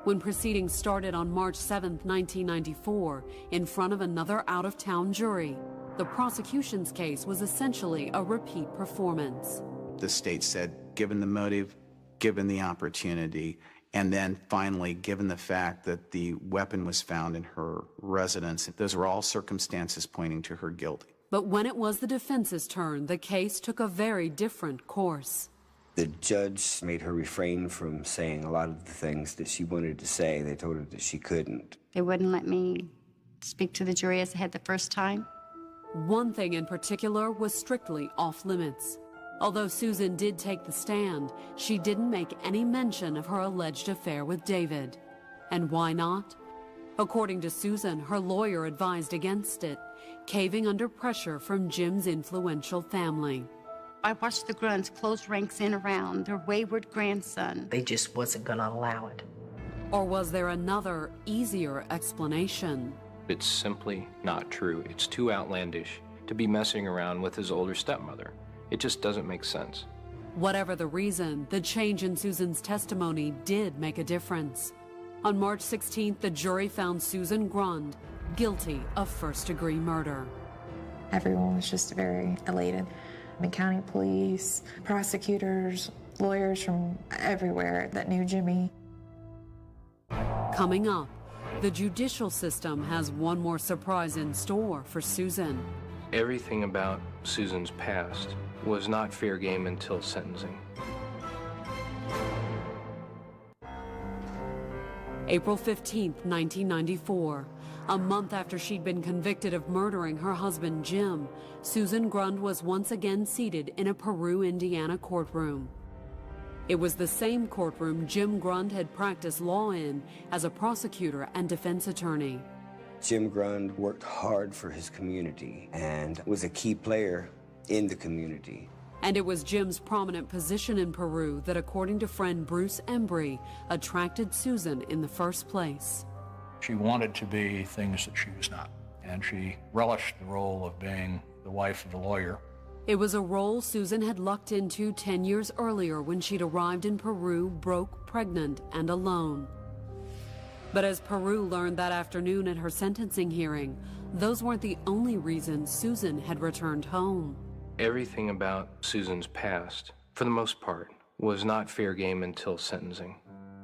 When proceedings started on March 7, 1994, in front of another out-of-town jury, the prosecution's case was essentially a repeat performance. The state said, given the motive, given the opportunity, and then finally, given the fact that the weapon was found in her residence, those were all circumstances pointing to her guilty. But when it was the defense's turn, the case took a very different course. The judge made her refrain from saying a lot of the things that she wanted to say. They told her that she couldn't. They wouldn't let me speak to the jury as I had the first time. One thing in particular was strictly off limits. Although Susan did take the stand, she didn't make any mention of her alleged affair with David. And why not? According to Susan, her lawyer advised against it, caving under pressure from Jim's influential family. I watched the Grunns close ranks in around their wayward grandson. They just wasn't going to allow it. Or was there another, easier explanation? It's simply not true. It's too outlandish to be messing around with his older stepmother. It just doesn't make sense. Whatever the reason, the change in Susan's testimony did make a difference. On March 16th, the jury found Susan Grund guilty of first-degree murder. Everyone was just very elated. The county police, prosecutors, lawyers from everywhere that knew Jimmy. Coming up, the judicial system has one more surprise in store for Susan. Everything about Susan's past was not fair game until sentencing. April 15th, 1994. A month after she'd been convicted of murdering her husband, Jim, Susan Grund was once again seated in a Peru, Indiana courtroom. It was the same courtroom Jim Grund had practiced law in as a prosecutor and defense attorney. Jim Grund worked hard for his community and was a key player in the community. And it was Jim's prominent position in Peru that, according to friend Bruce Embry, attracted Susan in the first place. She wanted to be things that she was not, and she relished the role of being the wife of a lawyer. It was a role Susan had lucked into 10 years earlier when she'd arrived in Peru broke, pregnant, and alone. But as Peru learned that afternoon at her sentencing hearing, those weren't the only reasons Susan had returned home. Everything about Susan's past, for the most part, was not fair game until sentencing.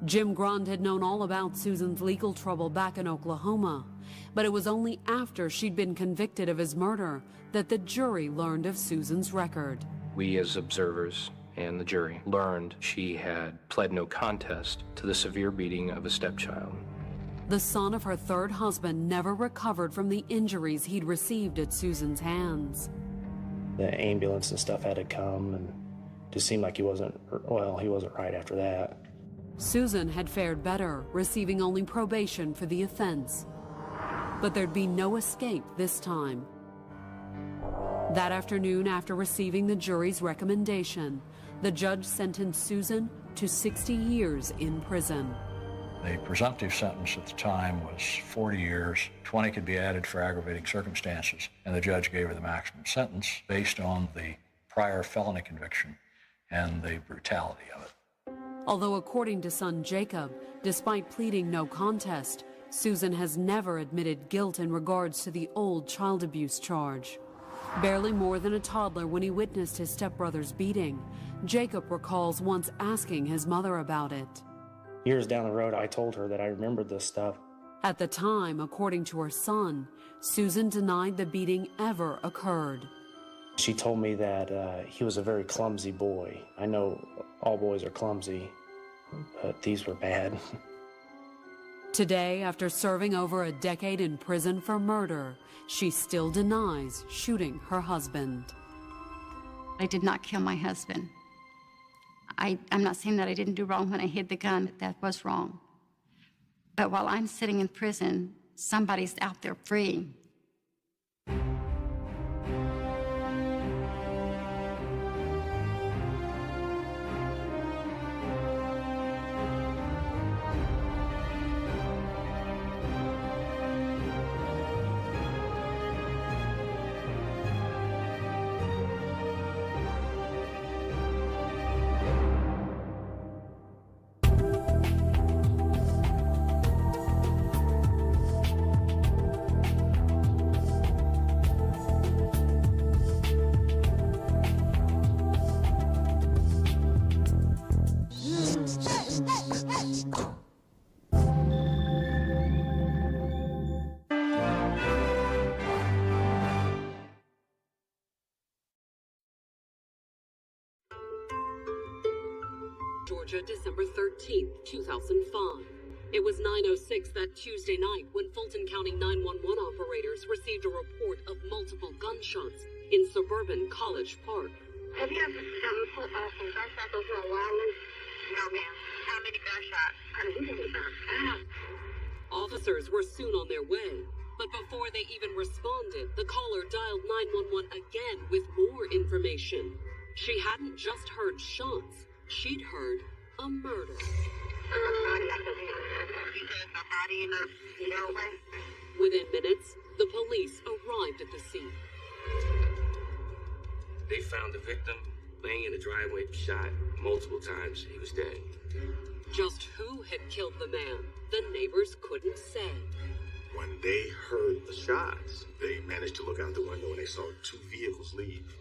Jim Grund had known all about Susan's legal trouble back in Oklahoma, but it was only after she'd been convicted of his murder that the jury learned of Susan's record. We as observers and the jury learned she had pled no contest to the severe beating of a stepchild. The son of her third husband never recovered from the injuries he'd received at Susan's hands. The ambulance and stuff had to come, and it just seemed like he wasn't right after that. Susan had fared better, receiving only probation for the offense. But there'd be no escape this time. That afternoon, after receiving the jury's recommendation, the judge sentenced Susan to 60 years in prison. The presumptive sentence at the time was 40 years. 20 could be added for aggravating circumstances, and the judge gave her the maximum sentence based on the prior felony conviction and the brutality of it. Although according to son Jacob, despite pleading no contest, Susan has never admitted guilt in regards to the old child abuse charge. Barely more than a toddler when he witnessed his stepbrother's beating, Jacob recalls once asking his mother about it. Years down the road, I told her that I remembered this stuff. At the time, according to her son, Susan denied the beating ever occurred. She told me that he was a very clumsy boy. I know all boys are clumsy, but these were bad. Today, after serving over a decade in prison for murder, she still denies shooting her husband. I did not kill my husband. I'm not saying that I didn't do wrong when I hid the gun. That was wrong. But while I'm sitting in prison, somebody's out there free. Georgia, December 13th, 2005. It was 9:06 that Tuesday night when Fulton County 911 operators received a report of multiple gunshots in suburban College Park. Have you ever some gunshots over a wireless? No, ma'am. How many gunshots? We didn't about half. Officers were soon on their way, but before they even responded, the caller dialed 911 again with more information. She hadn't just heard shots. She'd heard a murder. Within minutes, the police arrived at the scene. They found the victim laying in the driveway, shot multiple times. He was dead. Just who had killed the man, the neighbors couldn't say. When they heard the shots, they managed to look out the window and they saw two vehicles leave.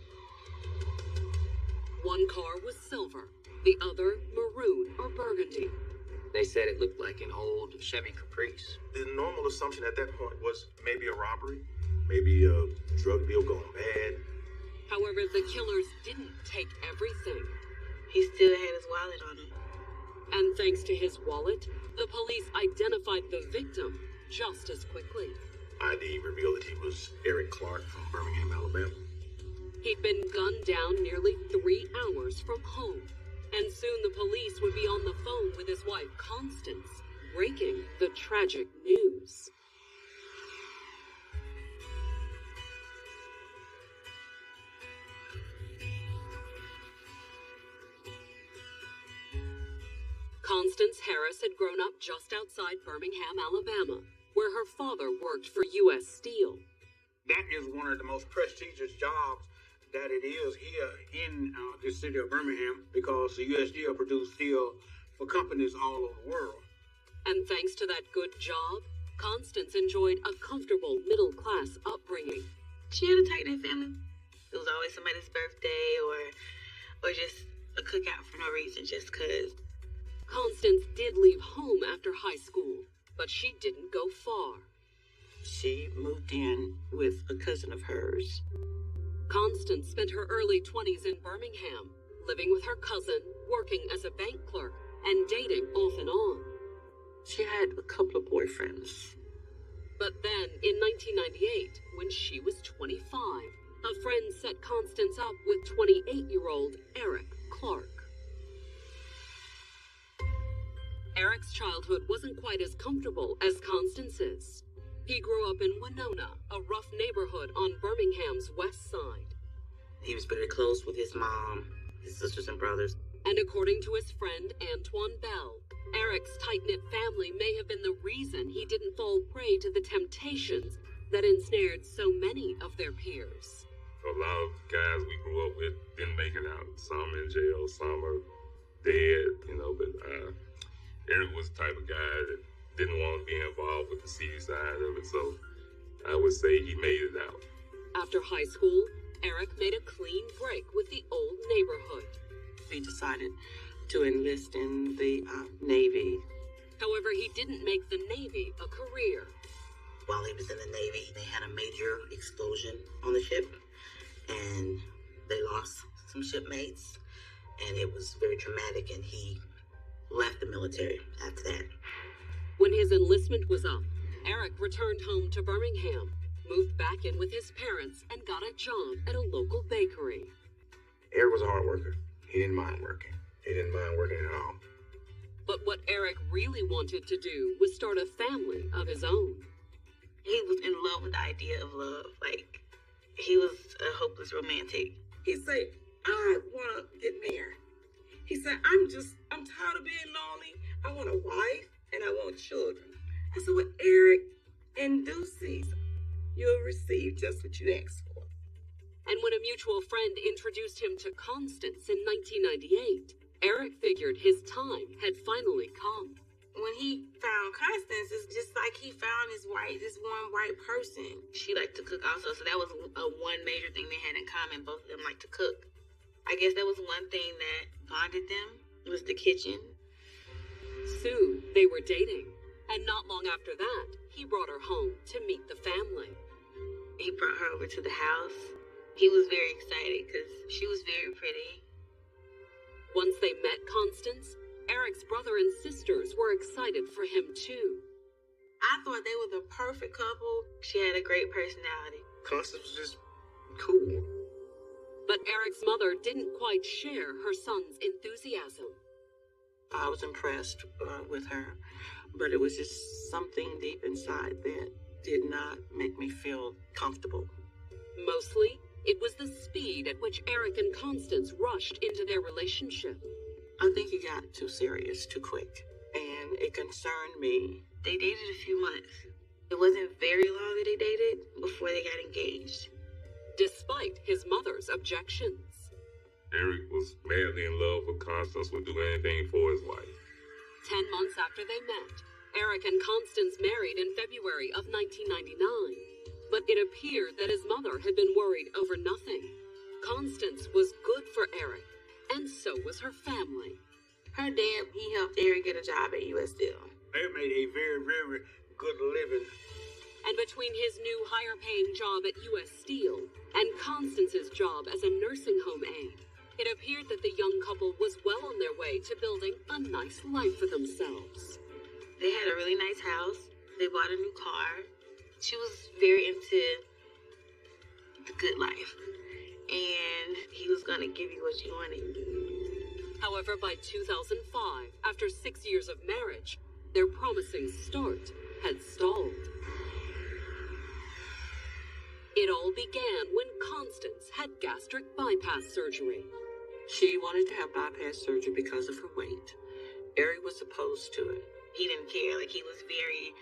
One car was silver, the other maroon or burgundy. They said it looked like an old Chevy Caprice. The normal assumption at that point was maybe a robbery, maybe a drug deal gone bad. However, the killers didn't take everything. He still had his wallet on him. And thanks to his wallet, the police identified the victim just as quickly. ID revealed that he was Eric Clark from Birmingham, Alabama. He'd been gunned down nearly 3 hours from home, and soon the police would be on the phone with his wife, Constance, breaking the tragic news. Constance Harris had grown up just outside Birmingham, Alabama, where her father worked for U.S. Steel. That is one of the most prestigious jobs that it is here in the city of Birmingham, because the U.S. Steel produces steel for companies all over the world. And thanks to that good job, Constance enjoyed a comfortable middle-class upbringing. She had a tight-knit family. It was always somebody's birthday or just a cookout for no reason, just 'cause. Constance did leave home after high school, but she didn't go far. She moved in with a cousin of hers. Constance spent her early 20s in Birmingham, living with her cousin, working as a bank clerk, and dating off and on. She had a couple of boyfriends. But then, in 1998, when she was 25, a friend set Constance up with 28-year-old Eric Clark. Eric's childhood wasn't quite as comfortable as Constance's. He grew up in Winona, a rough neighborhood on Birmingham's west side. He was very close with his mom, his sisters and brothers. And according to his friend Antoine Bell, Eric's tight-knit family may have been the reason he didn't fall prey to the temptations that ensnared so many of their peers. A lot of guys we grew up with didn't make it out. Some in jail, some are dead, but Eric was the type of guy that didn't want to be involved with the seedy side of it, so I would say he made it out. After high school, Eric made a clean break with the old neighborhood. He decided to enlist in the Navy. However, he didn't make the Navy a career. While he was in the Navy, they had a major explosion on the ship, and they lost some shipmates, and it was very traumatic, and he left the military after that. When his enlistment was up, Eric returned home to Birmingham, moved back in with his parents, and got a job at a local bakery. Eric was a hard worker. He didn't mind working. He didn't mind working at all. But what Eric really wanted to do was start a family of his own. He was in love with the idea of love. Like, he was a hopeless romantic. He said, I want to get married. He said, I'm tired of being lonely. I want a wife and I want children. I said, with Eric in due season, you'll receive just what you asked for. And when a mutual friend introduced him to Constance in 1998, Eric figured his time had finally come. When he found Constance, it's just like he found this one white person. She liked to cook also, so that was one major thing they had in common. Both of them liked to cook. I guess that was one thing that bonded them, was the kitchen. Soon, they were dating, and not long after that, he brought her home to meet the family. He brought her over to the house. He was very excited because she was very pretty. Once they met Constance, Eric's brother and sisters were excited for him too. I thought they were the perfect couple. She had a great personality. Constance was just cool. But Eric's mother didn't quite share her son's enthusiasm. I was impressed with her, but it was just something deep inside that did not make me feel comfortable. Mostly, it was the speed at which Eric and Constance rushed into their relationship. I think he got too serious too quick, and it concerned me. They dated a few months. It wasn't very long that they dated before they got engaged. Despite his mother's objections. Eric was madly in love with Constance, would do anything for his wife. 10 months after they met, Eric and Constance married in February of 1999. But it appeared that his mother had been worried over nothing. Constance was good for Eric, and so was her family. Her dad, he helped Eric get a job at U.S. Steel. They made a very, very good living. And between his new higher-paying job at U.S. Steel and Constance's job as a nursing home aide, it appeared that the young couple was well on their way to building a nice life for themselves. They had a really nice house. They bought a new car. She was very into the good life. And he was going to give you what you wanted. However, by 2005, after 6 years of marriage, their promising start had stalled. It all began when Constance had gastric bypass surgery. She wanted to have bypass surgery because of her weight. Eric was opposed to it. He didn't care. Like, he was very,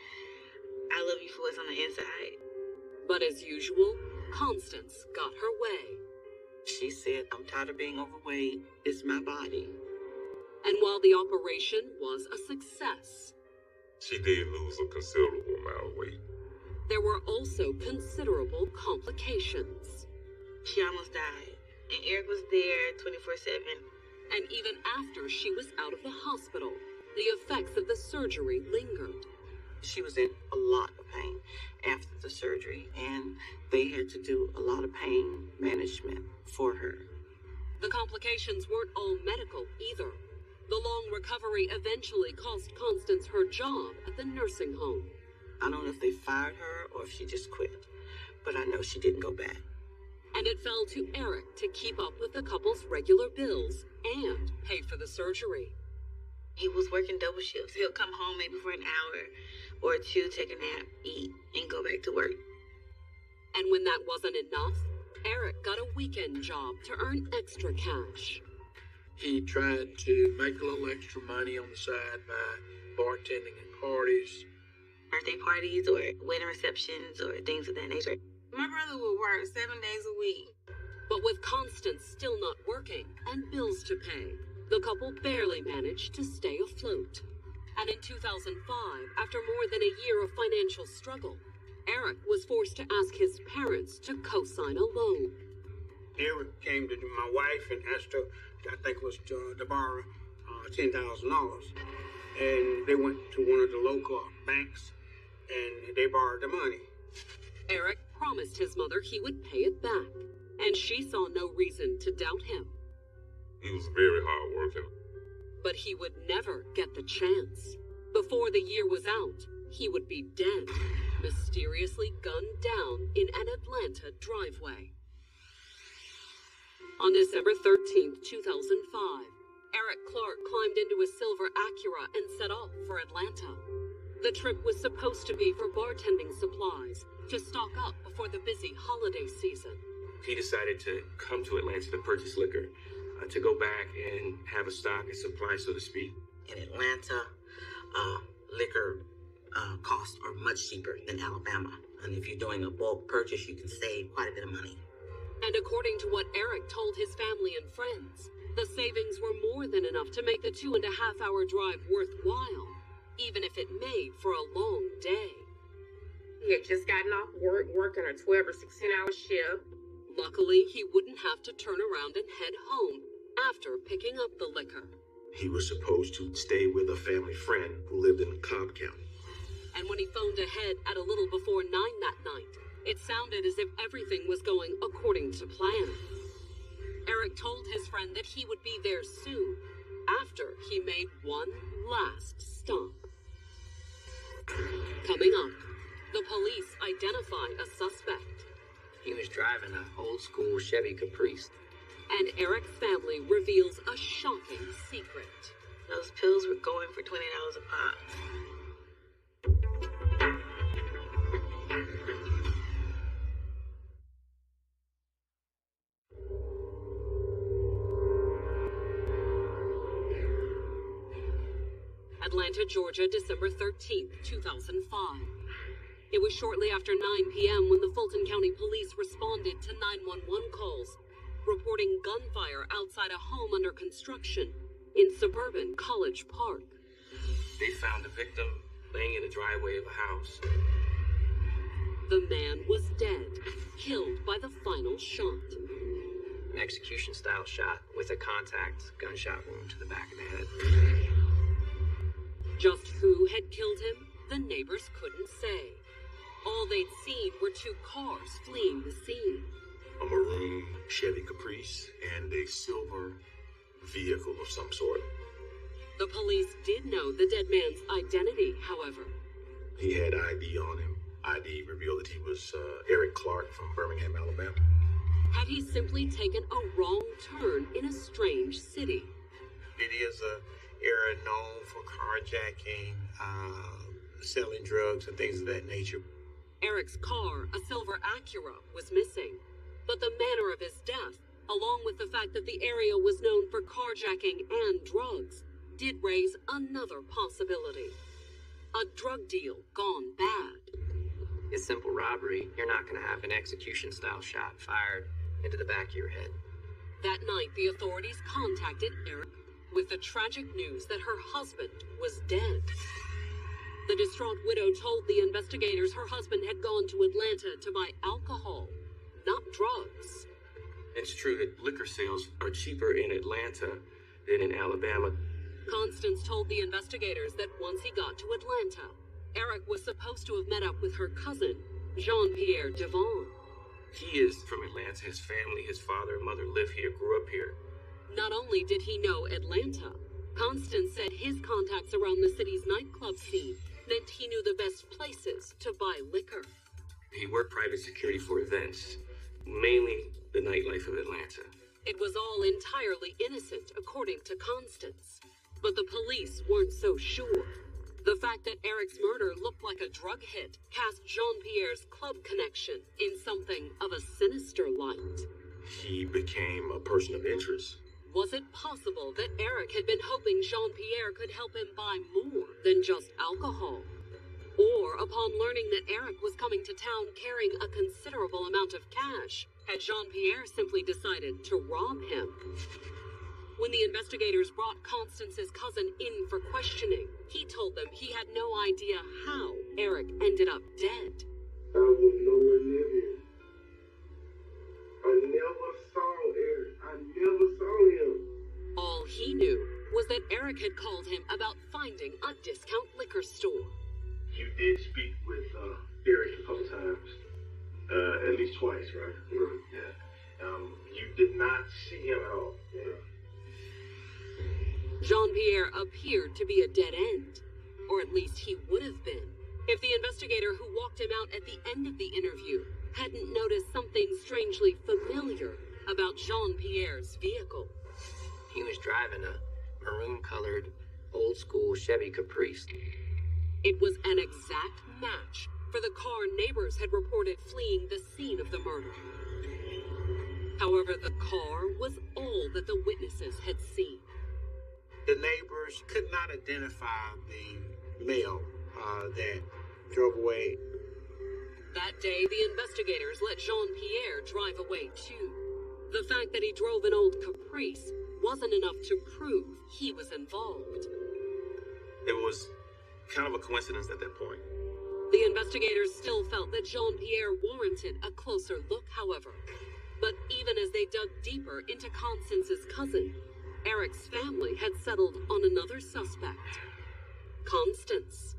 I love you for what's on the inside. But as usual, Constance got her way. She said, I'm tired of being overweight. It's my body. And while the operation was a success, she did lose a considerable amount of weight. There were also considerable complications. She almost died. And Eric was there 24/7. And even after she was out of the hospital, the effects of the surgery lingered. She was in a lot of pain after the surgery, and they had to do a lot of pain management for her. The complications weren't all medical either. The long recovery eventually cost Constance her job at the nursing home. I don't know if they fired her or if she just quit, but I know she didn't go back. And it fell to Eric to keep up with the couple's regular bills and pay for the surgery. He was working double shifts. He'll come home maybe for an hour or two, take a nap, eat, and go back to work. And when that wasn't enough, Eric got a weekend job to earn extra cash. He tried to make a little extra money on the side by bartending at parties. Birthday parties or wedding receptions or things of that nature. My brother would work 7 days a week. But with Constance still not working and bills to pay, the couple barely managed to stay afloat. And in 2005, after more than a year of financial struggle, Eric was forced to ask his parents to co-sign a loan. Eric came to my wife and asked her, I think it was to borrow $10,000. And they went to one of the local banks and they borrowed the money. Eric promised his mother he would pay it back, and she saw no reason to doubt him. He was very hardworking. But he would never get the chance. Before the year was out, he would be dead, mysteriously gunned down in an Atlanta driveway. On December 13th, 2005, Eric Clark climbed into a silver Acura and set off for Atlanta. The trip was supposed to be for bartending supplies, to stock up before the busy holiday season. He decided to come to Atlanta to purchase liquor, to go back and have a stock and supply, so to speak. In Atlanta, liquor costs are much cheaper than Alabama. And if you're doing a bulk purchase, you can save quite a bit of money. And according to what Eric told his family and friends, the savings were more than enough to make the 2.5-hour drive worthwhile, even if it made for a long day. He had just gotten off work, working a 12 or 16-hour shift. Luckily, he wouldn't have to turn around and head home after picking up the liquor. He was supposed to stay with a family friend who lived in Cobb County. And when he phoned ahead at a little before 9 that night, it sounded as if everything was going according to plan. Eric told his friend that he would be there soon, after he made one last stop. Coming up, the police identify a suspect. He was driving an old-school Chevy Caprice. And Eric's family reveals a shocking secret. Those pills were going for $20 a pop. Atlanta, Georgia, December 13th, 2005. It was shortly after 9 p.m. when the Fulton County Police responded to 911 calls, reporting gunfire outside a home under construction in suburban College Park. They found the victim laying in the driveway of a house. The man was dead, killed by the final shot. An execution-style shot with a contact gunshot wound to the back of the head. Just who had killed him, the neighbors couldn't say. All they'd seen were 2 cars fleeing the scene. A maroon Chevy Caprice and a silver vehicle of some sort. The police did know the dead man's identity, however. He had ID on him. ID revealed that he was Eric Clark from Birmingham, Alabama. Had he simply taken a wrong turn in a strange city? It is an area known for carjacking, selling drugs and things of that nature. Eric's car, a silver Acura, was missing. But the manner of his death, along with the fact that the area was known for carjacking and drugs, did raise another possibility. A drug deal gone bad. It's simple robbery. You're not going to have an execution-style shot fired into the back of your head. That night, the authorities contacted Eric with the tragic news that her husband was dead. The distraught widow told the investigators her husband had gone to Atlanta to buy alcohol, not drugs. It's true that liquor sales are cheaper in Atlanta than in Alabama. Constance told the investigators that once he got to Atlanta, Eric was supposed to have met up with her cousin, Jean-Pierre Devon. He is from Atlanta. His family, his father and mother live here, grew up here. Not only did he know Atlanta, Constance said his contacts around the city's nightclub scene meant he knew the best places to buy liquor. He worked private security for events, mainly the nightlife of Atlanta. It was all entirely innocent, according to Constance. But the police weren't so sure. The fact that Eric's murder looked like a drug hit cast Jean-Pierre's club connection in something of a sinister light. He became a person of interest. Was it possible that Eric had been hoping Jean-Pierre could help him buy more than just alcohol? Or upon learning that Eric was coming to town carrying a considerable amount of cash, had Jean-Pierre simply decided to rob him? When the investigators brought Constance's cousin in for questioning, he told them he had no idea how Eric ended up dead. I was nowhere near him. I never saw Eric. I never saw him. All he knew was that Eric had called him about finding a discount liquor store. You did speak with Eric a couple times. At least twice, right? Yeah. You did not see him at all. Yeah. Jean-Pierre appeared to be a dead end, or at least he would have been, if the investigator who walked him out at the end of the interview hadn't noticed something strangely familiar about Jean-Pierre's vehicle. He was driving a maroon-colored, old-school Chevy Caprice. It was an exact match for the car neighbors had reported fleeing the scene of the murder. However, the car was all that the witnesses had seen. The neighbors could not identify the male that drove away. That day, the investigators let Jean-Pierre drive away too. The fact that he drove an old Caprice wasn't enough to prove he was involved. It was kind of a coincidence at that point. The investigators still felt that Jean-Pierre warranted a closer look, however. But even as they dug deeper into Constance's cousin, Eric's family had settled on another suspect, Constance.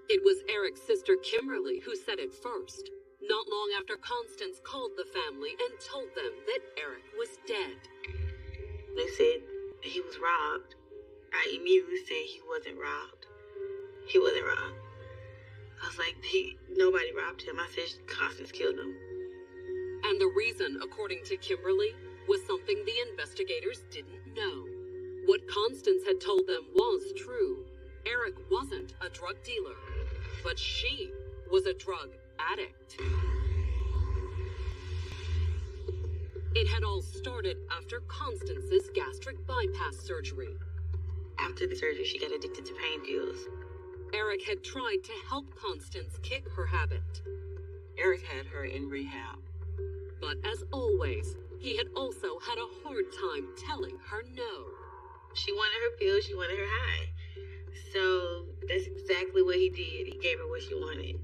It was Eric's sister Kimberly who said it first, not long after Constance called the family and told them that Eric was dead. They said he was robbed. I immediately said he wasn't robbed. He wasn't robbed. I was like, nobody robbed him. I said Constance killed him. And the reason, according to Kimberly, was something the investigators didn't know. What Constance had told them was true. Eric wasn't a drug dealer, but she was a drug addict. It had all started after Constance's gastric bypass surgery. After the surgery, she got addicted to pain pills. Eric had tried to help Constance kick her habit. Eric had her in rehab. But as always, he had also had a hard time telling her no. She wanted her pills, she wanted her high. So that's exactly what he did. He gave her what she wanted,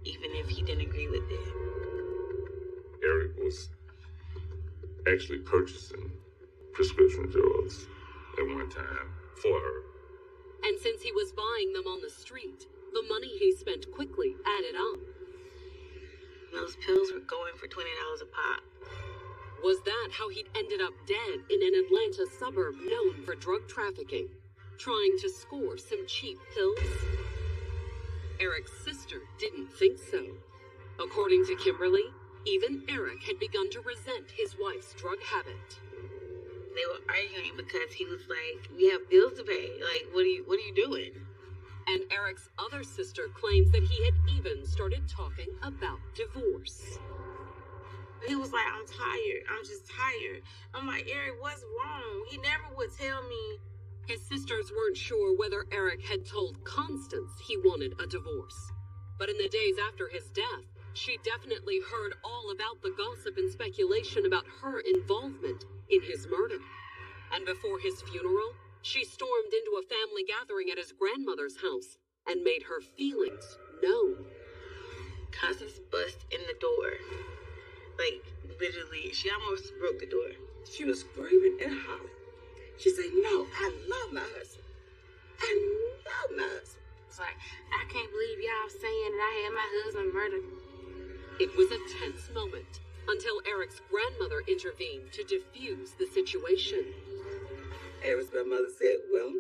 even if he didn't agree with it. Eric was actually purchasing prescription drugs at one time for her. And since he was buying them on the street, the money he spent quickly added up. Those pills were going for $20 a pop. Was that how he'd ended up dead in an Atlanta suburb known for drug trafficking, trying to score some cheap pills? Eric's sister didn't think so. According to Kimberly, even Eric had begun to resent his wife's drug habit. They were arguing because he was like, we have bills to pay. Like, what are you doing? And Eric's other sister claims that he had even started talking about divorce. He was like, I'm tired. I'm just tired. I'm like, Eric, what's wrong? He never would tell me. His sisters weren't sure whether Eric had told Constance he wanted a divorce. But in the days after his death, she definitely heard all about the gossip and speculation about her involvement in his murder. And before his funeral, she stormed into a family gathering at his grandmother's house and made her feelings known. Constance bust in the door. Like, literally, she almost broke the door. She was screaming and hollering. She said, no, I love my husband. I love my husband. It's like, I can't believe y'all saying that I had my husband murdered. It was a tense moment until Eric's grandmother intervened to defuse the situation. Eric's grandmother said, well,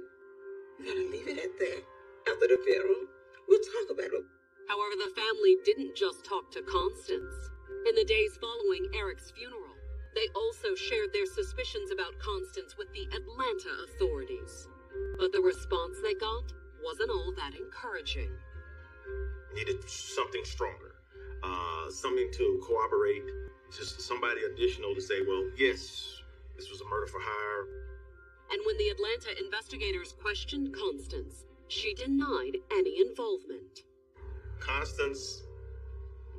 we're going to leave it at that. After the funeral, we'll talk about it. However, the family didn't just talk to Constance. In the days following Eric's funeral, they also shared their suspicions about Constance with the Atlanta authorities. But the response they got wasn't all that encouraging. Needed something stronger, something to corroborate, just somebody additional to say, well, yes, this was a murder for hire. And when the Atlanta investigators questioned Constance, she denied any involvement. Constance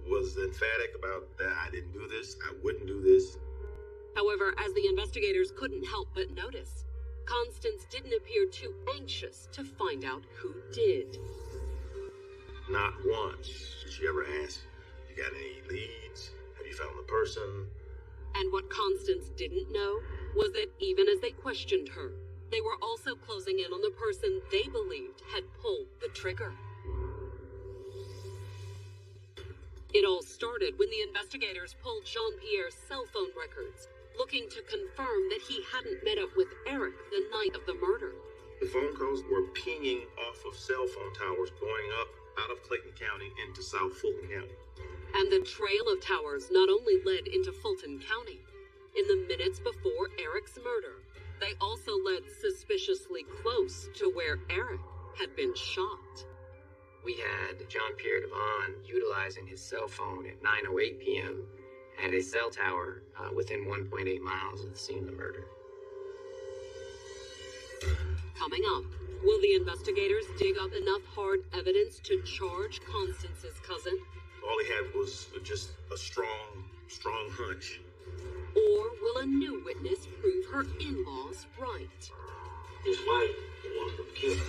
was emphatic about that I didn't do this, I wouldn't do this. However, as the investigators couldn't help but notice, Constance didn't appear too anxious to find out who did. Not once did she ever ask, you got any leads? Have you found the person? And what Constance didn't know was that even as they questioned her, they were also closing in on the person they believed had pulled the trigger. It all started when the investigators pulled Jean-Pierre's cell phone records, looking to confirm that he hadn't met up with Eric the night of the murder. The phone calls were pinging off of cell phone towers going up out of Clayton County into South Fulton County. And the trail of towers not only led into Fulton County. In the minutes before Eric's murder, they also led suspiciously close to where Eric had been shot. We had Jean-Pierre Devon utilizing his cell phone at 9:08 p.m. at a cell tower within 1.8 miles of the scene of the murder. Coming up, will the investigators dig up enough hard evidence to charge Constance's cousin? All he had was just a strong hunch. Or will a new witness prove her in-laws right? His wife wanted him killed.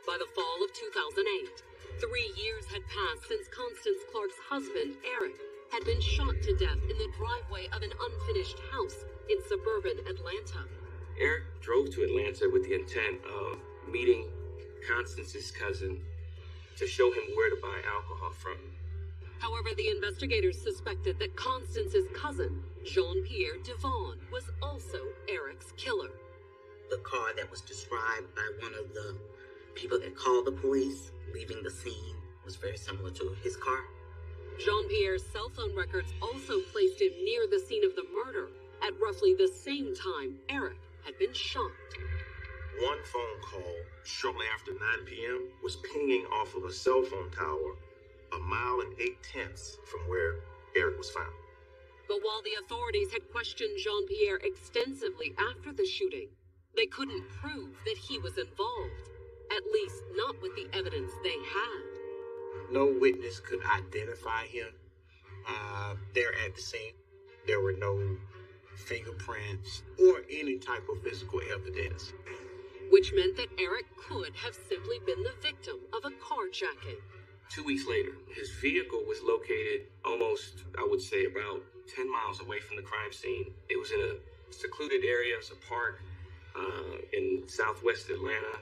By the fall of 2008, 3 years had passed since Constance Clark's husband, Eric, had been shot to death in the driveway of an unfinished house in suburban Atlanta. Eric drove to Atlanta with the intent of meeting Constance's cousin to show him where to buy alcohol from. However, the investigators suspected that Constance's cousin, Jean-Pierre Devon, was also Eric's killer. The car that was described by one of the people that called the police leaving the scene was very similar to his car. Jean-Pierre's cell phone records also placed him near the scene of the murder at roughly the same time Eric had been shot. One phone call shortly after 9 p.m. was pinging off of a cell phone tower 1.8 miles from where Eric was found. But while the authorities had questioned Jean-Pierre extensively after the shooting, they couldn't prove that he was involved, at least not with the evidence they had. No witness could identify him there at the scene. There were no fingerprints or any type of physical evidence. Which meant that Eric could have simply been the victim of a carjacking. 2 weeks later, his vehicle was located almost, I would say, about 10 miles away from the crime scene. It was in a secluded area, it was a park in southwest Atlanta.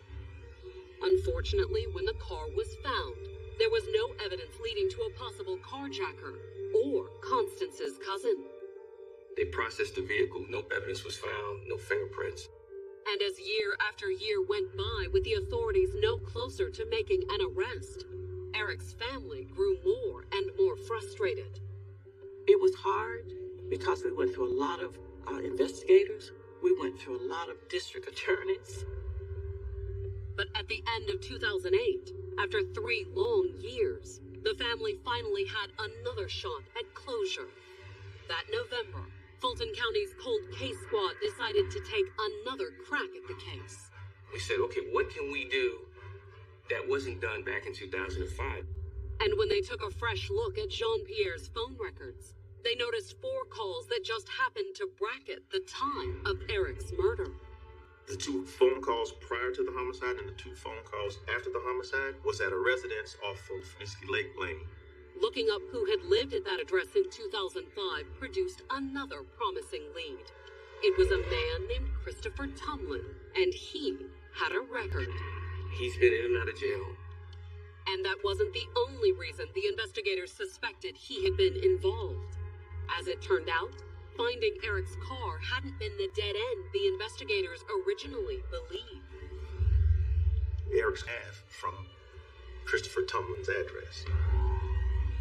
Unfortunately, when the car was found, there was no evidence leading to a possible carjacker or Constance's cousin. They processed the vehicle, no evidence was found, no fingerprints. And as year after year went by with the authorities no closer to making an arrest, Eric's family grew more and more frustrated. It was hard because we went through a lot of investigators. We went through a lot of district attorneys. But at the end of 2008, after 3 long years, the family finally had another shot at closure. That November, Fulton County's Cold Case Squad decided to take another crack at the case. We said, okay, what can we do that wasn't done back in 2005? And when they took a fresh look at Jean-Pierre's phone records, they noticed 4 calls that just happened to bracket the time of Eric's murder. The 2 phone calls prior to the homicide and the 2 phone calls after the homicide was at a residence off of Whiskey Lake Lane. Looking up who had lived at that address in 2005 produced another promising lead. It was a man named Christopher Tumlin, and he had a record. He's been in and out of jail. And that wasn't the only reason the investigators suspected he had been involved. As it turned out, finding Eric's car hadn't been the dead end the investigators originally believed. Eric's half from Christopher Tumlin's address.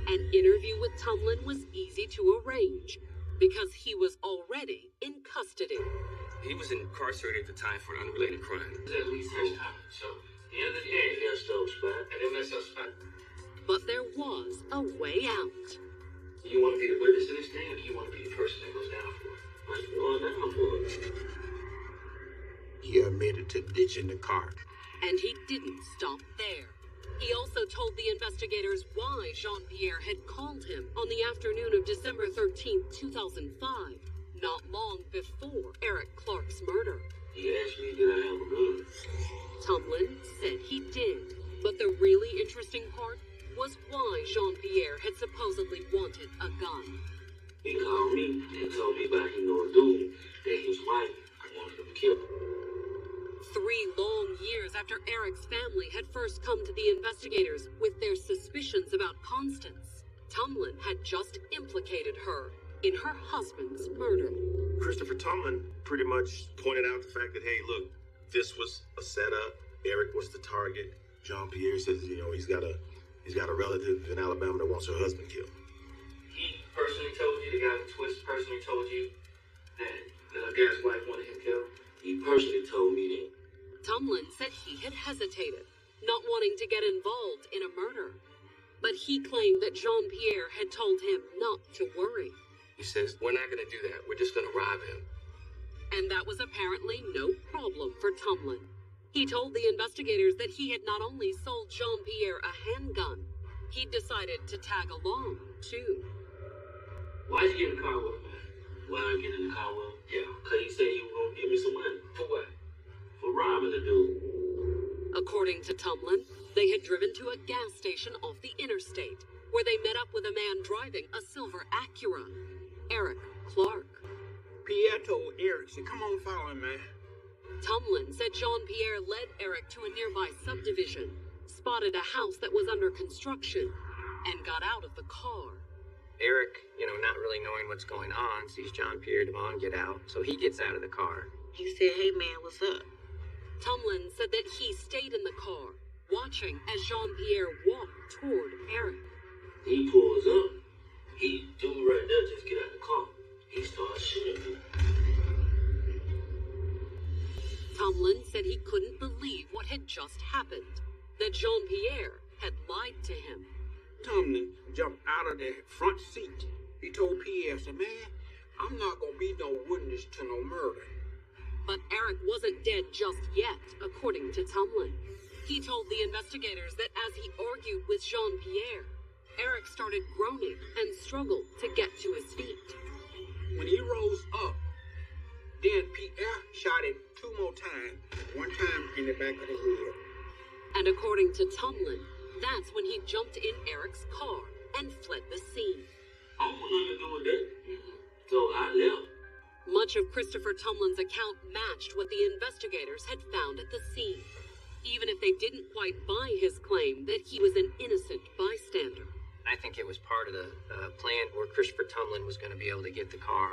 An interview with Tumlin was easy to arrange because he was already in custody. He was incarcerated at the time for an unrelated crime. At least first time. So, the end of the day, he messed up spot. And they messed up spot. But there was a way out. Do you want to be the witness in this thing, or do you want to be the person that goes down for it? What's going down for it? He admitted to ditching the car. And he didn't stop there. He also told the investigators why Jean-Pierre had called him on the afternoon of December 13th, 2005, not long before Eric Clark's murder. He asked me, did I have a gun? Tumlin said he did, but the really interesting part was why Jean-Pierre had supposedly wanted a gun. He called me and told me about him knowing a dude that his wife wanted him to kill. 3 long years after Eric's family had first come to the investigators with their suspicions about Constance, Tumlin had just implicated her in her husband's murder. Christopher Tumlin pretty much pointed out the fact that, hey, look, this was a setup. Eric was the target. Jean-Pierre says, he's got a relative in Alabama that wants her husband killed. He personally told you, the guy with Twist personally told you that the guy's wife wanted him killed? He personally told me that. Tumlin said he had hesitated, not wanting to get involved in a murder. But he claimed that Jean-Pierre had told him not to worry. He says, we're not going to do that. We're just going to rob him. And that was apparently no problem for Tumlin. He told the investigators that he had not only sold Jean-Pierre a handgun, he'd decided to tag along, too. Why'd you get in the car with me? Why I get in the car with him? Yeah, because he said he was going to give me some money. For what? For robbing the dude. According to Tumlin, they had driven to a gas station off the interstate, where they met up with a man driving a silver Acura, Eric Clark. Pierre told Eric, said, come on, follow him, man. Tumlin said Jean-Pierre led Eric to a nearby subdivision, spotted a house that was under construction, and got out of the car. Eric, not really knowing what's going on, sees Jean-Pierre Devon get out, so he gets out of the car. He said, hey man, what's up? Tumlin said that he stayed in the car, watching as Jean-Pierre walked toward Eric. He pulls up. He dude right there just get out of the car. He starts shooting me. Tumlin said he couldn't believe what had just happened, that Jean-Pierre had lied to him. Tumlin jumped out of the front seat. He told Pierre, said, man, I'm not going to be no witness to no murder. But Eric wasn't dead just yet, according to Tumlin. He told the investigators that as he argued with Jean-Pierre, Eric started groaning and struggled to get to his feet. When he rose up, then Pierre shot him 2 more times, 1 time in the back of the head. And according to Tumlin, that's when he jumped in Eric's car and fled the scene. I want nothing to do with that. So I left. Much of Christopher Tumlin's account matched what the investigators had found at the scene, even if they didn't quite buy his claim that he was an innocent bystander. I think it was part of the plan where Christopher Tumlin was going to be able to get the car.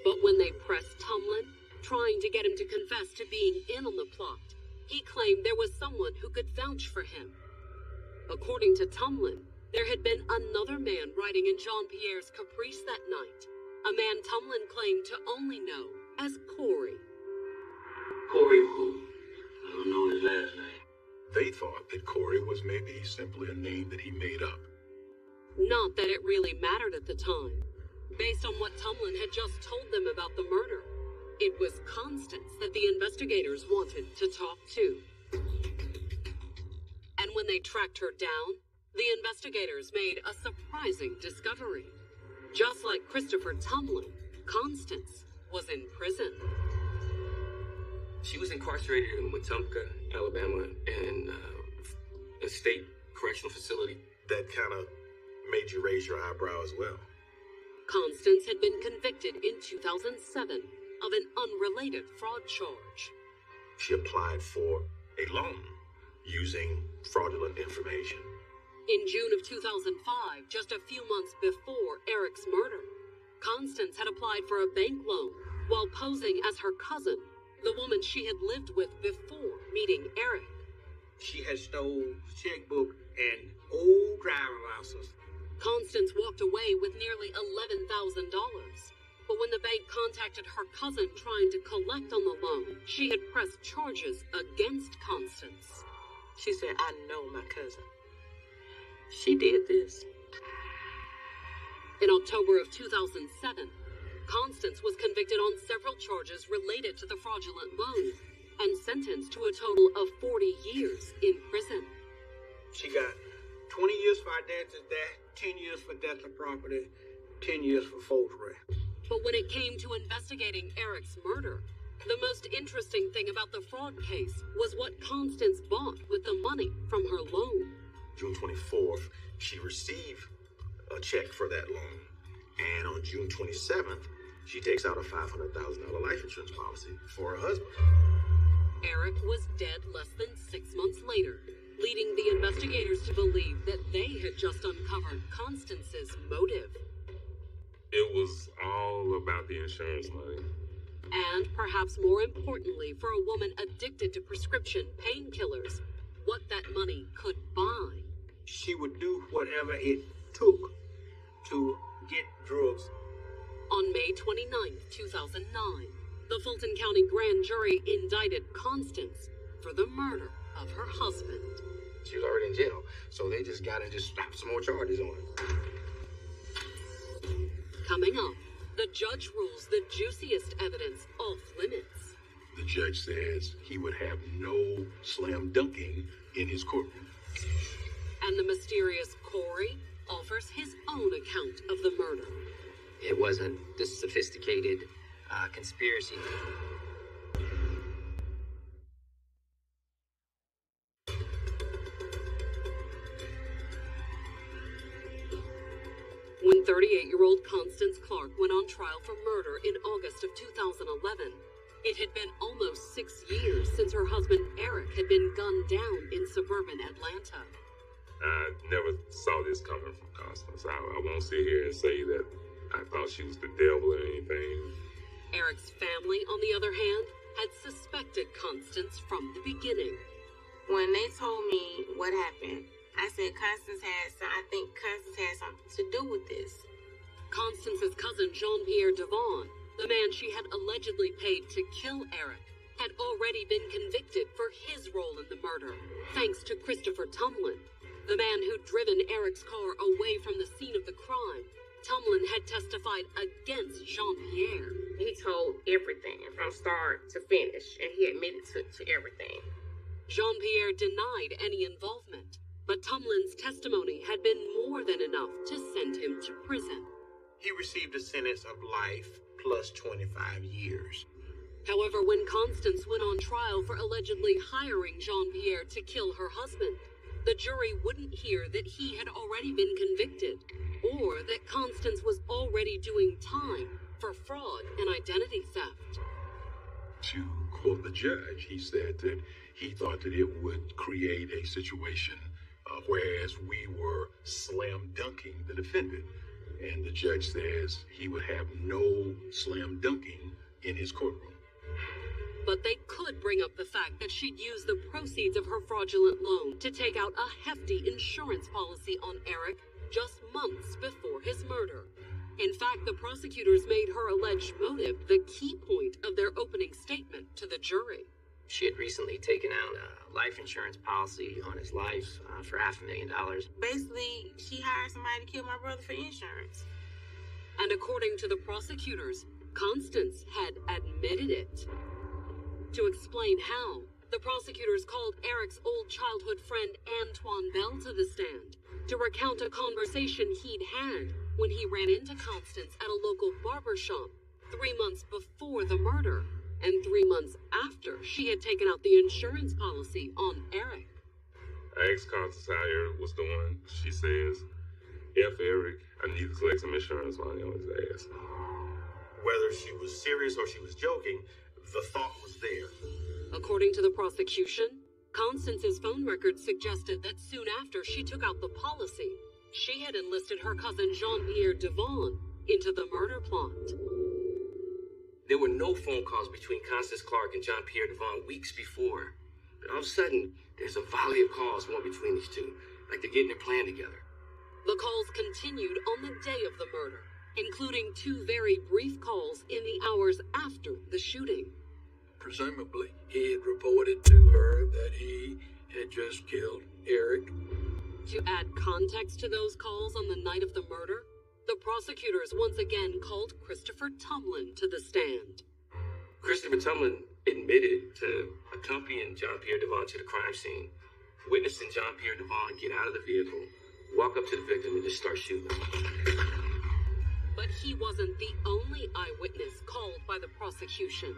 But when they pressed Tumlin, trying to get him to confess to being in on the plot, he claimed there was someone who could vouch for him. According to Tumlin, there had been another man riding in Jean-Pierre's Caprice that night, a man Tumlin claimed to only know as Corey. Corey who? I don't know his last name. They thought that Corey was maybe simply a name that he made up. Not that it really mattered at the time. Based on what Tumlin had just told them about the murder, it was Constance that the investigators wanted to talk to. And when they tracked her down, the investigators made a surprising discovery. Just like Christopher Tumlin, Constance was in prison. She was incarcerated in Wetumpka, Alabama, in a state correctional facility. That kind of made you raise your eyebrow as well. Constance had been convicted in 2007 of an unrelated fraud charge. She applied for a loan using fraudulent information. In June of 2005, just a few months before Eric's murder, Constance had applied for a bank loan while posing as her cousin, the woman she had lived with before meeting Eric. She had stole the checkbook and old driver's license. Constance walked away with nearly $11,000. But when the bank contacted her cousin trying to collect on the loan, she had pressed charges against Constance. She said, I know my cousin. She did this. In October of 2007, Constance was convicted on several charges related to the fraudulent loan and sentenced to a total of 40 years in prison. She got 20 years for identity theft, 10 years for theft of property, 10 years for forgery. But when it came to investigating Eric's murder, the most interesting thing about the fraud case was what Constance bought with the money from her loan. June 24th, she received a check for that loan. And on June 27th, she takes out a $500,000 life insurance policy for her husband. Eric was dead less than 6 months later, leading the investigators to believe that they had just uncovered Constance's motive. It was all about the insurance money. And perhaps more importantly, for a woman addicted to prescription painkillers, what that money could buy. She would do whatever it took to get drugs. On May 29, 2009, the Fulton County grand jury indicted Constance for the murder of her husband. She was already in jail, so they just got and just slapped some more charges on her. Coming up, the judge rules the juiciest evidence off limits. The judge says he would have no slam dunking in his courtroom. And the mysterious Corey offers his own account of the murder. It wasn't this sophisticated conspiracy. When 38-year-old Constance Clark went on trial for murder in August of 2011, it had been almost 6 years since her husband Eric had been gunned down in suburban Atlanta. I never saw this coming from Constance. I won't sit here and say that I thought she was the devil or anything. Eric's family, on the other hand, had suspected Constance from the beginning. When they told me what happened, I said I think Constance had something to do with this. Constance's cousin Jean-Pierre Devon, the man she had allegedly paid to kill Eric, had already been convicted for his role in the murder, thanks to Christopher Tumlin, the man who'd driven Eric's car away from the scene of the crime. Tumlin had testified against Jean-Pierre. He told everything from start to finish, and he admitted to everything. Jean-Pierre denied any involvement, but Tumlin's testimony had been more than enough to send him to prison. He received a sentence of life plus 25 years. However, when Constance went on trial for allegedly hiring Jean-Pierre to kill her husband, the jury wouldn't hear that he had already been convicted, or that Constance was already doing time for fraud and identity theft. To quote the judge, he said that he thought that it would create a situation whereas we were slam dunking the defendant. And the judge says he would have no slam dunking in his courtroom. But they could bring up the fact that she'd used the proceeds of her fraudulent loan to take out a hefty insurance policy on Eric just months before his murder. In fact, the prosecutors made her alleged motive the key point of their opening statement to the jury. She had recently taken out a life insurance policy on his life for $500,000. Basically, she hired somebody to kill my brother for insurance. And according to the prosecutors, Constance had admitted it. To explain how, the prosecutors called Eric's old childhood friend Antoine Bell to the stand to recount a conversation he'd had when he ran into Constance at a local barber shop 3 months before the murder and 3 months after she had taken out the insurance policy on Eric. I asked Constance how Eric was doing. She says, F. Eric, I need to collect some insurance money on his ass. Whether she was serious or she was joking, the thought was there. According to the prosecution, Constance's phone records suggested that soon after she took out the policy, she had enlisted her cousin Jean-Pierre Devon into the murder plot. There were no phone calls between Constance Clark and Jean-Pierre Devon weeks before. But all of a sudden, there's a volley of calls going between these two, like they're getting their plan together. The calls continued on the day of the murder, including 2 very brief calls in the hours after the shooting. Presumably, he had reported to her that he had just killed Eric. To add context to those calls on the night of the murder, the prosecutors once again called Christopher Tumlin to the stand. Christopher Tumlin admitted to accompanying Jean-Pierre Devon to the crime scene, witnessing Jean-Pierre Devon get out of the vehicle, walk up to the victim, and just start shooting him. But he wasn't the only eyewitness called by the prosecution.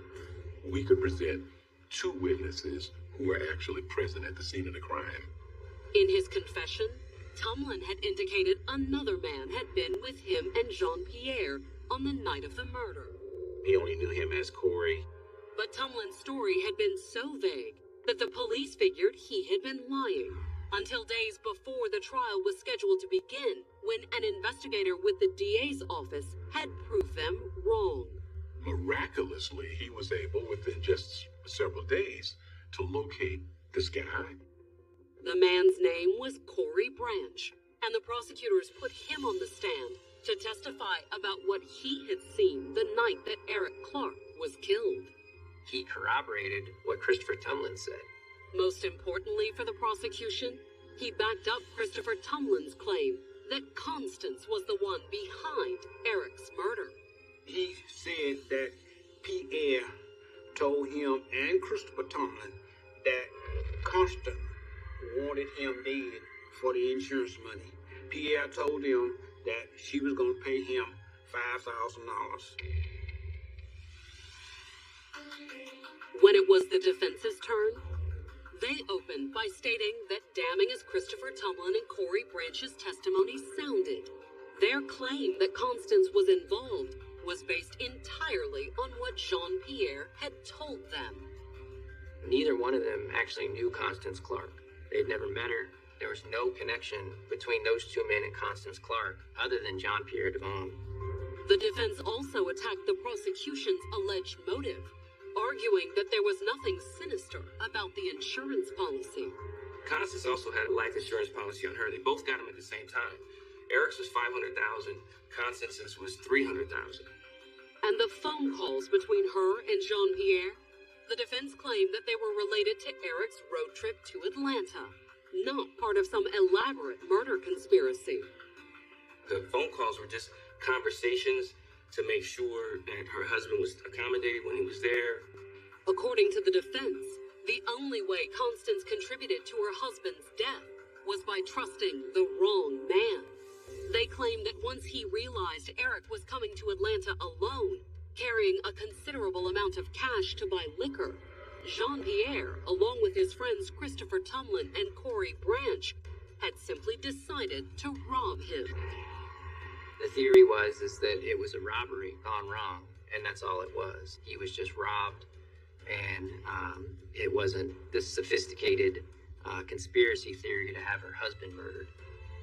We could present 2 witnesses who were actually present at the scene of the crime. In his confession, Tumlin had indicated another man had been with him and Jean-Pierre on the night of the murder. He only knew him as Corey. But Tumlin's story had been so vague that the police figured he had been lying until days before the trial was scheduled to begin, when an investigator with the DA's office had proved them wrong. Miraculously, he was able, within just several days, to locate this guy. The man's name was Corey Branch, and the prosecutors put him on the stand to testify about what he had seen the night that Eric Clark was killed. He corroborated what Christopher Tumlin said. Most importantly for the prosecution, he backed up Christopher Tumlin's claim that Constance was the one behind Eric's murder. He said that Pierre told him and Christopher Tumlin that Constance wanted him dead for the insurance money. Pierre told him that she was going to pay him $5,000. When it was the defense's turn, they opened by stating that damning as Christopher Tumlin and Corey Branch's testimony sounded, their claim that Constance was involved was based entirely on what Jean-Pierre had told them. Neither one of them actually knew Constance Clark. They'd never met her. There was no connection between those 2 men and Constance Clark other than Jean-Pierre Devon. The defense also attacked the prosecution's alleged motive, arguing that there was nothing sinister about the insurance policy. Constance also had a life insurance policy on her. They both got them at the same time. Eric's was $500,000. Constance's was $300,000. And the phone calls between her and Jean-Pierre, the defense claimed that they were related to Eric's road trip to Atlanta, not part of some elaborate murder conspiracy. The phone calls were just conversations to make sure that her husband was accommodated when he was there. According to the defense, the only way Constance contributed to her husband's death was by trusting the wrong man. They claimed that once he realized Eric was coming to Atlanta alone, carrying a considerable amount of cash to buy liquor, Jean-Pierre, along with his friends Christopher Tumlin and Corey Branch, had simply decided to rob him. The theory was that it was a robbery gone wrong, and that's all it was. He was just robbed, and it wasn't this sophisticated conspiracy theory to have her husband murdered.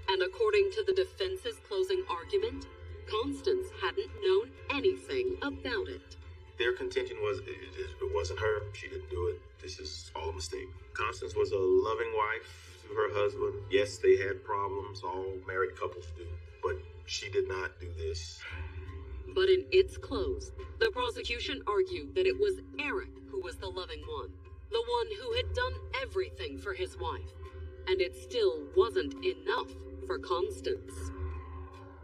And according to the defense's closing argument, Constance hadn't known anything about it. Their contention was it wasn't her. She didn't do it. This is all a mistake. Constance was a loving wife to her husband. Yes, they had problems. All married couples do. But she did not do this. But in its close, the prosecution argued that it was Eric who was the loving one, the one who had done everything for his wife. And it still wasn't enough for Constance.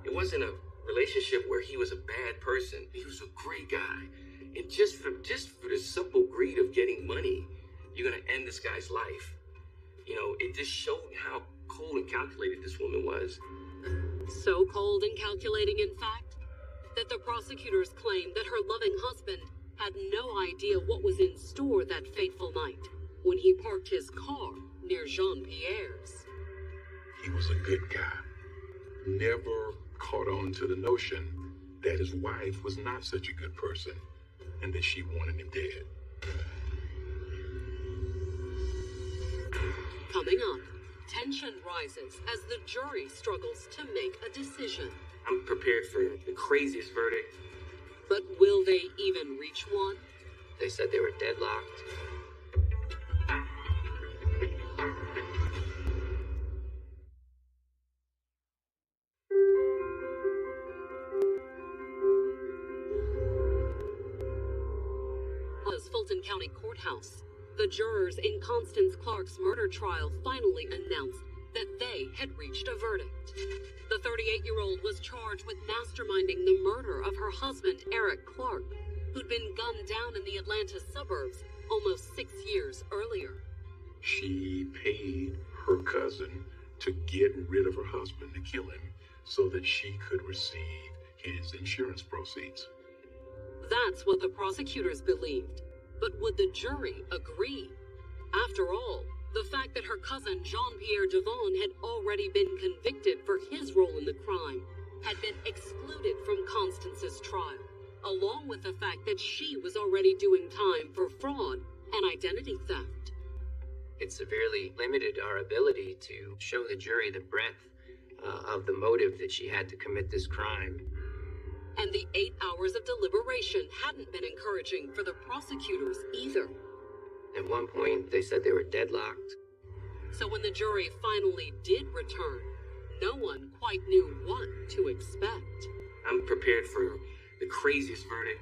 It wasn't a relationship where he was a bad person. He was a great guy. And just for the simple greed of getting money, you're gonna end this guy's life. You know, it just showed how cold and calculated this woman was. So cold and calculating, in fact, that the prosecutors claimed that her loving husband had no idea what was in store that fateful night when he parked his car near Jean-Pierre's. He was a good guy. Never caught on to the notion that his wife was not such a good person and that she wanted him dead. Coming up, tension rises as the jury struggles to make a decision. I'm prepared for the craziest verdict. But will they even reach one? They said they were deadlocked. Fulton County Courthouse, the jurors in Constance Clark's murder trial finally announced that they had reached a verdict. The 38-year-old was charged with masterminding the murder of her husband, Eric Clark, who'd been gunned down in the Atlanta suburbs almost 6 years earlier. She paid her cousin to get rid of her husband, to kill him, so that she could receive his insurance proceeds. That's what the prosecutors believed. But would the jury agree? After all, the fact that her cousin Jean-Pierre Devon had already been convicted for his role in the crime had been excluded from Constance's trial, along with the fact that she was already doing time for fraud and identity theft. It severely limited our ability to show the jury the breadth of the motive that she had to commit this crime. And the 8 hours of deliberation hadn't been encouraging for the prosecutors either. At one point, they said they were deadlocked. So when the jury finally did return, no one quite knew what to expect. I'm prepared for the craziest verdict.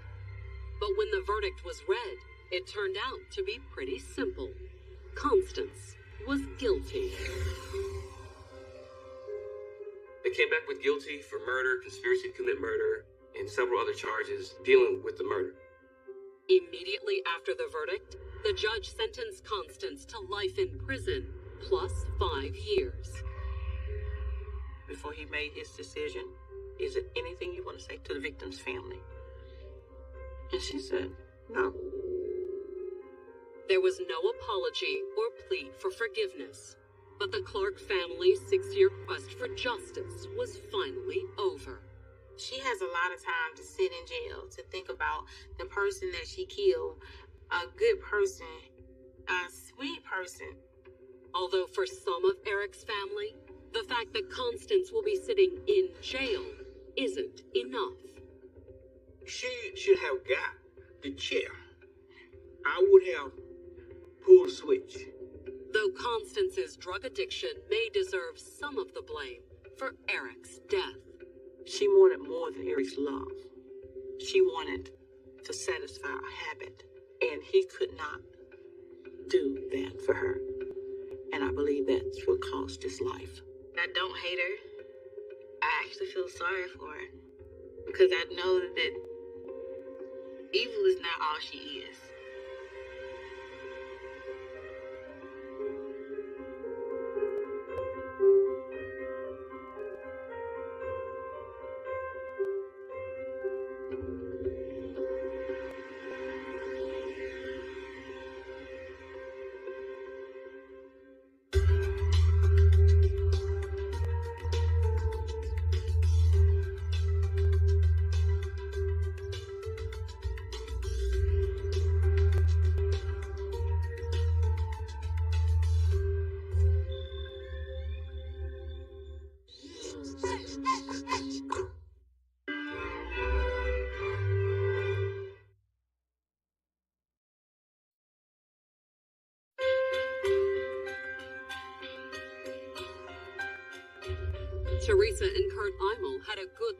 But when the verdict was read, it turned out to be pretty simple. Constance was guilty. They came back with guilty for murder, conspiracy to commit murder, and several other charges dealing with the murder. Immediately after the verdict, the judge sentenced Constance to life in prison, plus 5 years. Before he made his decision, is there anything you want to say to the victim's family? And she said, no. There was no apology or plea for forgiveness, but the Clark family's 6-year quest for justice was finally over. She has a lot of time to sit in jail, to think about the person that she killed. A good person, a sweet person. Although for some of Eric's family, the fact that Constance will be sitting in jail isn't enough. She should have got the chair. I would have pulled the switch. Though Constance's drug addiction may deserve some of the blame for Eric's death. She wanted more than Eric's love. She wanted to satisfy a habit, and he could not do that for her. And I believe that's what cost his life. I don't hate her. I actually feel sorry for her. Because I know that evil is not all she is. Teresa and Kurt Imel had a good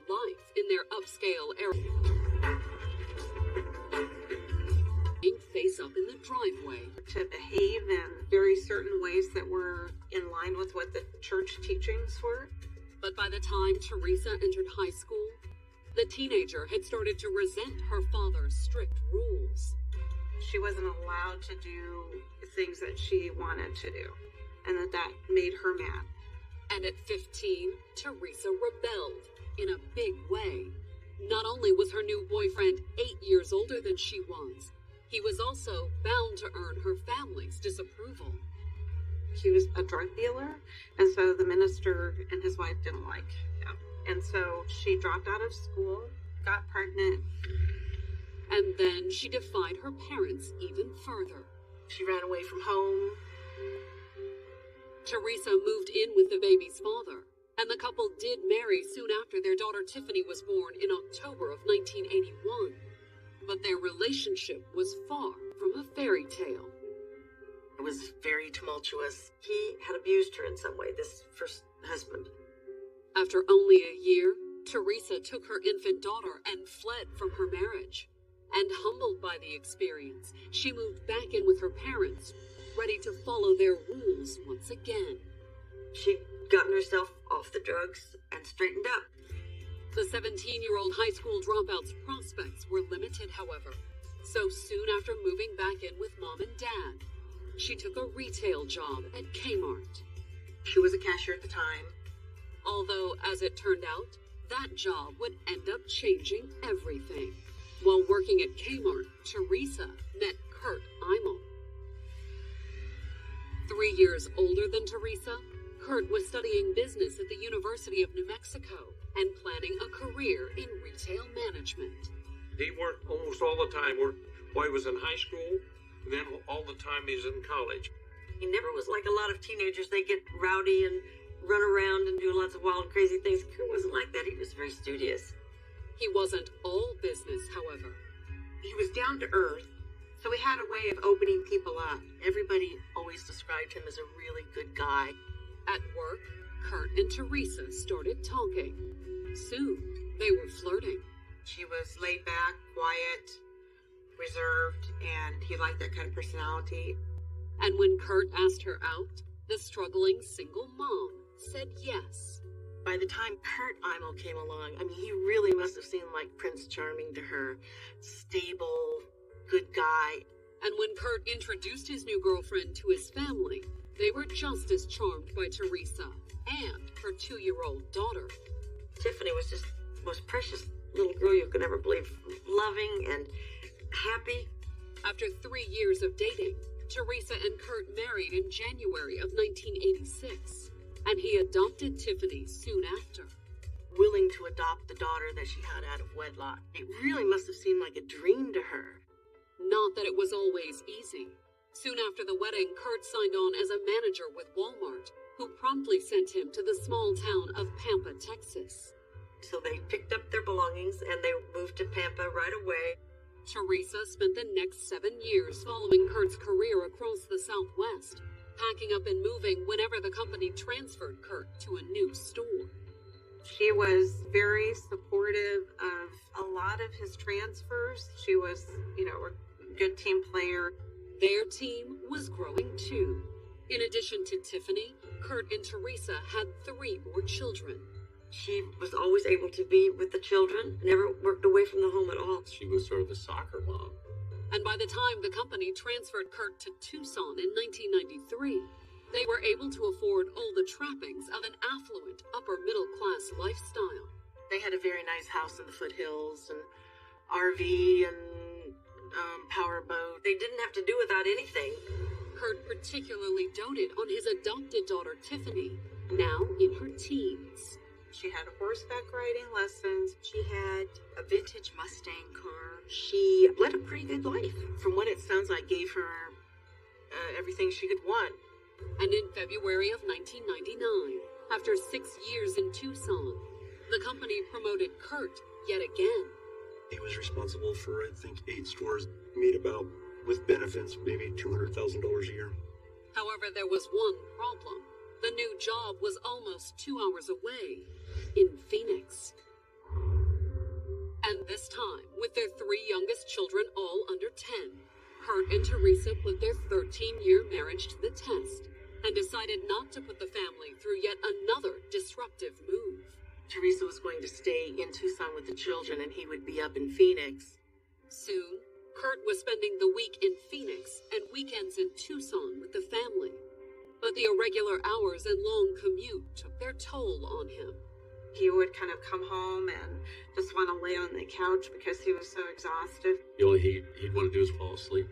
teachings for. But by the time Teresa entered high school, the teenager had started to resent her father's strict rules. She wasn't allowed to do things that she wanted to do, and that made her mad. And at 15, Teresa rebelled in a big way. Not only was her new boyfriend 8 years older than she was, he was also bound to earn her family's disapproval. He was a drug dealer, and so the minister and his wife didn't like him. And so she dropped out of school, got pregnant. And then she defied her parents even further. She ran away from home. Teresa moved in with the baby's father, and the couple did marry soon after their daughter Tiffany was born in October of 1981. But their relationship was far from a fairy tale. It was very tumultuous. He had abused her in some way, this first husband. After only a year, Teresa took her infant daughter and fled from her marriage. And humbled by the experience, she moved back in with her parents, ready to follow their rules once again. She'd gotten herself off the drugs and straightened up. The 17-year-old high school dropout's prospects were limited, however. So soon after moving back in with Mom and Dad, she took a retail job at Kmart. She was a cashier at the time. Although, as it turned out, that job would end up changing everything. While working at Kmart, Teresa met Kurt Imel. 3 years older than Teresa, Kurt was studying business at the University of New Mexico and planning a career in retail management. He worked almost all the time, while he was in high school, then all the time he was in college. He never was like a lot of teenagers. They get rowdy and run around and do lots of wild, crazy things. Kurt wasn't like that. He was very studious. He wasn't all business, however. He was down to earth, so he had a way of opening people up. Everybody always described him as a really good guy. At work, Kurt and Teresa started talking. Soon, they were flirting. She was laid back, quiet, reserved, and he liked that kind of personality. And when Kurt asked her out, the struggling single mom said yes. By the time Kurt Imel came along, he really must have seemed like Prince Charming to her. Stable, good guy. And when Kurt introduced his new girlfriend to his family, they were just as charmed by Teresa and her 2-year-old daughter. Tiffany was just the most precious little girl you could ever believe. Loving and happy. After 3 years of dating, Teresa and Kurt married in January of 1986. And he adopted Tiffany soon after. Willing to adopt the daughter that she had out of wedlock. It really must have seemed like a dream to her. Not that it was always easy. Soon after the wedding, Kurt signed on as a manager with Walmart, who promptly sent him to the small town of Pampa, Texas. So they picked up their belongings and they moved to Pampa right away. Teresa spent the next 7 years following Kurt's career across the Southwest, packing up and moving whenever the company transferred Kurt to a new store. She was very supportive of a lot of his transfers. She was, a good team player. Their team was growing too. In addition to Tiffany, Kurt and Teresa had 3 more children. She was always able to be with the children, never worked away from the home at all. She was sort of the soccer mom. And by the time the company transferred Kurt to Tucson in 1993, they were able to afford all the trappings of an affluent, upper-middle-class lifestyle. They had a very nice house in the foothills, and RV, and powerboat. They didn't have to do without anything. Kurt particularly doted on his adopted daughter, Tiffany, now in her teens. She had horseback riding lessons. She had a vintage Mustang car. She led a pretty good life. From what it sounds like, gave her everything she could want. And in February of 1999, after 6 years in Tucson, the company promoted Kurt yet again. He was responsible for, I think, 8 stores, made about, with benefits, maybe $200,000 a year. However, there was one problem. The new job was almost 2 hours away, in Phoenix. And this time, with their 3 youngest children all under 10, Kurt and Teresa put their 13-year marriage to the test and decided not to put the family through yet another disruptive move. Teresa was going to stay in Tucson with the children, and he would be up in Phoenix. Soon, Kurt was spending the week in Phoenix and weekends in Tucson with the family. But the irregular hours and long commute took their toll on him. He would kind of come home and just want to lay on the couch because he was so exhausted. The only he'd want to do is fall asleep.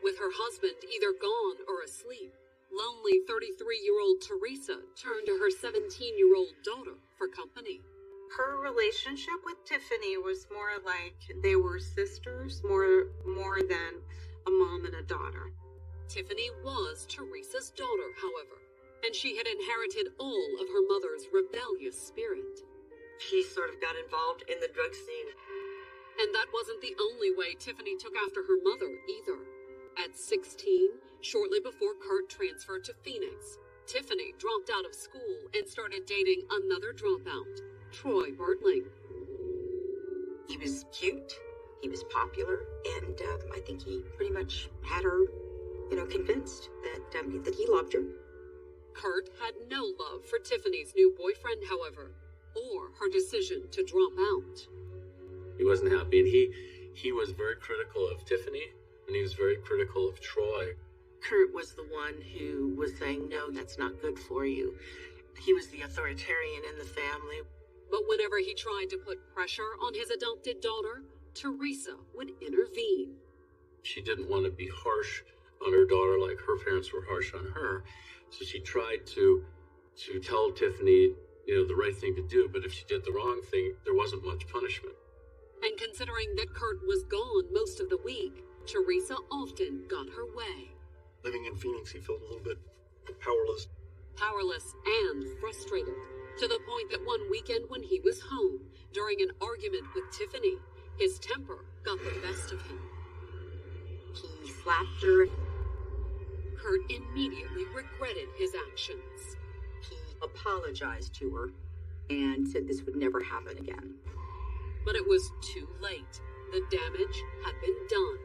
With her husband either gone or asleep, lonely 33-year-old Teresa turned to her 17-year-old daughter for company. Her relationship with Tiffany was more like they were sisters, more than a mom and a daughter. Tiffany was Teresa's daughter, however, and she had inherited all of her mother's rebellious spirit. She sort of got involved in the drug scene. And that wasn't the only way Tiffany took after her mother, either. At 16, shortly before Kurt transferred to Phoenix, Tiffany dropped out of school and started dating another dropout, Troy Bartling. He was cute, he was popular, and I think he pretty much had her, convinced that he loved her. Kurt had no love for Tiffany's new boyfriend, however, or her decision to drop out. He wasn't happy, and he was very critical of Tiffany, and he was very critical of Troy. Kurt was the one who was saying, no, that's not good for you. He was the authoritarian in the family. But whenever he tried to put pressure on his adopted daughter, Teresa would intervene. She didn't want to be harsh on her daughter like her parents were harsh on her. So she tried to tell Tiffany, the right thing to do. But if she did the wrong thing, there wasn't much punishment. And considering that Kurt was gone most of the week, Teresa often got her way. Living in Phoenix, he felt a little bit powerless. Powerless and frustrated, to the point that one weekend when he was home, during an argument with Tiffany, his temper got the best of him. He slapped her. Kurt immediately regretted his actions. He apologized to her and said this would never happen again. But it was too late. The damage had been done.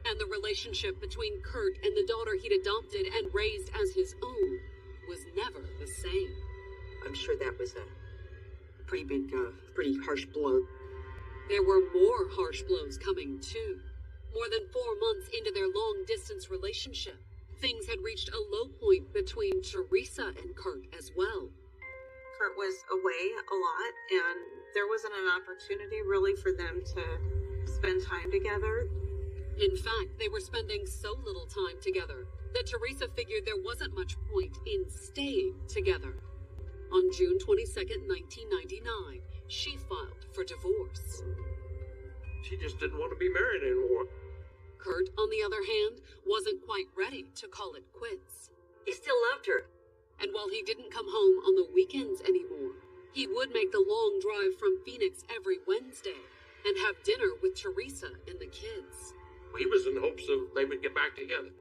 And the relationship between Kurt and the daughter he'd adopted and raised as his own was never the same. I'm sure that was a pretty big, pretty harsh blow. There were more harsh blows coming, too. More than 4 months into their long-distance relationship, things had reached a low point between Teresa and Kurt as well. Kurt was away a lot, and there wasn't an opportunity really for them to spend time together. In fact, they were spending so little time together that Teresa figured there wasn't much point in staying together. On June 22nd, 1999, she filed for divorce. She just didn't want to be married anymore. Kurt, on the other hand, wasn't quite ready to call it quits. He still loved her. And while he didn't come home on the weekends anymore, he would make the long drive from Phoenix every Wednesday and have dinner with Teresa and the kids. He was in hopes of they would get back together.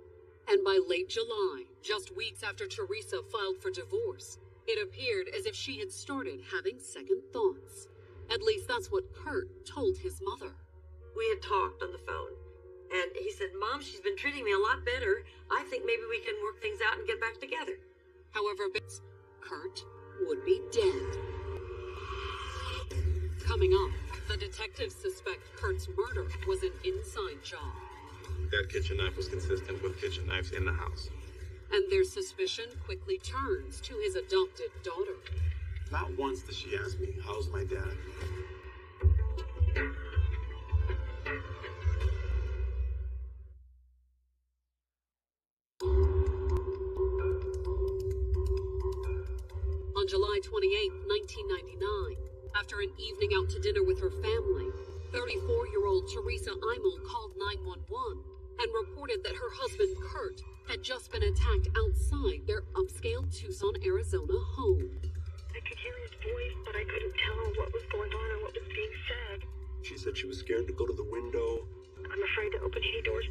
And by late July, just weeks after Teresa filed for divorce, it appeared as if she had started having second thoughts. At least that's what Kurt told his mother. We had talked on the phone, and he said, Mom, she's been treating me a lot better. I think maybe we can work things out and get back together. However, Kurt would be dead. Coming up, the detectives suspect Kurt's murder was an inside job. That kitchen knife was consistent with kitchen knives in the house. And their suspicion quickly turns to his adopted daughter. Not once did she ask me, how's my dad? On July 28, 1999, after an evening out to dinner with her family, 34-year-old Teresa Imel called 911 and reported that her husband, Kurt, had just been attacked outside their upscale Tucson, Arizona home. I could hear his voice, but I couldn't tell what was going on or what was being said. She said she was scared to go to the window. I'm afraid to open any doors.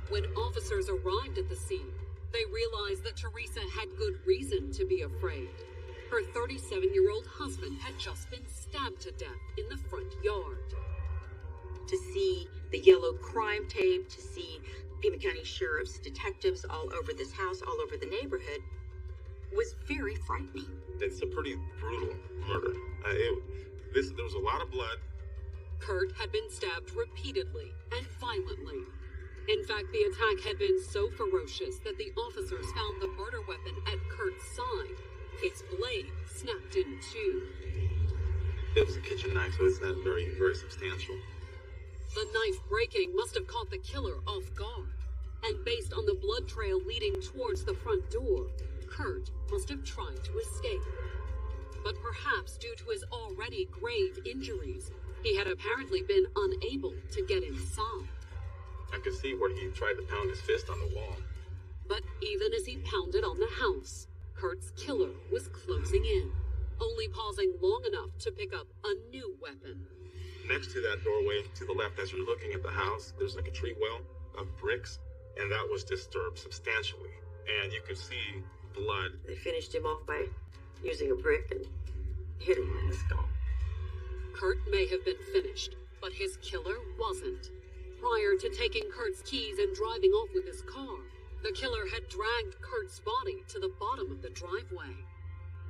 When officers arrived at the scene, they realized that Teresa had good reason to be afraid. Her 37-year-old husband had just been stabbed to death in the front yard. To see the yellow crime tape, to see Pima County sheriffs, detectives all over this house, all over the neighborhood, was very frightening. It's a pretty brutal murder. There was a lot of blood. Kurt had been stabbed repeatedly and violently. In fact, the attack had been so ferocious that the officers found the murder weapon at Kurt's side. Its blade snapped in two. It was a kitchen knife, so it's not very, very substantial. The knife breaking must have caught the killer off guard. And based on the blood trail leading towards the front door, Kurt must have tried to escape. But perhaps due to his already grave injuries, he had apparently been unable to get inside. I could see where he tried to pound his fist on the wall. But even as he pounded on the house, Kurt's killer was closing in, only pausing long enough to pick up a new weapon. Next to that doorway, to the left as you're looking at the house, there's like a tree well of bricks, and that was disturbed substantially. And you could see blood. They finished him off by using a brick and hit him in the skull. Kurt may have been finished, but his killer wasn't. Prior to taking Kurt's keys and driving off with his car, the killer had dragged Kurt's body to the bottom of the driveway.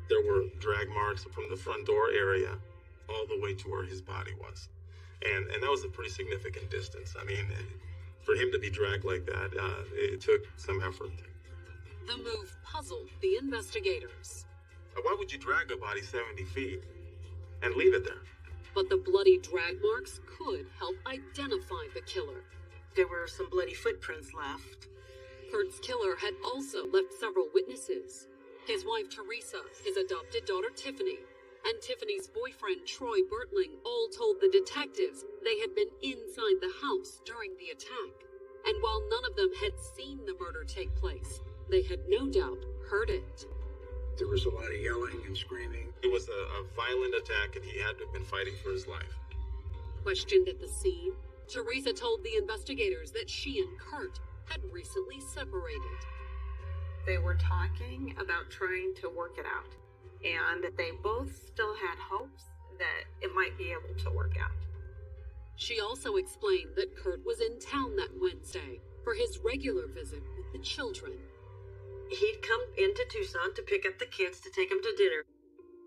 There were drag marks from the front door area all the way to where his body was. And that was a pretty significant distance. I mean, for him to be dragged like that, it took some effort. The move puzzled the investigators. Why would you drag a body 70 feet and leave it there? But the bloody drag marks could help identify the killer. There were some bloody footprints left. Kurt's killer had also left several witnesses. His wife Teresa, his adopted daughter Tiffany, and Tiffany's boyfriend Troy Bertling all told the detectives they had been inside the house during the attack. And while none of them had seen the murder take place, they had no doubt heard it. There was a lot of yelling and screaming. It was a violent attack, and he had to have been fighting for his life. Questioned at the scene, Teresa told the investigators that she and Kurt had recently separated. They were talking about trying to work it out, and they both still had hopes that it might be able to work out. She also explained that Kurt was in town that Wednesday for his regular visit with the children. He'd come into Tucson to pick up the kids to take them to dinner.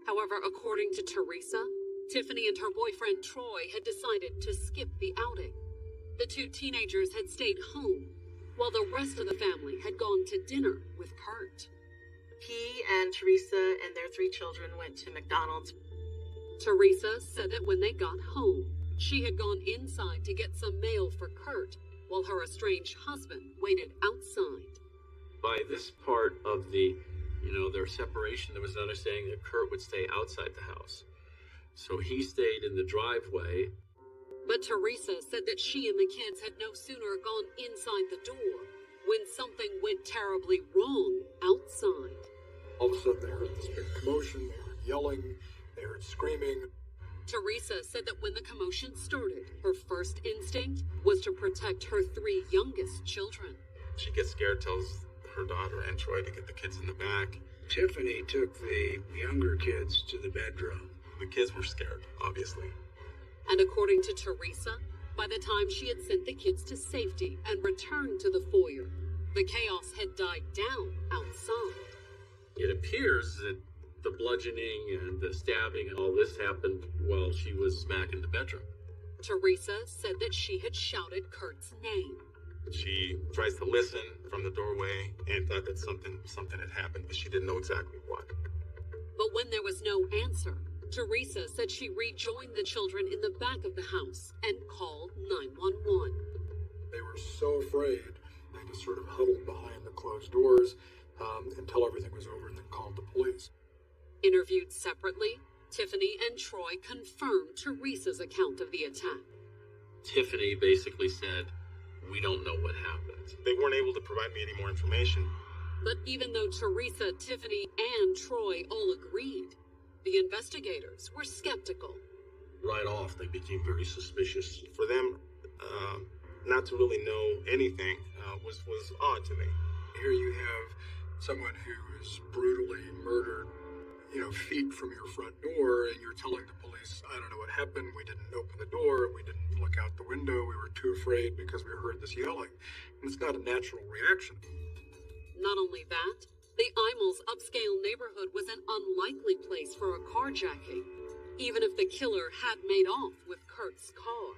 However, according to Teresa, Tiffany and her boyfriend Troy had decided to skip the outing. The two teenagers had stayed home, while the rest of the family had gone to dinner with Kurt. He and Teresa and their 3 children went to McDonald's. Teresa said that when they got home, she had gone inside to get some mail for Kurt, while her estranged husband waited outside. By this part of their separation, there was an understanding that Kurt would stay outside the house. So he stayed in the driveway. But Teresa said that she and the kids had no sooner gone inside the door when something went terribly wrong outside. All of a sudden they heard this big commotion, they heard yelling, they heard screaming. Teresa said that when the commotion started, her first instinct was to protect her 3 youngest children. She gets scared, tells her daughter and Troy to get the kids in the back. Tiffany took the younger kids to the bedroom. The kids were scared, obviously. And according to Teresa, by the time she had sent the kids to safety and returned to the foyer, the chaos had died down outside. It appears that the bludgeoning and the stabbing and all this happened while she was back in the bedroom. Teresa said that she had shouted Kurt's name. She tries to listen from the doorway and thought that something had happened, but she didn't know exactly what. But when there was no answer, Teresa said she rejoined the children in the back of the house and called 911. They were so afraid, they just sort of huddled behind the closed doors until everything was over and then called the police. Interviewed separately, Tiffany and Troy confirmed Teresa's account of the attack. Tiffany basically said, "We don't know what happened." They weren't able to provide me any more information. But even though Teresa, Tiffany, and Troy all agreed, the investigators were skeptical. Right off, they became very suspicious. For them, not to really know anything was odd to me. Here you have someone who is brutally murdered, feet from your front door, and you're telling the police, I don't know what happened, we didn't open the door, we didn't look look out the window. We were too afraid because we heard this yelling. And it's not a natural reaction. Not only that, the Imels upscale neighborhood was an unlikely place for a carjacking, even if the killer had made off with Kurt's car.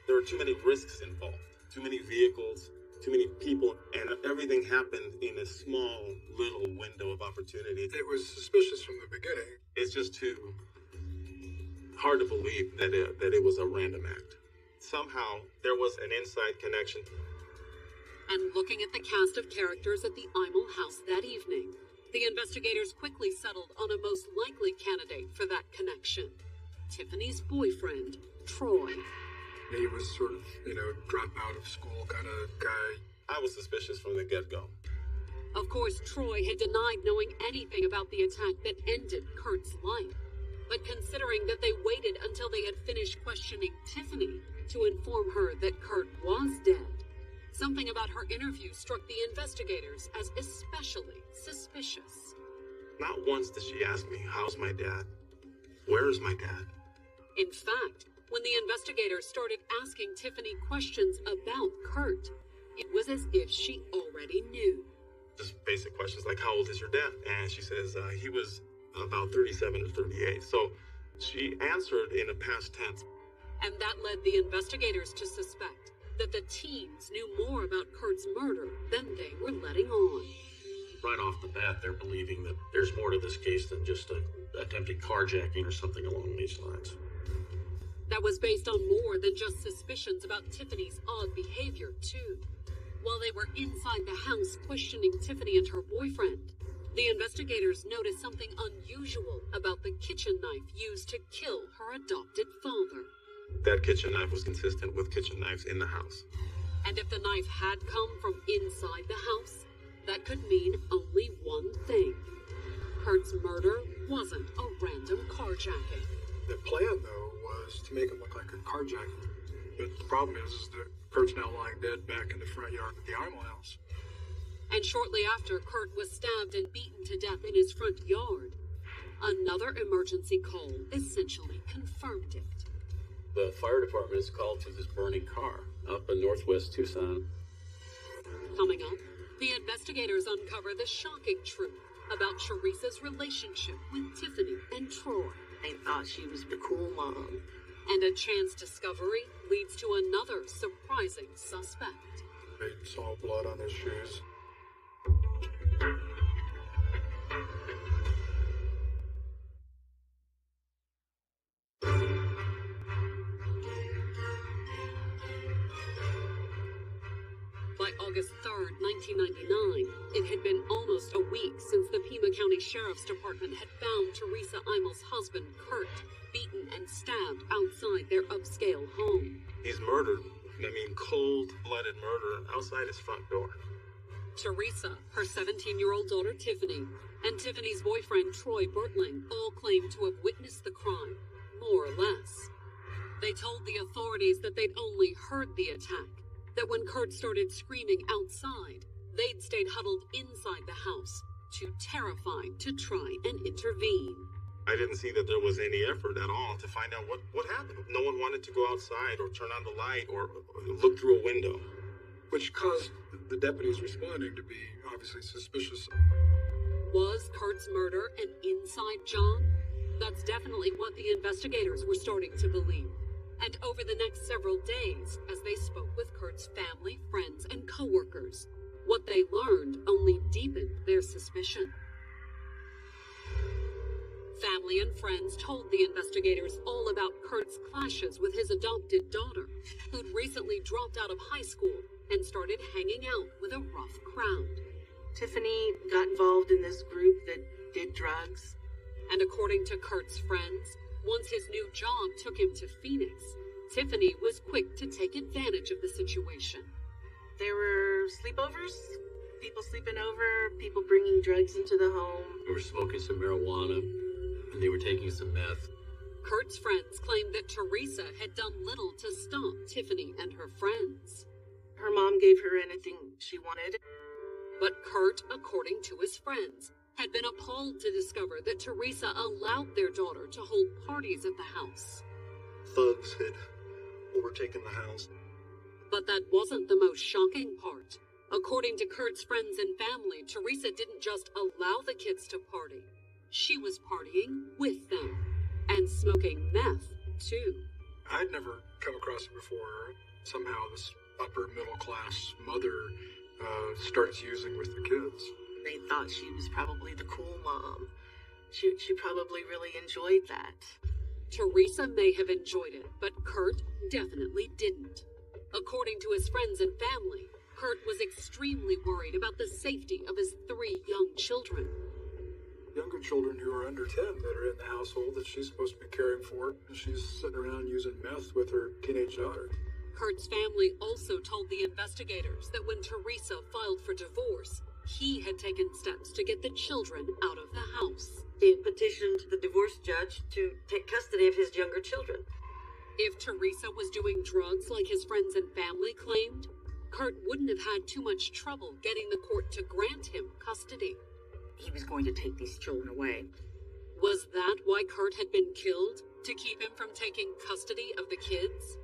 There are too many risks involved, too many vehicles, too many people, and everything happened in a small little window of opportunity. It was suspicious from the beginning. It's just too hard to believe that it was a random act. Somehow, there was an inside connection. And looking at the cast of characters at the Imel house that evening, the investigators quickly settled on a most likely candidate for that connection. Tiffany's boyfriend, Troy. He was sort of, drop out of school kind of guy. I was suspicious from the get-go. Of course, Troy had denied knowing anything about the attack that ended Kurt's life. But considering that they waited until they had finished questioning Tiffany to inform her that Kurt was dead, something about her interview struck the investigators as especially suspicious. Not once did she ask me, how's my dad? Where is my dad? In fact, when the investigators started asking Tiffany questions about Kurt, it was as if she already knew. Just basic questions like, how old is your dad? And she says, he was about 37 or 38. So she answered in a past tense. And that led the investigators to suspect that the teens knew more about Kurt's murder than they were letting on. Right off the bat, they're believing that there's more to this case than just an attempted carjacking or something along these lines. That was based on more than just suspicions about Tiffany's odd behavior, too. While they were inside the house questioning Tiffany and her boyfriend, the investigators noticed something unusual about the kitchen knife used to kill her adopted father. That kitchen knife was consistent with kitchen knives in the house. And if the knife had come from inside the house, that could mean only one thing. Kurt's murder wasn't a random carjacking. The plan, though, was to make it look like a carjacking. But the problem is that Kurt's now lying dead back in the front yard of the Imel house. And shortly after, Kurt was stabbed and beaten to death in his front yard. Another emergency call essentially confirmed it. The fire department is called to this burning car up in northwest Tucson. Coming up, the investigators uncover the shocking truth about Teresa's relationship with Tiffany and Troy. They thought she was the cool mom. And a chance discovery leads to another surprising suspect. They saw blood on his shoes. By August 3rd, 1999, it had been almost a week since the Pima County Sheriff's Department had found Teresa Imel's husband, Kurt, beaten and stabbed outside their upscale home. He's murdered. Cold-blooded murder outside his front door. Teresa, her 17-year-old daughter Tiffany, and Tiffany's boyfriend Troy Bertling all claimed to have witnessed the crime, more or less. They told the authorities that they'd only heard the attack, that when Kurt started screaming outside, they'd stayed huddled inside the house, too terrified to try and intervene. I didn't see that there was any effort at all to find out what happened. No one wanted to go outside or turn on the light or look through a window. Which caused the deputies responding to be obviously suspicious. Was Kurt's murder an inside job? That's definitely what the investigators were starting to believe. And over the next several days, as they spoke with Kurt's family, friends, and co-workers, what they learned only deepened their suspicion. Family and friends told the investigators all about Kurt's clashes with his adopted daughter, who'd recently dropped out of high school and started hanging out with a rough crowd. Tiffany got involved in this group that did drugs. And according to Kurt's friends, once his new job took him to Phoenix, Tiffany was quick to take advantage of the situation. There were sleepovers, people sleeping over, people bringing drugs into the home. They were smoking some marijuana, and they were taking some meth. Kurt's friends claimed that Teresa had done little to stop Tiffany and her friends. Her mom gave her anything she wanted. But Kurt, according to his friends, had been appalled to discover that Teresa allowed their daughter to hold parties at the house. Thugs had overtaken the house. But that wasn't the most shocking part. According to Kurt's friends and family, Teresa didn't just allow the kids to party. She was partying with them. And smoking meth, too. I'd never come across it before. Somehow this upper middle class mother starts using with the kids. They thought she was probably the cool mom. She probably really enjoyed that. Teresa may have enjoyed it, but Kurt definitely didn't. According to his friends and family, Kurt was extremely worried about the safety of his 3 young children. Younger children who are under 10 that are in the household that she's supposed to be caring for. She's sitting around using meth with her teenage daughter. Kurt's family also told the investigators that when Teresa filed for divorce, he had taken steps to get the children out of the house. He had petitioned the divorce judge to take custody of his younger children. If Teresa was doing drugs like his friends and family claimed, Kurt wouldn't have had too much trouble getting the court to grant him custody. He was going to take these children away. Was that why Kurt had been killed? To keep him from taking custody of the kids?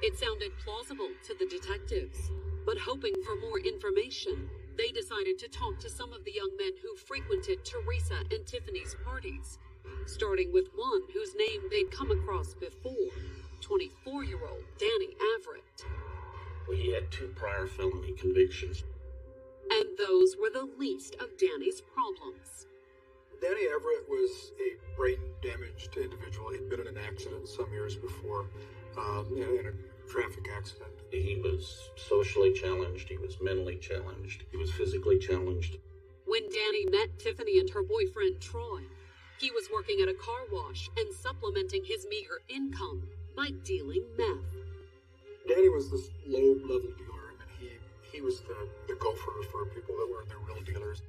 It sounded plausible to the detectives, but hoping for more information, they decided to talk to some of the young men who frequented Teresa and Tiffany's parties, starting with one whose name they'd come across before, 24-year-old Danny Averett. Well, he had 2 prior felony convictions. And those were the least of Danny's problems. Danny Everett was a brain-damaged individual. He'd been in an accident some years before, in a traffic accident. He was socially challenged, he was mentally challenged, he was physically challenged. When Danny met Tiffany and her boyfriend Troy, he was working at a car wash and supplementing his meager income by dealing meth. Danny was this low-level dealer. I mean, he was the gopher for people that were the real dealers.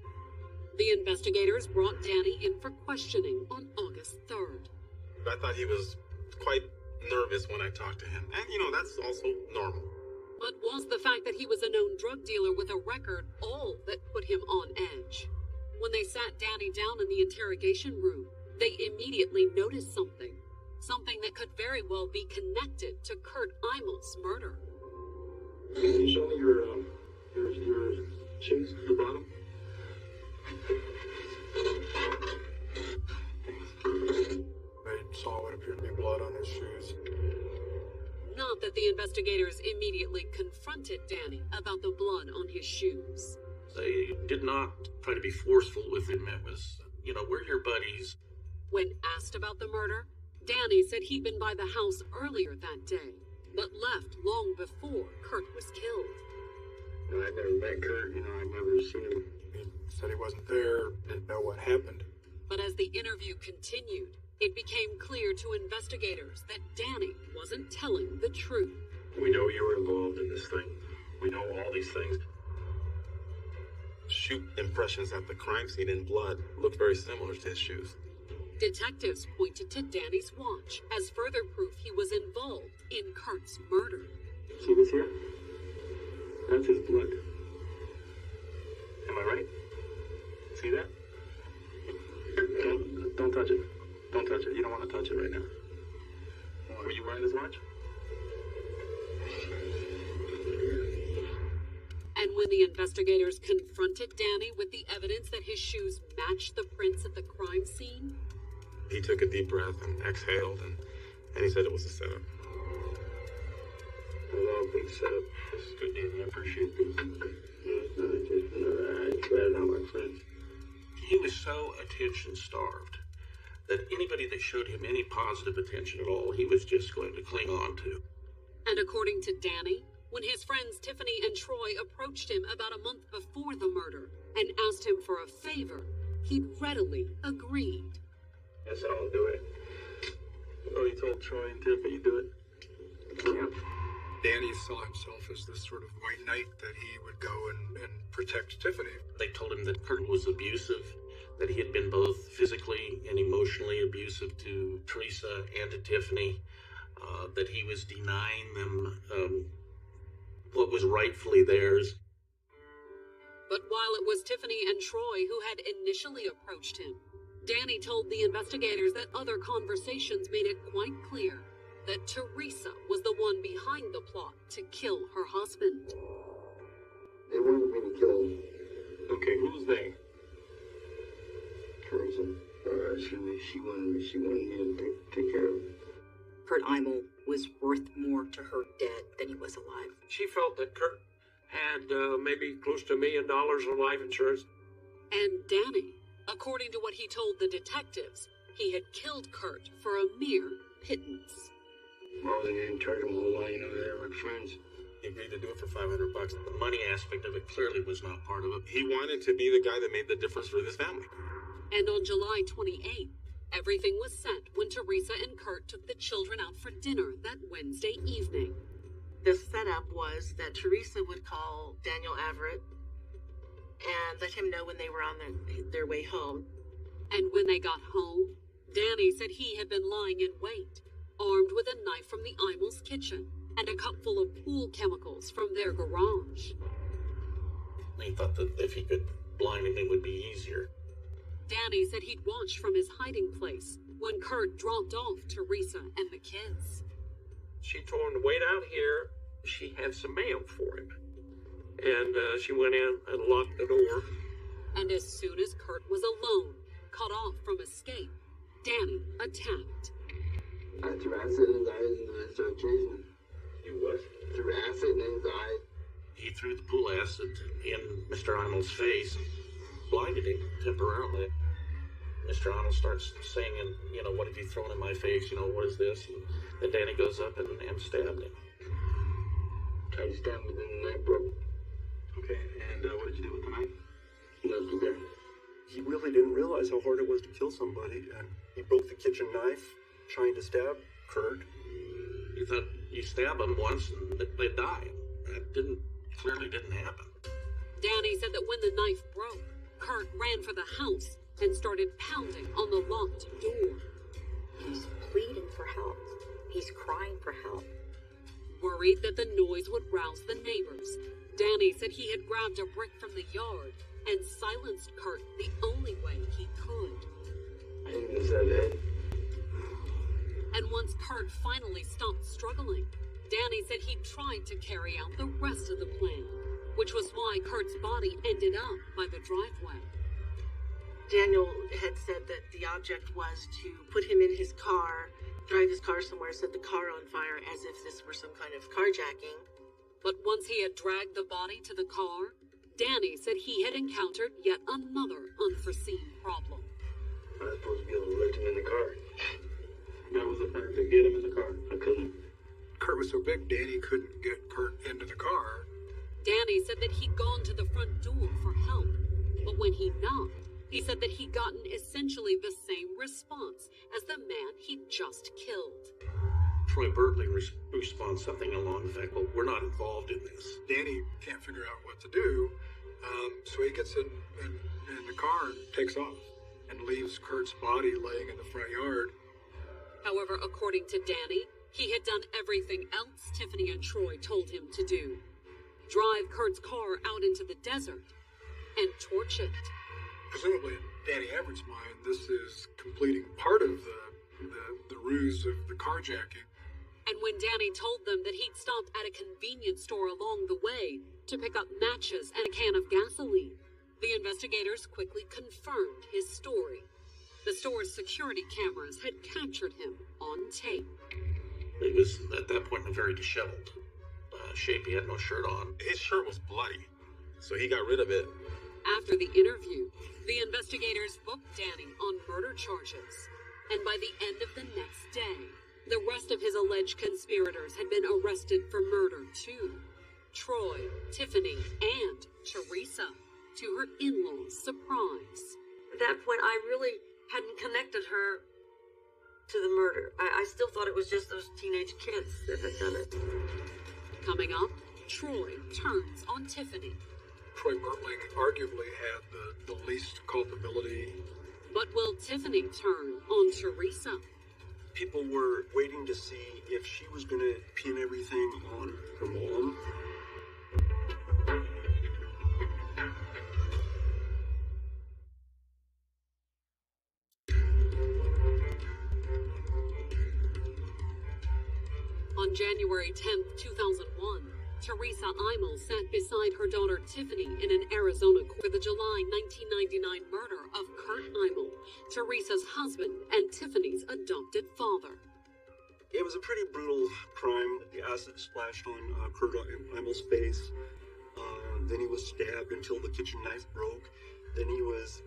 The investigators brought Danny in for questioning on August 3rd. I thought he was quite nervous when I talked to him. And, that's also normal. But was the fact that he was a known drug dealer with a record all that put him on edge? When they sat Danny down in the interrogation room, they immediately noticed something. Something that could very well be connected to Kurt Eimel's murder. Can you show me your shoes at the bottom? They saw what appeared to be blood on his shoes. Not that the investigators immediately confronted Danny about the blood on his shoes. They did not try to be forceful with him. It was, we're your buddies. When asked about the murder, Danny said he'd been by the house earlier that day, but left long before Kurt was killed. I'd never met Kurt, I'd never seen him. He said he wasn't there, didn't know what happened. But as the interview continued, it became clear to investigators that Danny wasn't telling the truth. We know you were involved in this thing. We know all these things. Shoe impressions at the crime scene in blood looked very similar to his shoes. Detectives pointed to Danny's watch as further proof he was involved in Kurt's murder. See this here? That's his blood. Am I right? See that? Don't touch it. Don't touch it. You don't want to touch it right now. Were you wearing his watch? And when the investigators confronted Danny with the evidence that his shoes matched the prints at the crime scene, he took a deep breath and exhaled, and he said it was a setup. A long big setup. This is good, Danny. I appreciate this. It's not just another eye. Glad I'm my friend. He was so attention-starved that anybody that showed him any positive attention at all, he was just going to cling on to. And according to Danny, when his friends Tiffany and Troy approached him about a month before the murder and asked him for a favor, he'd readily agreed. Yes, I'll do it. Oh, you told Troy and Tiffany to do it? Yeah. Danny saw himself as this sort of white knight that he would go and protect Tiffany. They told him that Kurt was abusive, that he had been both physically and emotionally abusive to Teresa and to Tiffany, that he was denying them what was rightfully theirs. But while it was Tiffany and Troy who had initially approached him, Danny told the investigators that other conversations made it quite clear that Teresa was the one behind the plot to kill her husband. They wanted me to kill him. Okay, who's they? Teresa. She wanted me to take care of him. Kurt Imel was worth more to her dead than he was alive. She felt that Kurt had maybe close to $1 million of life insurance. And Danny, according to what he told the detectives, he had killed Kurt for a mere pittance. I wasn't getting charged him a whole lot, they were like friends. He agreed to do it for $500. The money aspect of it clearly was not part of it. He wanted to be the guy that made the difference for this family. And on July 28th, everything was set when Teresa and Kurt took the children out for dinner that Wednesday evening. The setup was that Teresa would call Daniel Everett and let him know when they were on their way home. And when they got home, Danny said he had been lying in wait, armed with a knife from the Imel's kitchen and a cup full of pool chemicals from their garage. He thought that if he could blind him, it would be easier. Danny said he'd watched from his hiding place when Kurt dropped off Teresa and the kids. She told him to wait out here. She had some mail for him. And she went in and locked the door. And as soon as Kurt was alone, cut off from escape, Danny attacked. I threw acid in his eyes and then I started chasing him. You what? Threw acid in his eyes. He threw the pool acid in Mr. Imel's face, blinded him temporarily. Mr. Arnold starts saying, what have you thrown in my face? What is this? And then Danny goes up and stabbed him. Tried to stab him, but then the knife broke. Okay, and what did you do with the knife? Left it there. He really didn't realize how hard it was to kill somebody, and he broke the kitchen knife trying to stab Kurt. He thought you stab them once and they'd die. That clearly didn't happen. Danny said that when the knife broke, Kurt ran for the house and started pounding on the locked door. He's pleading for help. He's crying for help. Worried that the noise would rouse the neighbors, Danny said he had grabbed a brick from the yard and silenced Kurt the only way he could. I think this is it. And once Kurt finally stopped struggling, Danny said he tried to carry out the rest of the plan, which was why Kurt's body ended up by the driveway. Daniel had said that the object was to put him in his car, drive his car somewhere, set the car on fire as if this were some kind of carjacking. But once he had dragged the body to the car, Danny said he had encountered yet another unforeseen problem. I was supposed to be able to lift him in the car. That was the plan, to get him in the car. I couldn't. Kurt was so big, Danny couldn't get Kurt into the car. Danny said that he'd gone to the front door for help, but when he knocked, he said that he'd gotten essentially the same response as the man he'd just killed. Troy Bertley responds something along the fact, well, we're not involved in this. Danny can't figure out what to do, so he gets in the car and takes off and leaves Kurt's body laying in the front yard. However, according to Danny, he had done everything else Tiffany and Troy told him to do. Drive Kurt's car out into the desert and torch it. Presumably, in Danny Everett's mind, this is completing part of the ruse of the carjacking. And when Danny told them that he'd stopped at a convenience store along the way to pick up matches and a can of gasoline, the investigators quickly confirmed his story. The store's security cameras had captured him on tape. He was, at that point, in a very disheveled shape. He had no shirt on. His shirt was bloody, so he got rid of it. After the interview, the investigators booked Danny on murder charges. And by the end of the next day, the rest of his alleged conspirators had been arrested for murder too. Troy, Tiffany, and Teresa, to her in-laws' surprise. At that point, I really hadn't connected her to the murder. I still thought it was just those teenage kids that had done it. Coming up, Troy turns on Tiffany. Troy Bertling arguably had the least culpability. But will Tiffany turn on Teresa? People were waiting to see if she was going to pin everything on her mom. January 10th, 2001, Teresa Imel sat beside her daughter Tiffany in an Arizona court for the July 1999 murder of Kurt Imel, Teresa's husband and Tiffany's adopted father. It was a pretty brutal crime. The acid splashed on Kurt Imel's face. Then he was stabbed until the kitchen knife broke. Then he was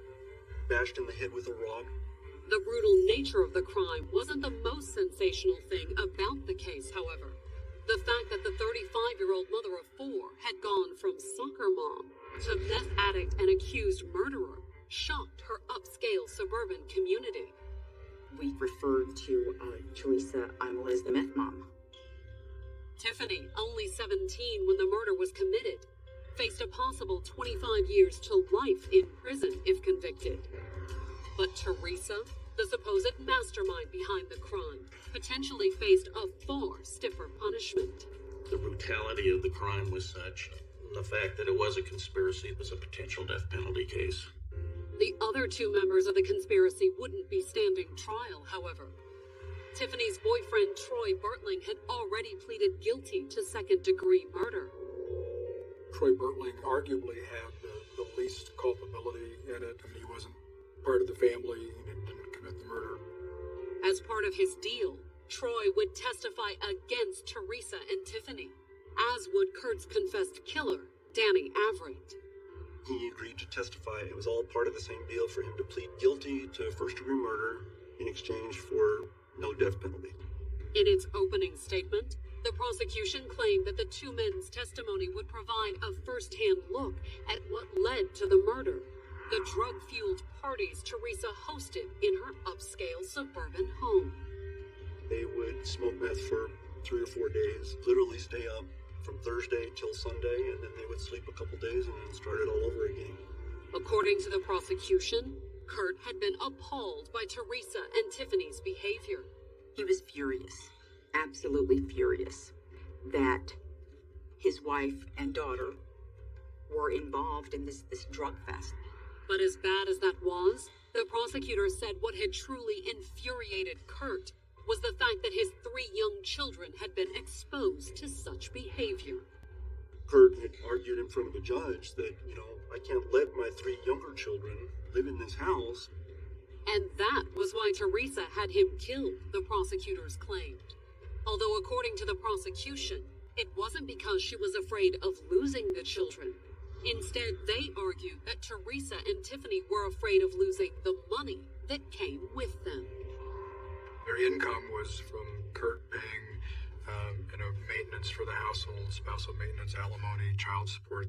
bashed in the head with a rock. The brutal nature of the crime wasn't the most sensational thing about the case, however. The fact that the 35-year-old mother of four had gone from soccer mom to meth addict and accused murderer shocked her upscale suburban community. We referred to Teresa Imel as the meth mom. Tiffany, only 17 when the murder was committed, faced a possible 25 years to life in prison if convicted. But Teresa, the supposed mastermind behind the crime, potentially faced a far stiffer punishment. The brutality of the crime was such, and the fact that it was a conspiracy was a potential death penalty case. The other two members of the conspiracy wouldn't be standing trial, however. Tiffany's boyfriend, Troy Bertling, had already pleaded guilty to second-degree murder. Troy Bertling arguably had the least culpability in it. I mean, he wasn't part of the family. He didn't commit the murder. As part of his deal, Troy would testify against Teresa and Tiffany, as would Kurt's confessed killer, Danny Averett. He agreed to testify. It was all part of the same deal for him to plead guilty to first-degree murder in exchange for no death penalty. In its opening statement, the prosecution claimed that the two men's testimony would provide a first-hand look at what led to the murder, the drug-fueled parties Teresa hosted in her upscale suburban home. They would smoke meth for 3 or 4 days, literally stay up from Thursday till Sunday, and then they would sleep a couple days and then start it all over again. According to the prosecution, Kurt had been appalled by Teresa and Tiffany's behavior. He was furious, absolutely furious, that his wife and daughter were involved in this drug fest. But as bad as that was, the prosecutor said what had truly infuriated Kurt was the fact that his 3 young children had been exposed to such behavior. Kurt had argued in front of the judge that, I can't let my 3 younger children live in this house. And that was why Teresa had him killed, the prosecutors claimed. Although according to the prosecution, it wasn't because she was afraid of losing the children. Instead, they argued that Teresa and Tiffany were afraid of losing the money that came with them. Their income was from Kurt paying, maintenance for the household, spousal maintenance, alimony, child support.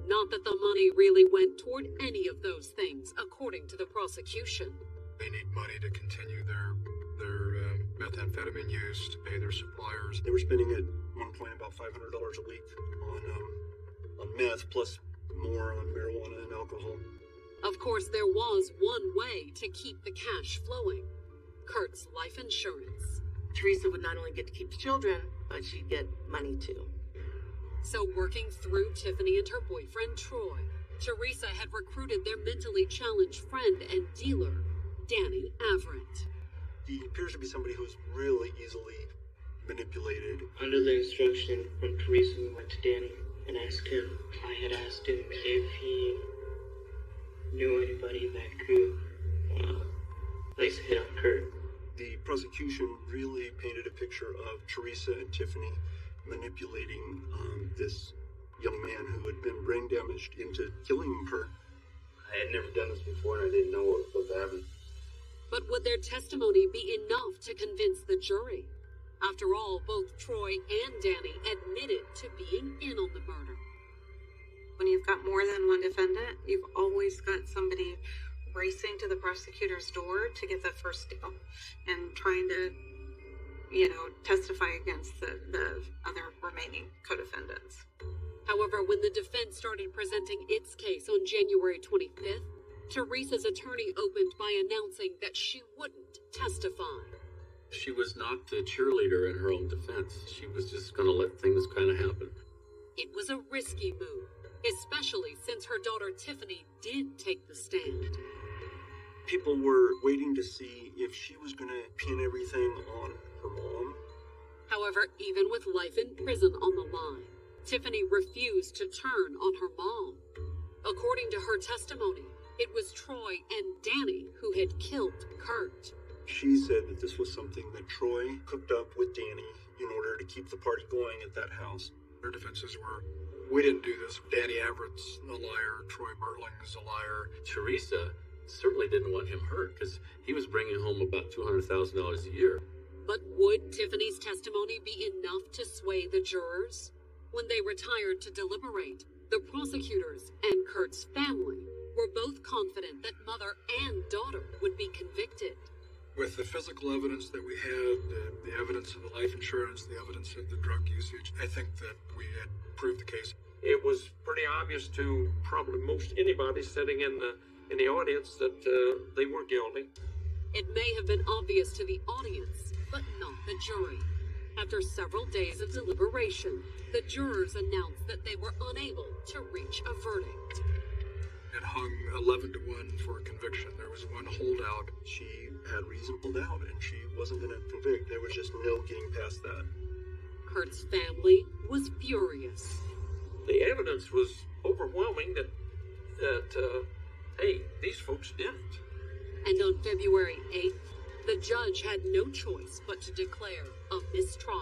Not that the money really went toward any of those things, according to the prosecution. They need money to continue their methamphetamine use, to pay their suppliers. They were spending at one point about $500 a week on meth, plus more on marijuana and alcohol. Of course, there was one way to keep the cash flowing: Kurt's life insurance. Teresa would not only get to keep the children, but she'd get money too. So working through Tiffany and her boyfriend Troy, Teresa had recruited their mentally challenged friend and dealer, Danny Averett. He appears to be somebody who's really easily manipulated. Under the instruction from Teresa, we went to Danny and asked him. I had asked him if he knew anybody that could place a hit on Kurt. The prosecution really painted a picture of Teresa and Tiffany manipulating this young man who had been brain damaged into killing Kurt. I had never done this before and I didn't know what was supposed to happen. But would their testimony be enough to convince the jury? After all, both Troy and Danny admitted to being in on the murder. When you've got more than one defendant, you've always got somebody racing to the prosecutor's door to get the first deal and trying to, testify against the other remaining co-defendants. However, when the defense started presenting its case on January 25th, Teresa's attorney opened by announcing that she wouldn't testify. She was not the cheerleader in her own defense. She was just going to let things kind of happen. It was a risky move, especially since her daughter Tiffany did take the stand. People were waiting to see if she was going to pin everything on her mom. However, even with life in prison on the line, Tiffany refused to turn on her mom. According to her testimony, it was Troy and Danny who had killed Kurt. She said that this was something that Troy cooked up with Danny in order to keep the party going at that house. Their defenses were, we didn't do this. Danny Everett's a liar. Troy Bartling is a liar. Teresa certainly didn't want him hurt because he was bringing home about $200,000 a year. But would Tiffany's testimony be enough to sway the jurors? When they retired to deliberate, the prosecutors and Kurt's family were both confident that mother and daughter would be convicted. With the physical evidence that we had, the evidence of the life insurance, the evidence of the drug usage, I think that we had proved the case. It was pretty obvious to probably most anybody sitting in the audience that they were guilty. It may have been obvious to the audience, but not the jury. After several days of deliberation, the jurors announced that they were unable to reach a verdict. It hung 11 to 1 for conviction. There was one holdout. She had reasonable doubt, and she wasn't going to convict. There was just no getting past that. Kurt's family was furious. The evidence was overwhelming that hey, these folks didn't. And on February 8th, the judge had no choice but to declare a mistrial.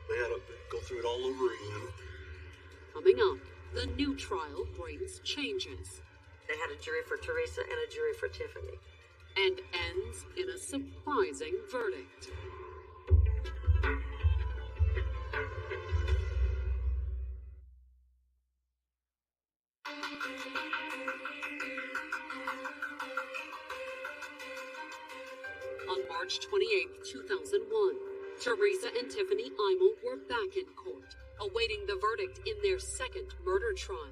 They had to go through it all over again. Coming up, the new trial brings changes. They had a jury for Teresa and a jury for Tiffany. And ends in a surprising verdict. On March 28, 2001, Teresa and Tiffany Imel were back in court, awaiting the verdict in their second murder trial.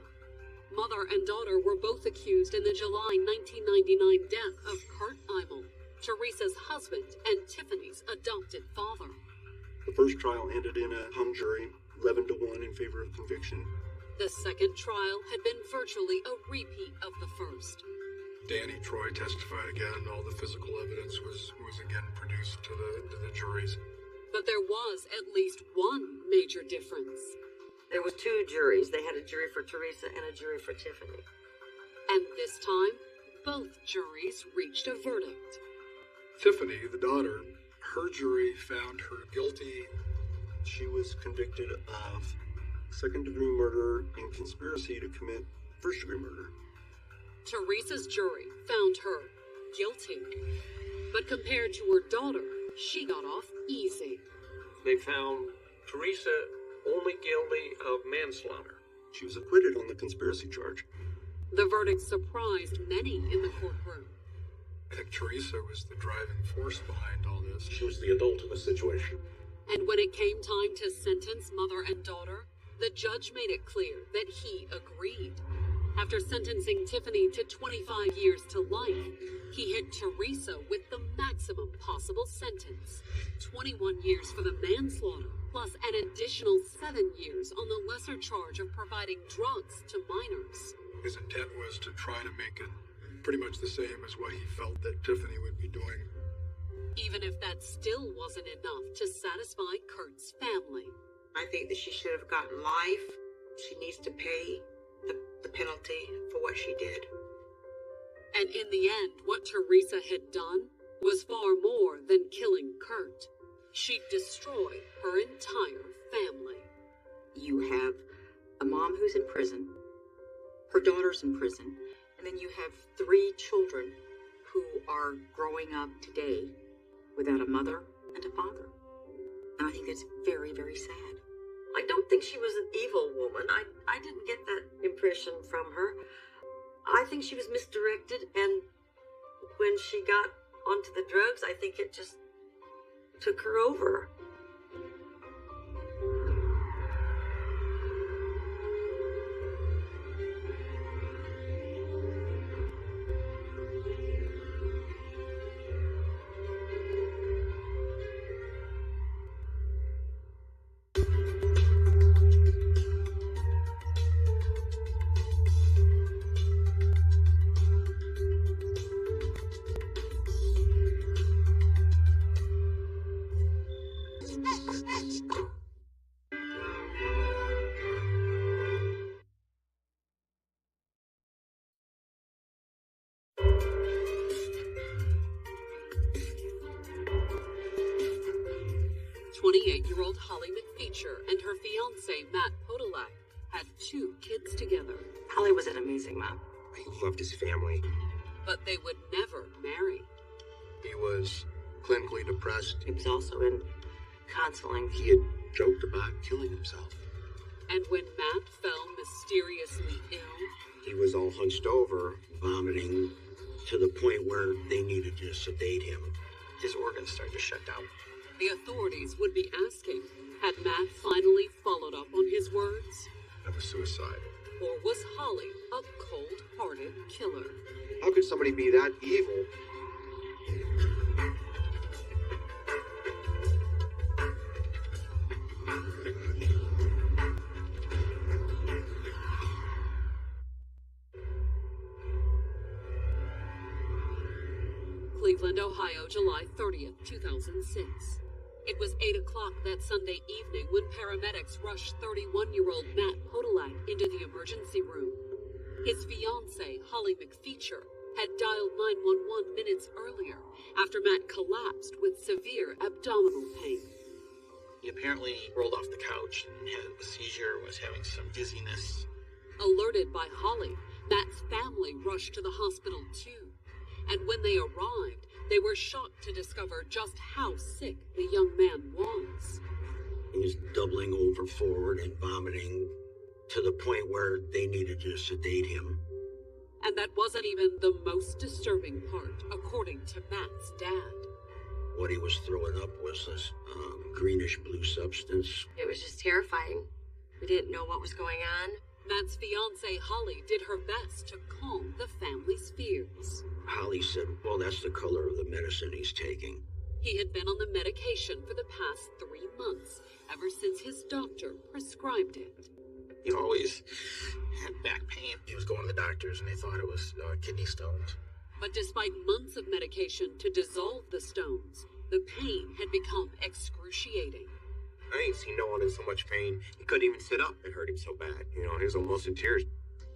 Mother and daughter were both accused in the July 1999 death of Kurt Imel, Teresa's husband and Tiffany's adopted father. The first trial ended in a hung jury, 11 to 1 in favor of conviction. The second trial had been virtually a repeat of the first. Danny Troy testified again. All the physical evidence was again produced to the juries. But there was at least one major difference. There was two juries. They had a jury for Teresa and a jury for Tiffany. And this time, both juries reached a verdict. Tiffany, the daughter, her jury found her guilty. She was convicted of second-degree murder and conspiracy to commit first-degree murder. Teresa's jury found her guilty. But compared to her daughter, she got off easy. They found Teresa only guilty of manslaughter. She was acquitted on the conspiracy charge. The verdict surprised many in the courtroom. I think Teresa was the driving force behind all this. She was the adult in the situation. And when it came time to sentence mother and daughter, the judge made it clear that he agreed. After sentencing Tiffany to 25 years to life, he hit Teresa with the maximum possible sentence, 21 years for the manslaughter, plus an additional 7 years on the lesser charge of providing drugs to minors. His intent was to try to make it pretty much the same as what he felt that Tiffany would be doing. Even if that still wasn't enough to satisfy Kurt's family. I think that she should have gotten life. She needs to pay the penalty for what she did. And in the end, what Teresa had done was far more than killing Kurt. She'd destroyed her entire family. You have a mom who's in prison, her daughter's in prison, and then you have 3 children who are growing up today without a mother and a father. And I think that's very, very sad. I don't think she was an evil woman. I didn't get that impression from her. I think she was misdirected, and when she got onto the drugs, I think it just took her over. 21-year-old Holly McFeature and her fiancé, Matt Podolak, had 2 kids together. Holly was an amazing mom. He loved his family. But they would never marry. He was clinically depressed. He was also in counseling. He had joked about killing himself. And when Matt fell mysteriously ill, He was all hunched over, vomiting, to the point where they needed to sedate him. His organs started to shut down. the authorities would be asking, had Matt finally followed up on his words? That was suicide. Or was Holly a cold-hearted killer? How could somebody be that evil? Cleveland, Ohio, July 30th, 2006. It was 8 o'clock that Sunday evening when paramedics rushed 31-year-old Matt Podolak into the emergency room. His fiancée, Holly McFeature, had dialed 911 minutes earlier after Matt collapsed with severe abdominal pain. He apparently rolled off the couch and had a seizure, was having some dizziness. Alerted by Holly, Matt's family rushed to the hospital too. And when they arrived, they were shocked to discover just how sick the young man was. He was doubling over forward and vomiting to the point where they needed to sedate him. And that wasn't even the most disturbing part, according to Matt's dad. What he was throwing up was this greenish blue substance. It was just terrifying. We didn't know what was going on. Matt's fiancée, Holly, did her best to calm the family's fears. Holly said, well, that's the color of the medicine he's taking. He had been on the medication for the past 3 months, ever since his doctor prescribed it. He always had back pain. He was going to the doctors and they thought it was kidney stones. But despite months of medication to dissolve the stones, the pain had become excruciating. I ain't seen no one in so much pain. He couldn't even sit up. It hurt him so bad. You know, he was almost in tears.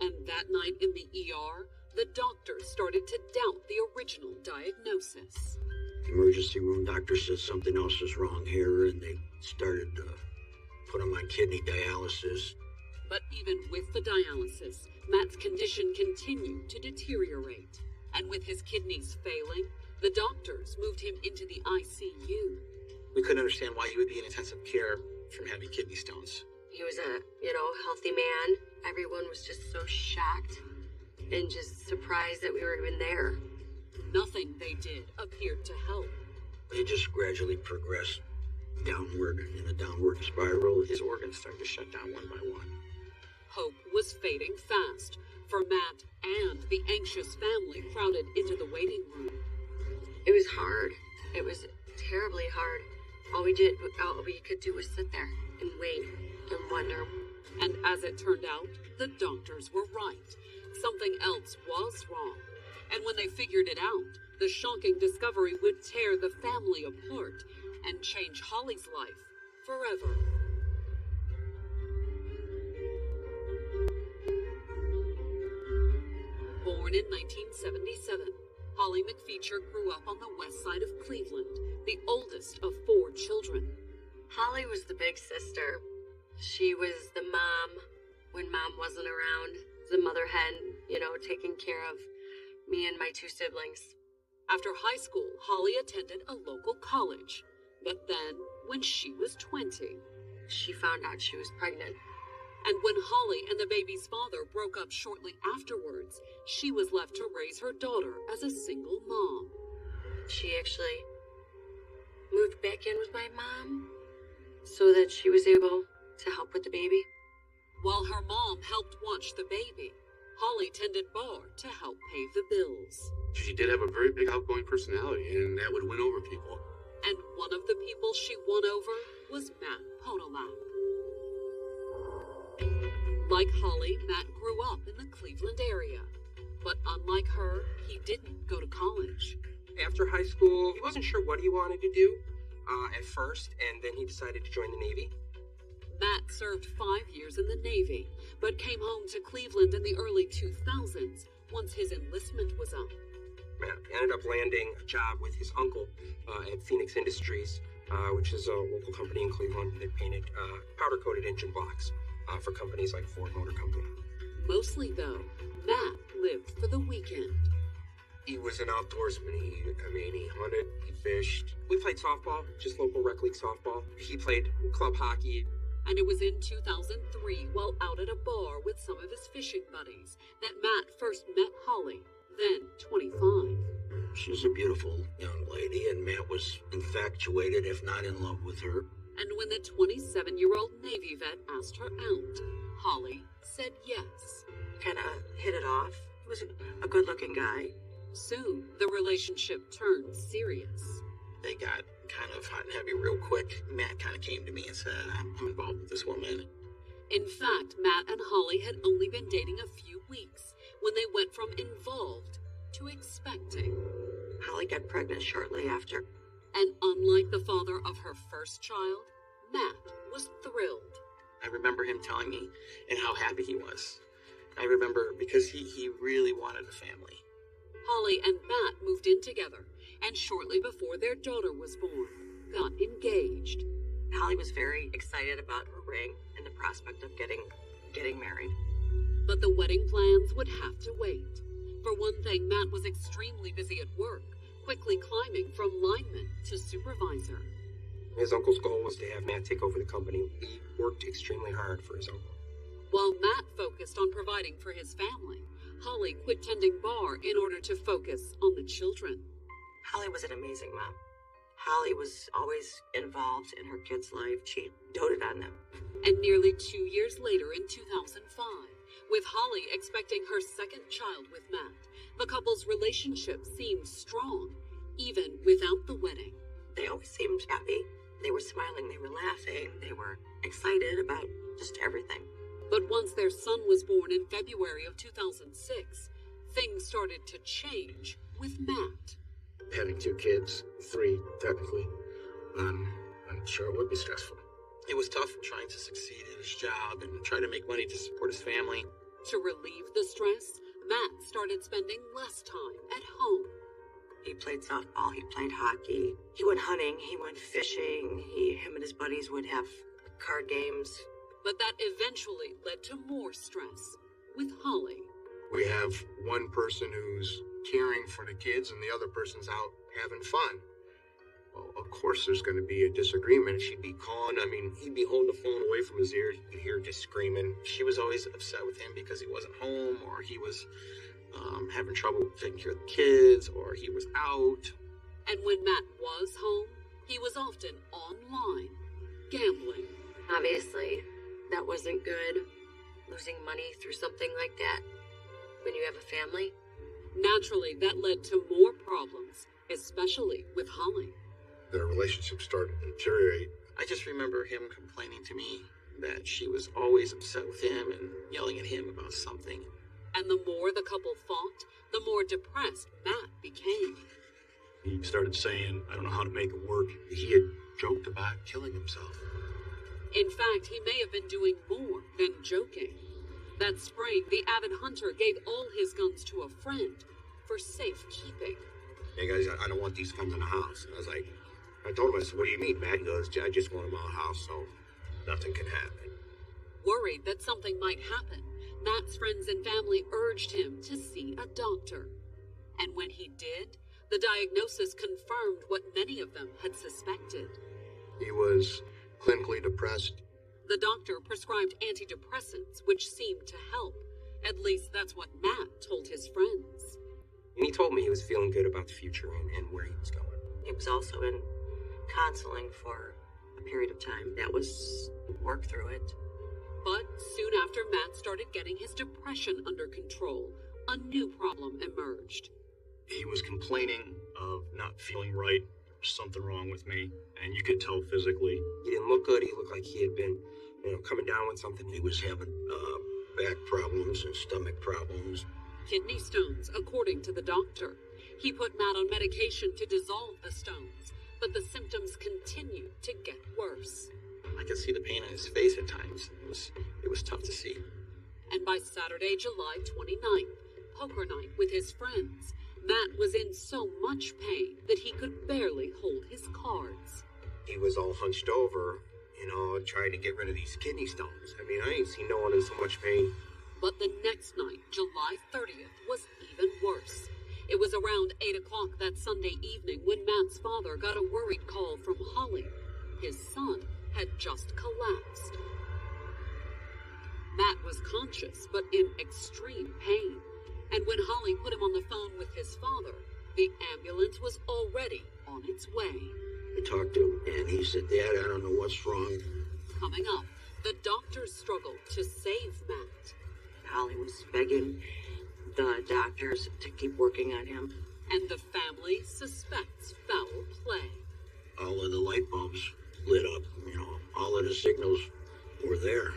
And that night in the ER, the doctor started to doubt the original diagnosis. The emergency room doctor said something else was wrong here, and they started to put him on kidney dialysis. But even with the dialysis, Matt's condition continued to deteriorate. And with his kidneys failing, the doctors moved him into the ICU. We couldn't understand why he would be in intensive care from having kidney stones. He was a, healthy man. Everyone was just so shocked and just surprised that we were even there. Nothing they did appeared to help. He just gradually progressed downward in a downward spiral. His organs started to shut down one by one. Hope was fading fast for Matt and the anxious family crowded into the waiting room. It was hard. It was terribly hard. All we could do was sit there and wait and wonder. And as it turned out, the doctors were right. Something else was wrong. And when they figured it out, the shocking discovery would tear the family apart and change Holly's life forever. Born in 1977, Holly McFeature grew up on the west side of Cleveland, the oldest of 4 children. Holly was the big sister. She was the mom when mom wasn't around, the mother hen, taking care of me and my 2 siblings. After high school, Holly attended a local college. But then, when she was 20, she found out she was pregnant. And when Holly and the baby's father broke up shortly afterwards, she was left to raise her daughter as a single mom. She actually moved back in with my mom so that she was able to help with the baby. While her mom helped watch the baby, Holly tended bar to help pay the bills. She did have a very big outgoing personality, and that would win over people. And one of the people she won over was Matt Podolak. Like Holly, Matt grew up in the Cleveland area. But unlike her, he didn't go to college. After high school, he wasn't sure what he wanted to do at first, and then he decided to join the Navy. Matt served 5 years in the Navy, but came home to Cleveland in the early 2000s once his enlistment was up. Matt ended up landing a job with his uncle at Phoenix Industries, which is a local company in Cleveland. They painted powder-coated engine blocks for companies like Ford Motor Company. Mostly, though, Matt lived for the weekend. He was an outdoorsman. He hunted, he fished. We played softball, just local rec league softball. He played club hockey. And it was in 2003, while out at a bar with some of his fishing buddies, that Matt first met Holly, then 25. She was a beautiful young lady, and Matt was infatuated, if not in love with her. And when the 27-year-old Navy vet asked her out, Holly said yes. Kind of hit it off. He was a good-looking guy. Soon, the relationship turned serious. They got kind of hot and heavy real quick. Matt kind of came to me and said, I'm involved with this woman. In fact, Matt and Holly had only been dating a few weeks when they went from involved to expecting. Holly got pregnant shortly after. And unlike the father of her first child, Matt was thrilled. I remember him telling me and how happy he was. I remember because he really wanted a family. Holly and Matt moved in together, and shortly before their daughter was born, got engaged. Holly was very excited about her ring and the prospect of getting married. But the wedding plans would have to wait. For one thing, Matt was extremely busy at work, quickly climbing from lineman to supervisor. His uncle's goal was to have Matt take over the company. He worked extremely hard for his uncle. While Matt focused on providing for his family, Holly quit tending bar in order to focus on the children. Holly was an amazing mom. Holly was always involved in her kids' life. She doted on them. And nearly 2 years later, in 2005, with Holly expecting her second child with Matt, the couple's relationship seemed strong, even without the wedding. They always seemed happy. They were smiling, they were laughing, they were excited about just everything. But once their son was born in February of 2006, things started to change with Matt. Having 2 kids, 3 technically, I'm sure it would be stressful. It was tough trying to succeed at his job and try to make money to support his family. To relieve the stress, Matt started spending less time at home. He played softball, he played hockey, he went hunting, he went fishing, him and his buddies would have card games. But that eventually led to more stress with Holly. We have one person who's caring for the kids and the other person's out having fun. Well, of course there's going to be a disagreement. She'd be calling, he'd be holding the phone away from his ear. You could hear her just screaming. She was always upset with him because he wasn't home, or he was having trouble taking care of the kids, or he was out. And when Matt was home, he was often online, gambling. Obviously, that wasn't good, losing money through something like that when you have a family. Naturally, that led to more problems, especially with Holly. Their relationship started to deteriorate. I just remember him complaining to me that she was always upset with him and yelling at him about something. And the more the couple fought, the more depressed Matt became. He started saying, I don't know how to make it work. He had joked about killing himself. In fact, he may have been doing more than joking. That spring, the avid hunter gave all his guns to a friend for safekeeping. Hey guys, I don't want these guns in the house. I told him, I said, what do you mean, Matt? He goes, I just want them in the house so nothing can happen. Worried that something might happen, Matt's friends and family urged him to see a doctor. And when he did, the diagnosis confirmed what many of them had suspected. He was clinically depressed. The doctor prescribed antidepressants, which seemed to help. At least that's what Matt told his friends. And he told me he was feeling good about the future and where he was going. He was also in counseling for a period of time. That was work through it. But soon after Matt started getting his depression under control, a new problem emerged. He was complaining of not feeling right, something wrong with me, and you could tell physically. He didn't look good. He looked like he had been, coming down with something. He was having back problems and stomach problems. Kidney stones, according to the doctor. He put Matt on medication to dissolve the stones, but the symptoms continued to get worse. I could see the pain on his face at times. It was tough to see. And by Saturday, July 29th, poker night with his friends, Matt was in so much pain that he could barely hold his cards. He was all hunched over, trying to get rid of these kidney stones. I mean, I ain't seen no one in so much pain. But the next night, July 30th, was even worse. It was around 8 o'clock that Sunday evening when Matt's father got a worried call from Holly. His son had just collapsed. Matt was conscious, but in extreme pain. And when Holly put him on the phone with his father, the ambulance was already on its way. I talked to him, and he said, "Dad, I don't know what's wrong." Coming up, the doctors struggled to save Matt. Holly was begging the doctors to keep working on him. And the family suspects foul play. All of the light bulbs lit up, all of the signals were there.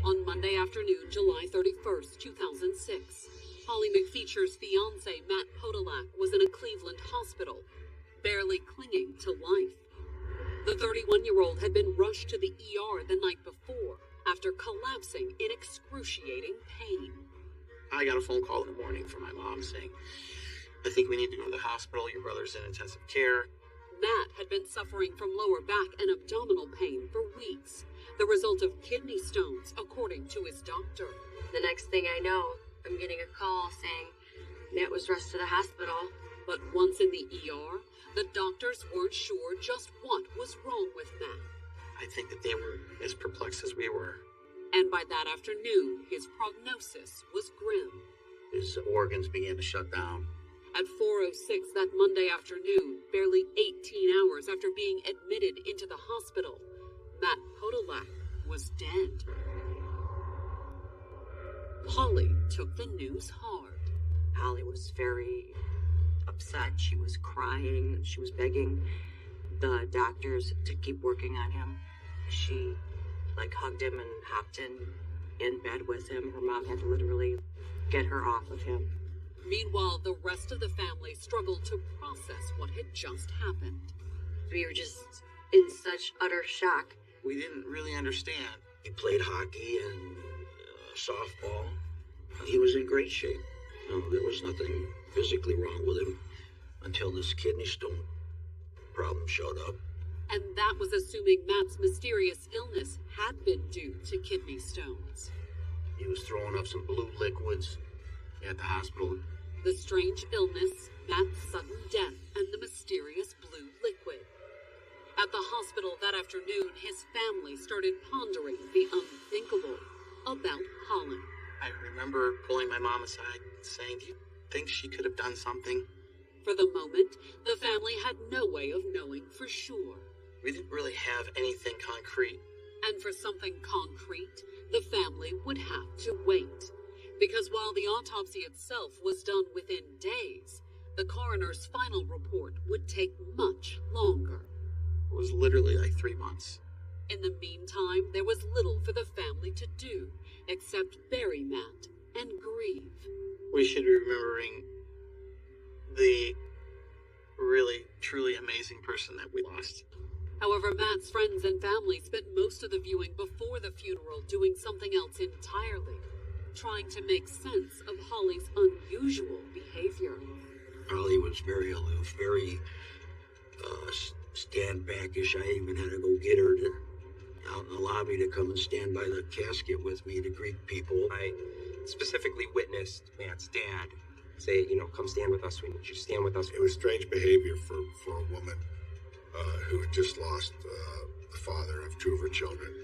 On Monday afternoon, July 31st, 2006, Holly McFeature's fiancé, Matt Podolak, was in a Cleveland hospital, barely clinging to life. The 31-year-old had been rushed to the ER the night before after collapsing in excruciating pain. I got a phone call in the morning from my mom saying, "I think we need to go to the hospital. Your brother's in intensive care." Matt had been suffering from lower back and abdominal pain for weeks, the result of kidney stones, according to his doctor. The next thing I know, I'm getting a call saying Matt was rushed to the hospital. But once in the ER, the doctors weren't sure just what was wrong with Matt. I think that they were as perplexed as we were. And by that afternoon, his prognosis was grim. His organs began to shut down. At 4:06 that Monday afternoon, barely 18 hours after being admitted into the hospital, Matt Podolak was dead. Holly took the news hard. Holly was very upset. She was crying. She was begging the doctors to keep working on him. She, hugged him and hopped in bed with him. Her mom had to literally get her off of him. Meanwhile, the rest of the family struggled to process what had just happened. We were just in such utter shock. We didn't really understand. He played hockey and softball. He was in great shape. There was nothing physically wrong with him until this kidney stone problem showed up. And that was assuming Matt's mysterious illness had been due to kidney stones. He was throwing up some blue liquids at the hospital. The strange illness, Matt's sudden death, and the mysterious blue liquid. At the hospital that afternoon, his family started pondering the unthinkable about Holly. I remember pulling my mom aside and saying, "Do you think she could have done something?" For the moment, the family had no way of knowing for sure. We didn't really have anything concrete. And for something concrete, the family would have to wait. Because while the autopsy itself was done within days, the coroner's final report would take much longer. It was literally 3 months. In the meantime, there was little for the family to do except bury Matt and grieve. We should be remembering the really, truly amazing person that we lost. However, Matt's friends and family spent most of the viewing before the funeral doing something else entirely, trying to make sense of Holly's unusual behavior. Holly was very aloof, very stand-backish. I even had to go get her out in the lobby to come and stand by the casket with me to greet people. I specifically witnessed Matt's dad say, "Come stand with us. We need you to stand with us." It was strange behavior for a woman who had just lost the father of 2 of her children.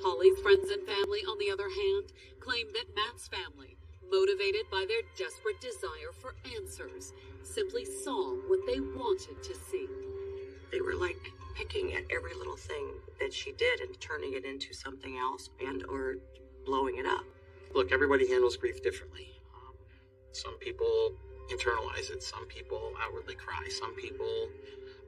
Holly's friends and family, on the other hand, claimed that Matt's family, motivated by their desperate desire for answers, simply saw what they wanted to see. They were picking at every little thing that she did and turning it into something else or blowing it up. Look, everybody handles grief differently. Some people internalize it. Some people outwardly cry. Some people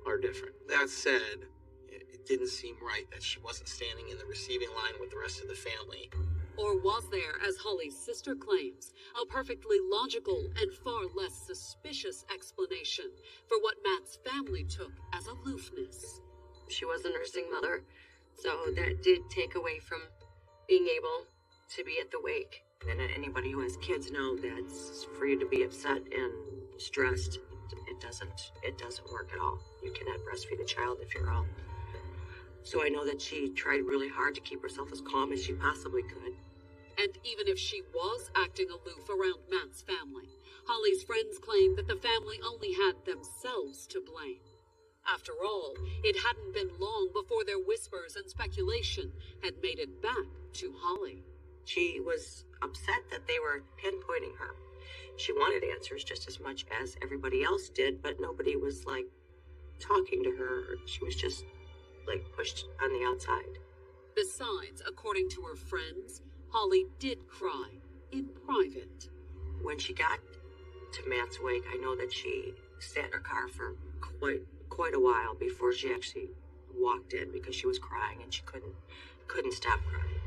are different. That said, it didn't seem right that she wasn't standing in the receiving line with the rest of the family. Or was there, as Holly's sister claims, a perfectly logical and far less suspicious explanation for what Matt's family took as aloofness? She was a nursing mother, so that did take away from being able to be at the wake. And anybody who has kids know that for you to be upset and stressed, it doesn't work at all. You cannot breastfeed a child if you're all. So I know that she tried really hard to keep herself as calm as she possibly could. And even if she was acting aloof around Matt's family, Holly's friends claimed that the family only had themselves to blame. After all, it hadn't been long before their whispers and speculation had made it back to Holly. She was upset that they were pinpointing her. She wanted answers just as much as everybody else did, but nobody was, talking to her. She was just, pushed on the outside. Besides, according to her friends, Holly did cry in private. When she got to Matt's wake, I know that she sat in her car for quite a while before she actually walked in because she was crying and she couldn't stop crying.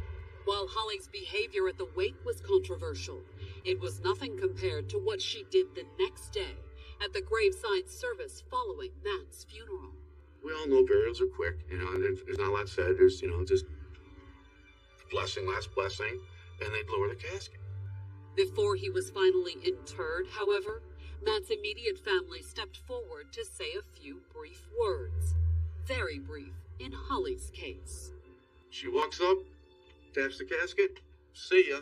While Holly's behavior at the wake was controversial, it was nothing compared to what she did the next day at the graveside service following Matt's funeral. We all know burials are quick, there's not a lot said. There's, just blessing, last blessing, and they'd lower the casket. Before he was finally interred, however, Matt's immediate family stepped forward to say a few brief words. Very brief in Holly's case. She walks up, taps the casket, see ya,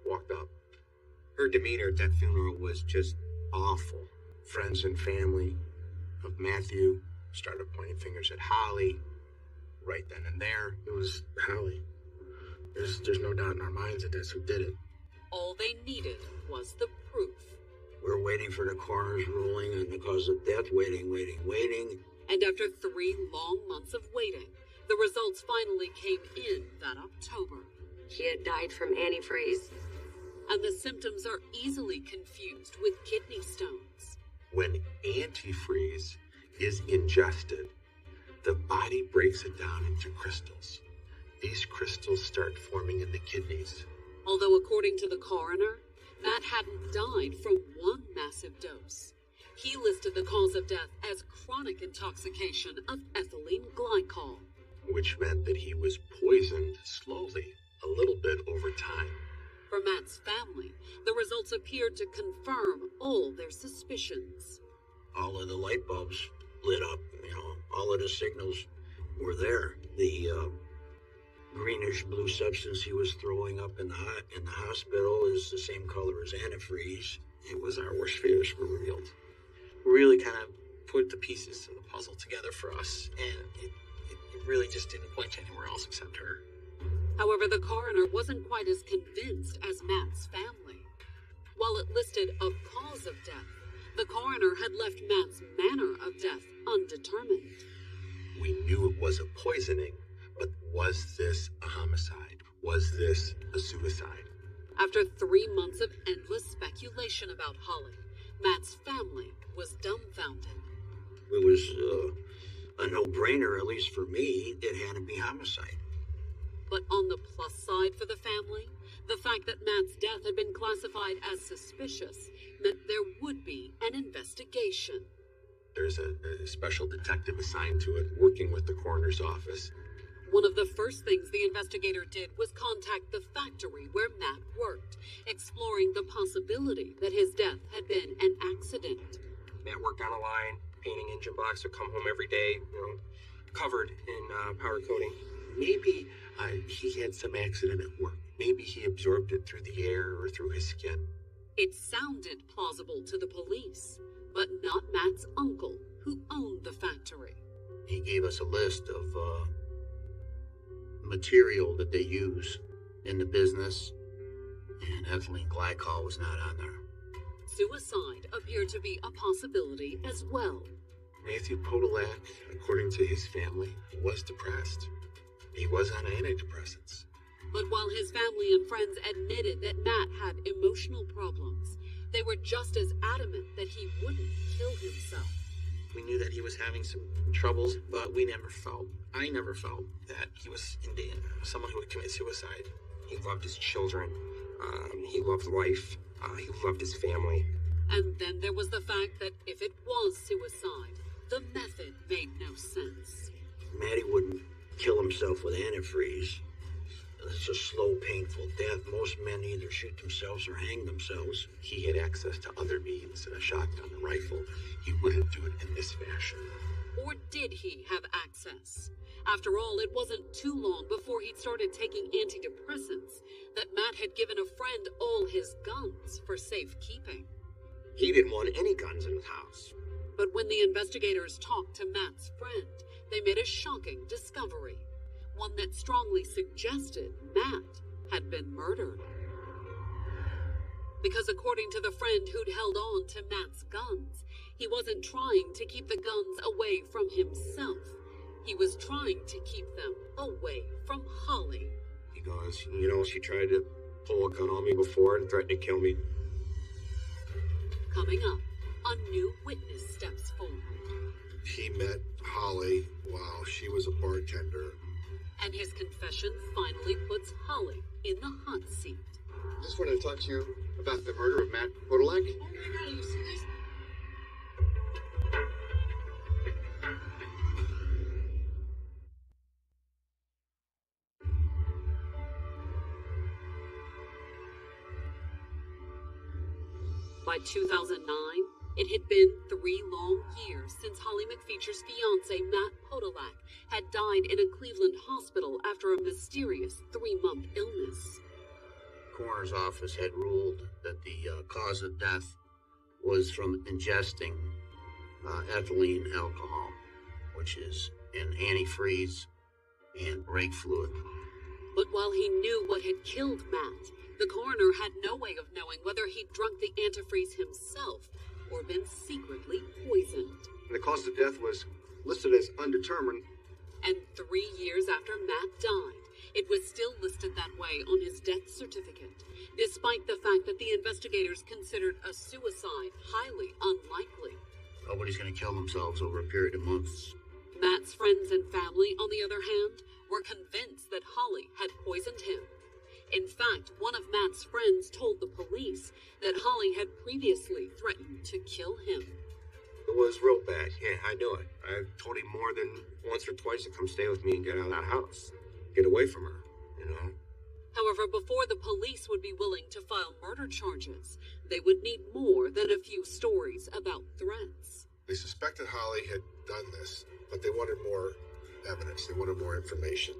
walked up. Her demeanor at that funeral was just awful. Friends and family of Matthew started pointing fingers at Holly right then and there. It was Holly. There's no doubt in our minds that that's who did it. All they needed was the proof. We're waiting for the coroner's ruling on the cause of death, waiting. And after 3 long months of waiting, the results finally came in that October. He had died from antifreeze. And the symptoms are easily confused with kidney stones. When antifreeze is ingested, the body breaks it down into crystals. These crystals start forming in the kidneys. Although according to the coroner, Matt hadn't died from one massive dose. He listed the cause of death as chronic intoxication of ethylene glycol. Which meant that he was poisoned slowly, a little bit over time. For Matt's family, the results appeared to confirm all their suspicions. All of the light bulbs lit up, all of the signals were there. The greenish blue substance he was throwing up in the hospital is the same color as antifreeze. It was our worst fears were revealed. Really kind of put the pieces of the puzzle together for us, and it really just didn't point anywhere else except her. However, the coroner wasn't quite as convinced as Matt's family. While it listed a cause of death, the coroner had left Matt's manner of death undetermined. We knew it was a poisoning, but was this a homicide? Was this a suicide? After 3 months of endless speculation about Holly, Matt's family was dumbfounded. It was a no-brainer, at least for me. It had to be homicide. But on the plus side for the family, the fact that Matt's death had been classified as suspicious meant there would be an investigation. There's a special detective assigned to it, working with the coroner's office. One of the first things the investigator did was contact the factory where Matt worked, exploring the possibility that his death had been an accident. Matt worked on a line, painting engine blocks, would come home every day, covered in powder coating. Maybe he had some accident at work. Maybe he absorbed it through the air or through his skin. It sounded plausible to the police, but not Matt's uncle, who owned the factory. He gave us a list of material that they use in the business, and ethylene glycol was not on there. Suicide appeared to be a possibility as well. Matthew Podolak, according to his family, was depressed. He was on antidepressants. But while his family and friends admitted that Matt had emotional problems, they were just as adamant that he wouldn't kill himself. We knew that he was having some troubles, but I never felt that he was indeed someone who would commit suicide. He loved his children. He loved life. He loved his family. And then there was the fact that if it was suicide, the method made no sense. Matty wouldn't kill himself with antifreeze. It's a slow, painful death. Most men either shoot themselves or hang themselves. He had access to other means, a shotgun, a rifle. He wouldn't do it in this fashion. Or did he have access? After all, it wasn't too long before he'd started taking antidepressants that Matt had given a friend all his guns for safekeeping. He didn't want any guns in his house. But when the investigators talked to Matt's friend, they made a shocking discovery. One that strongly suggested Matt had been murdered. Because according to the friend who'd held on to Matt's guns, he wasn't trying to keep the guns away from himself. He was trying to keep them away from Holly. He goes, she tried to pull a gun on me before and threatened to kill me. Coming up, a new witness steps forward. He met Holly while she was a bartender. And his confession finally puts Holly in the hot seat. I just wanted to talk to you about the murder of Matt Podolak. Oh my God, you see this? By 2009, it had been 3 long years since Holly McFeature's fiancé, Matt Podolak, had died in a Cleveland hospital after a mysterious 3-month illness. Coroner's office had ruled that the cause of death was from ingesting ethylene alcohol, which is an antifreeze and brake fluid. But while he knew what had killed Matt, the coroner had no way of knowing whether he'd drunk the antifreeze himself or been secretly poisoned. The cause of death was listed as undetermined. And 3 years after Matt died, it was still listed that way on his death certificate, despite the fact that the investigators considered a suicide highly unlikely. Nobody's going to kill themselves over a period of months. Matt's friends and family, on the other hand, were convinced that Holly had poisoned him. In fact, one of Matt's friends told the police that Holly had previously threatened to kill him. It was real bad. Yeah, I knew it. I told him more than once or twice to come stay with me and get out of that house. Get away from her, However, before the police would be willing to file murder charges, they would need more than a few stories about threats. They suspected Holly had done this, but they wanted more evidence. They wanted more information.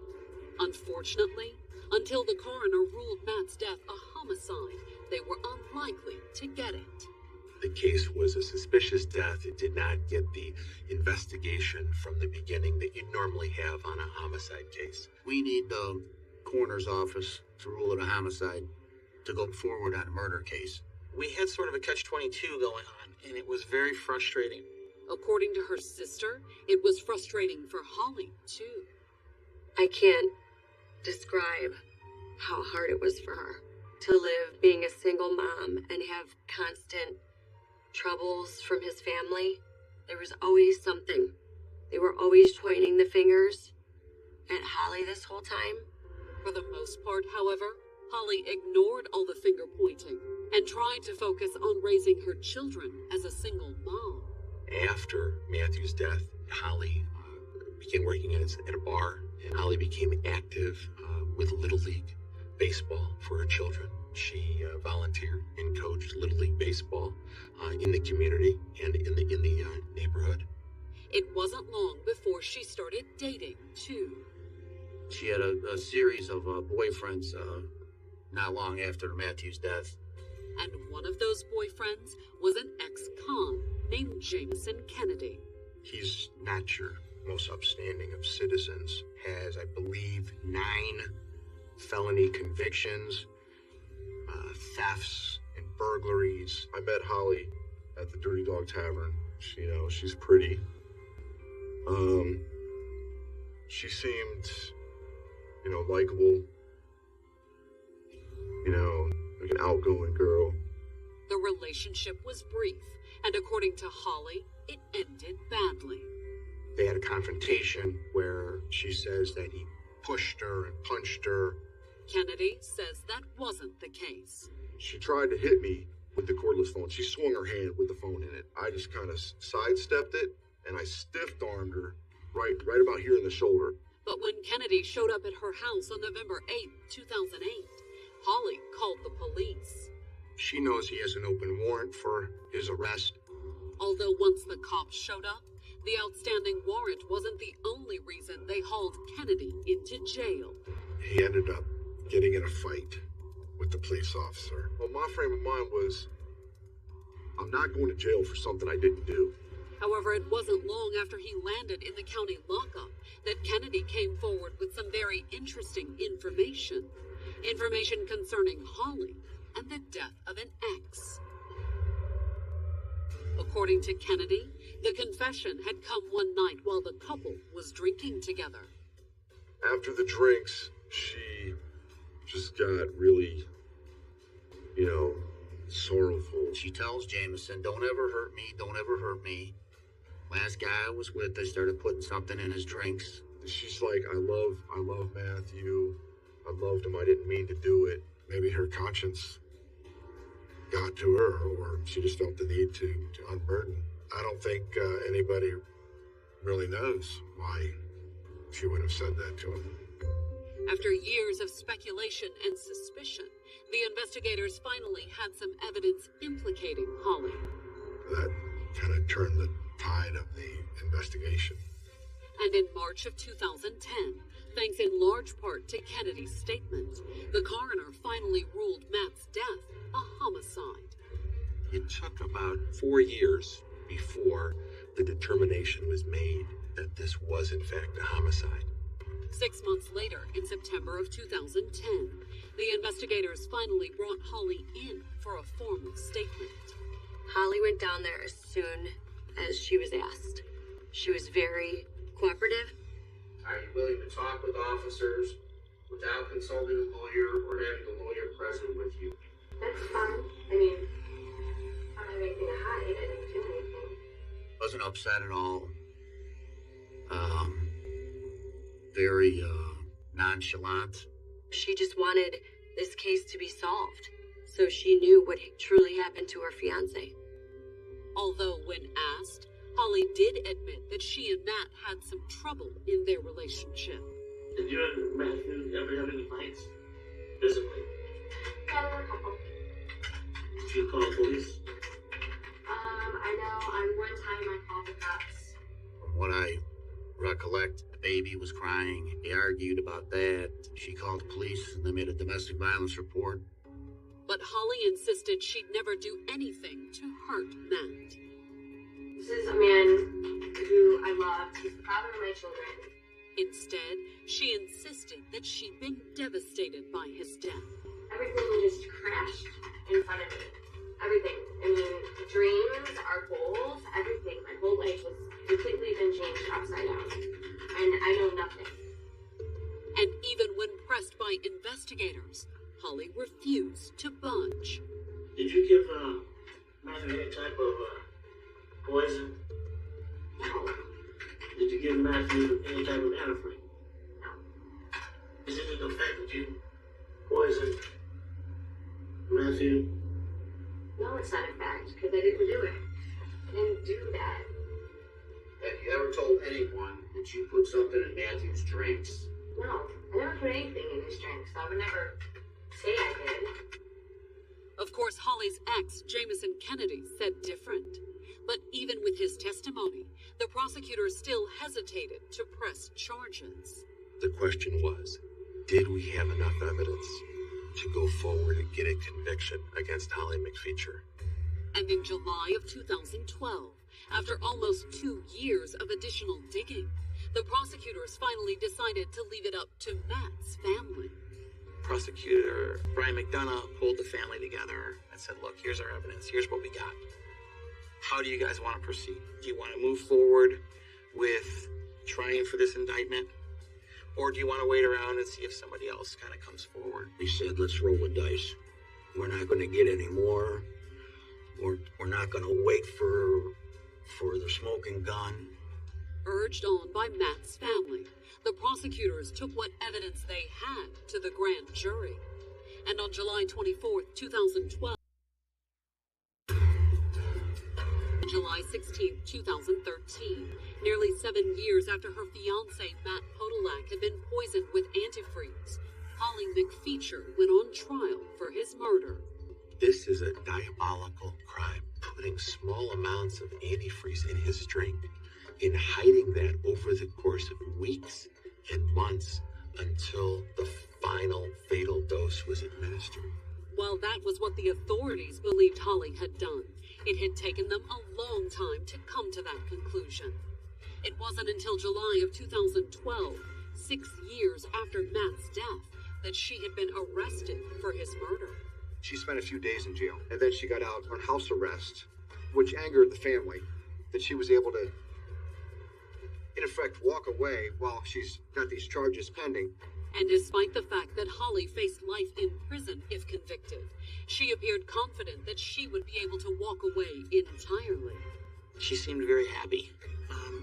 Unfortunately, until the coroner ruled Matt's death a homicide, they were unlikely to get it. The case was a suspicious death. It did not get the investigation from the beginning that you'd normally have on a homicide case. We need the coroner's office to rule it a homicide to go forward on a murder case. We had sort of a catch-22 going on, and it was very frustrating. According to her sister, it was frustrating for Holly, too. I can't describe how hard it was for her to live being a single mom and have constant troubles from his family. There was always something. They were always pointing the fingers at Holly this whole time. For the most part, however, Holly ignored all the finger pointing and tried to focus on raising her children as a single mom. After Matthew's death, Holly began working at a bar, and Holly became active with Little League baseball for her children. She volunteered and coached Little League baseball in the community and in the neighborhood. It wasn't long before she started dating, too. She had a series of boyfriends not long after Matthew's death. And one of those boyfriends was an ex-con named Jameson Kennedy. He's not your most upstanding of citizens. Has, I believe, 9 felony convictions, thefts and burglaries. I met Holly at the Dirty Dog Tavern. She's pretty. She seemed, likable. Like an outgoing girl. The relationship was brief, and according to Holly, it ended badly. They had a confrontation where she says that he pushed her and punched her. Kennedy says that wasn't the case. She tried to hit me with the cordless phone. She swung her hand with the phone in it. I just kind of sidestepped it, and I stiff-armed her right about here in the shoulder. But when Kennedy showed up at her house on November 8, 2008, Holly called the police. She knows he has an open warrant for his arrest. Although once the cops showed up, the outstanding warrant wasn't the only reason they hauled Kennedy into jail. He ended up getting in a fight with the police officer. Well, my frame of mind was, I'm not going to jail for something I didn't do. However, it wasn't long after he landed in the county lockup that Kennedy came forward with some very interesting information. Information concerning Holly and the death of an ex. According to Kennedy, the confession had come one night while the couple was drinking together. After the drinks, she just got really, sorrowful. She tells Jameson, don't ever hurt me, don't ever hurt me. Last guy I was with, I started putting something in his drinks. She's like, I love Matthew. I loved him. I didn't mean to do it. Maybe her conscience got to her, or she just felt the need to unburden. I don't think anybody really knows why she would have said that to him. After years of speculation and suspicion, the investigators finally had some evidence implicating Holly. That kind of turned the tide of the investigation. And in March of 2010, thanks in large part to Kennedy's statement, the coroner finally ruled Matt's death a homicide. It took about 4 years before the determination was made that this was in fact a homicide. 6 months later, in September of 2010, the investigators finally brought Holly in for a formal statement. Holly went down there as soon as she was asked. She was very cooperative. Are you willing to talk with officers without consulting a lawyer or having a lawyer present with you? That's fine. I mean, I don't have anything to hide. I didn't do anything. Wasn't upset at all. Very nonchalant. She just wanted this case to be solved, so she knew what truly happened to her fiancé. Although when asked, Holly did admit that she and Matt had some trouble in their relationship. Did you and Matthew ever have any fights? Physically? Yeah, there were a couple. Did you call the police? I know. One time I called the cops. From what I recollect, the baby was crying. They argued about that. She called the police and they made a domestic violence report. But Holly insisted she'd never do anything to hurt Matt. This is a man who I loved. He's the father of my children. Instead, she insisted that she'd been devastated by his death. Everything just crashed in front of me. Everything. I mean, dreams, our goals, everything. My whole life was completely been changed upside down. And I know nothing. And even when pressed by investigators, Holly refused to budge. Did you give Matthew any type of poison? No. Did you give Matthew any type of antifreeze? No. Is it the fact that you poisoned Matthew? No, it's not a fact, because I didn't do it. I didn't do that. Have you ever told anyone that you put something in Matthew's drinks? No, I never put anything in his drink, so I would never say I did. Of course, Holly's ex, Jameson Kennedy, said different. But even with his testimony, the prosecutors still hesitated to press charges. The question was, did we have enough evidence to go forward and get a conviction against Holly McFeature? And in July of 2012, after almost 2 years of additional digging, the prosecutors finally decided to leave it up to Matt's family. Prosecutor Brian McDonough pulled the family together and said, look, here's our evidence. Here's what we got. How do you guys want to proceed? Do you want to move forward with trying for this indictment? Or do you want to wait around and see if somebody else kind of comes forward? He said, let's roll the dice. We're not going to get any more. We're not going to wait for the smoking gun. Urged on by Matt's family, the prosecutors took what evidence they had to the grand jury. And on July 24th, 2012, July July 16, 2013, nearly 7 years after her fiancé, Matt Podolak, had been poisoned with antifreeze. Holly McFeature went on trial for his murder. This is a diabolical crime, putting small amounts of antifreeze in his drink and hiding that over the course of weeks and months until the final fatal dose was administered. While that was what the authorities believed Holly had done, it had taken them a long time to come to that conclusion. It wasn't until July of 2012, 6 years after Matt's death, that she had been arrested for his murder. She spent a few days in jail, and then she got out on house arrest, which angered the family, that she was able to, in effect, walk away while she's got these charges pending. And despite the fact that Holly faced life in prison if convicted, she appeared confident that she would be able to walk away entirely. She seemed very happy.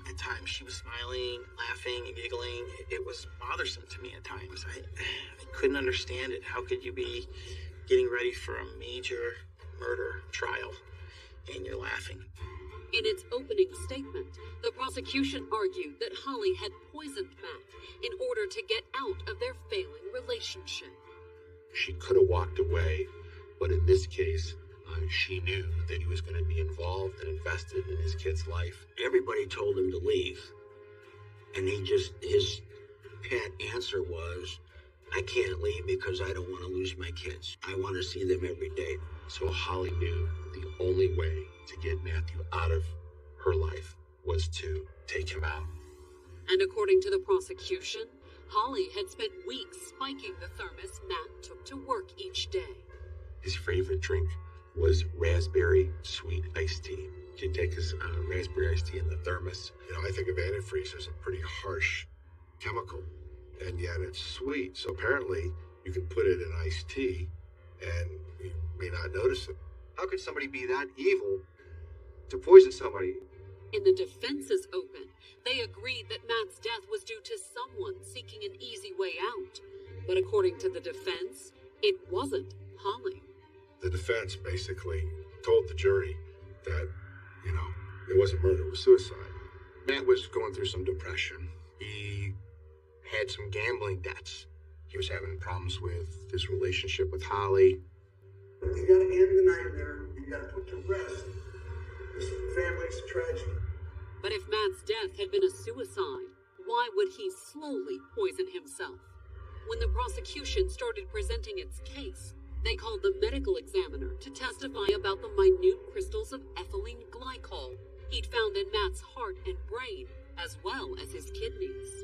At times she was smiling, laughing, and giggling. It was bothersome to me at times. I couldn't understand it. How could you be getting ready for a major murder trial and you're laughing? In its opening statement, the prosecution argued that Holly had poisoned Matt in order to get out of their failing relationship. She could have walked away, but in this case, she knew that he was going to be involved and invested in his kid's life. Everybody told him to leave. And his pat answer was, I can't leave because I don't want to lose my kids. I want to see them every day. So Holly knew the only way to get Matthew out of her life was to take him out. And according to the prosecution, Holly had spent weeks spiking the thermos Matt took to work each day. His favorite drink was raspberry sweet iced tea. He'd take his raspberry iced tea in the thermos. You know, I think of antifreeze as a pretty harsh chemical, and yet it's sweet. So apparently you can put it in iced tea and you may not notice it. How could somebody be that evil to poison somebody? In the defense's open, they agreed that Matt's death was due to someone seeking an easy way out. But according to the defense, it wasn't Holly. The defense basically told the jury that, it wasn't murder, it was suicide. Matt was going through some depression. He had some gambling debts. He was having problems with his relationship with Holly. You gotta end the nightmare. You gotta put to rest this family's tragedy. But if Matt's death had been a suicide, why would he slowly poison himself? When the prosecution started presenting its case, they called the medical examiner to testify about the minute crystals of ethylene glycol he'd found in Matt's heart and brain, as well as his kidneys.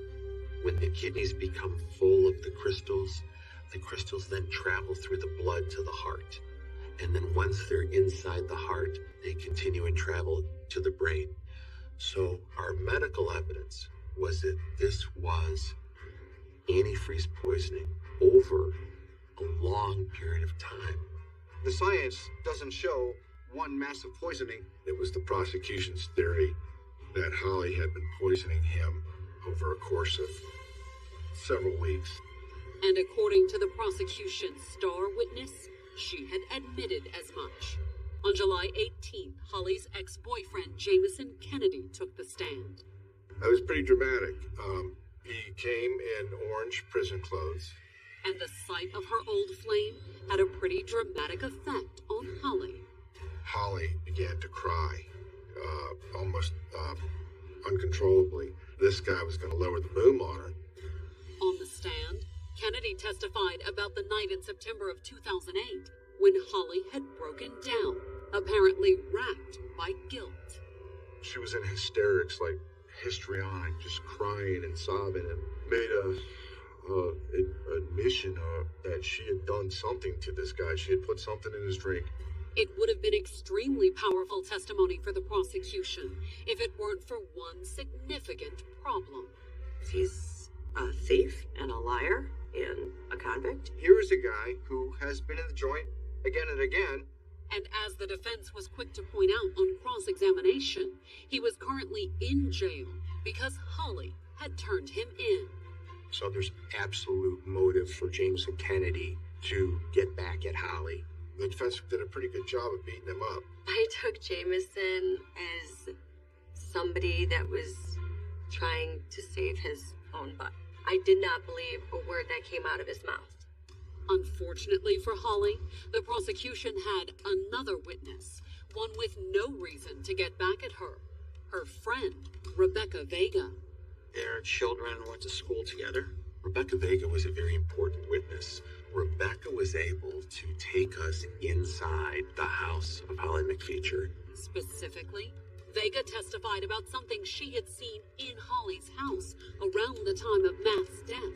When the kidneys become full of the crystals then travel through the blood to the heart. And then once they're inside the heart, they continue and travel to the brain. So our medical evidence was that this was antifreeze poisoning over a long period of time. The science doesn't show one massive poisoning. It was the prosecution's theory that Holly had been poisoning him over a course of several weeks. And according to the prosecution's star witness, she had admitted as much. On July 18th, Holly's ex-boyfriend, Jameson Kennedy, took the stand. That was pretty dramatic. He came in orange prison clothes. And the sight of her old flame had a pretty dramatic effect on Holly. Holly began to cry, almost uncontrollably. This guy was going to lower the boom on her. On the stand, Kennedy testified about the night in September of 2008 when Holly had broken down, apparently racked by guilt. She was in hysterics, like histrionic, just crying and sobbing, and made an admission that she had done something to this guy. She had put something in his drink. It would have been extremely powerful testimony for the prosecution if it weren't for one significant problem. He's a thief and a liar and a convict. Here is a guy who has been in the joint again and again. And as the defense was quick to point out on cross-examination, he was currently in jail because Holly had turned him in. So there's absolute motive for Jameson Kennedy to get back at Holly. The defense did a pretty good job of beating him up. I took Jameson as somebody that was trying to save his own butt. I did not believe a word that came out of his mouth. Unfortunately for Holly, the prosecution had another witness, one with no reason to get back at her. Her friend, Rebecca Vega. Their children went to school together. Rebecca Vega was a very important witness. Rebecca was able to take us inside the house of Holly McFeature. Specifically, Vega testified about something she had seen in Holly's house around the time of Matt's death.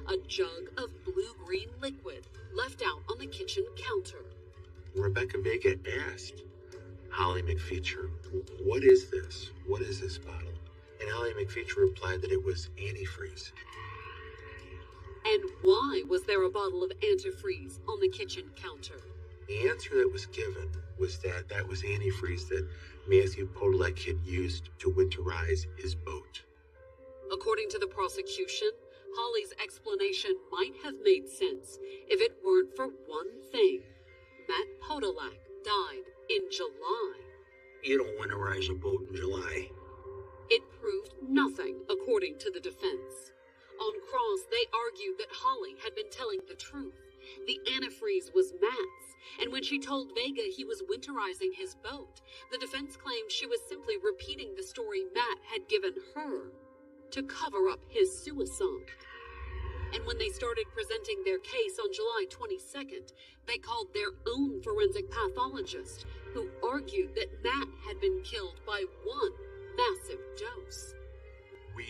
A jug of blue-green liquid left out on the kitchen counter. Rebecca Vega asked Holly McFeature, "What is this? What is this bottle?" And Holly McFeature replied that it was antifreeze. And why was there a bottle of antifreeze on the kitchen counter? The answer that was given was that that was antifreeze that Matthew Podolak had used to winterize his boat. According to the prosecution, Holly's explanation might have made sense if it weren't for one thing. Matt Podolak died in July. You don't winterize a boat in July. It proved nothing, according to the defense. On cross, they argued that Holly had been telling the truth. The antifreeze was Matt's, and when she told Vega he was winterizing his boat, the defense claimed she was simply repeating the story Matt had given her to cover up his suicide. And when they started presenting their case on July 22nd, they called their own forensic pathologist, who argued that Matt had been killed by one massive dose. We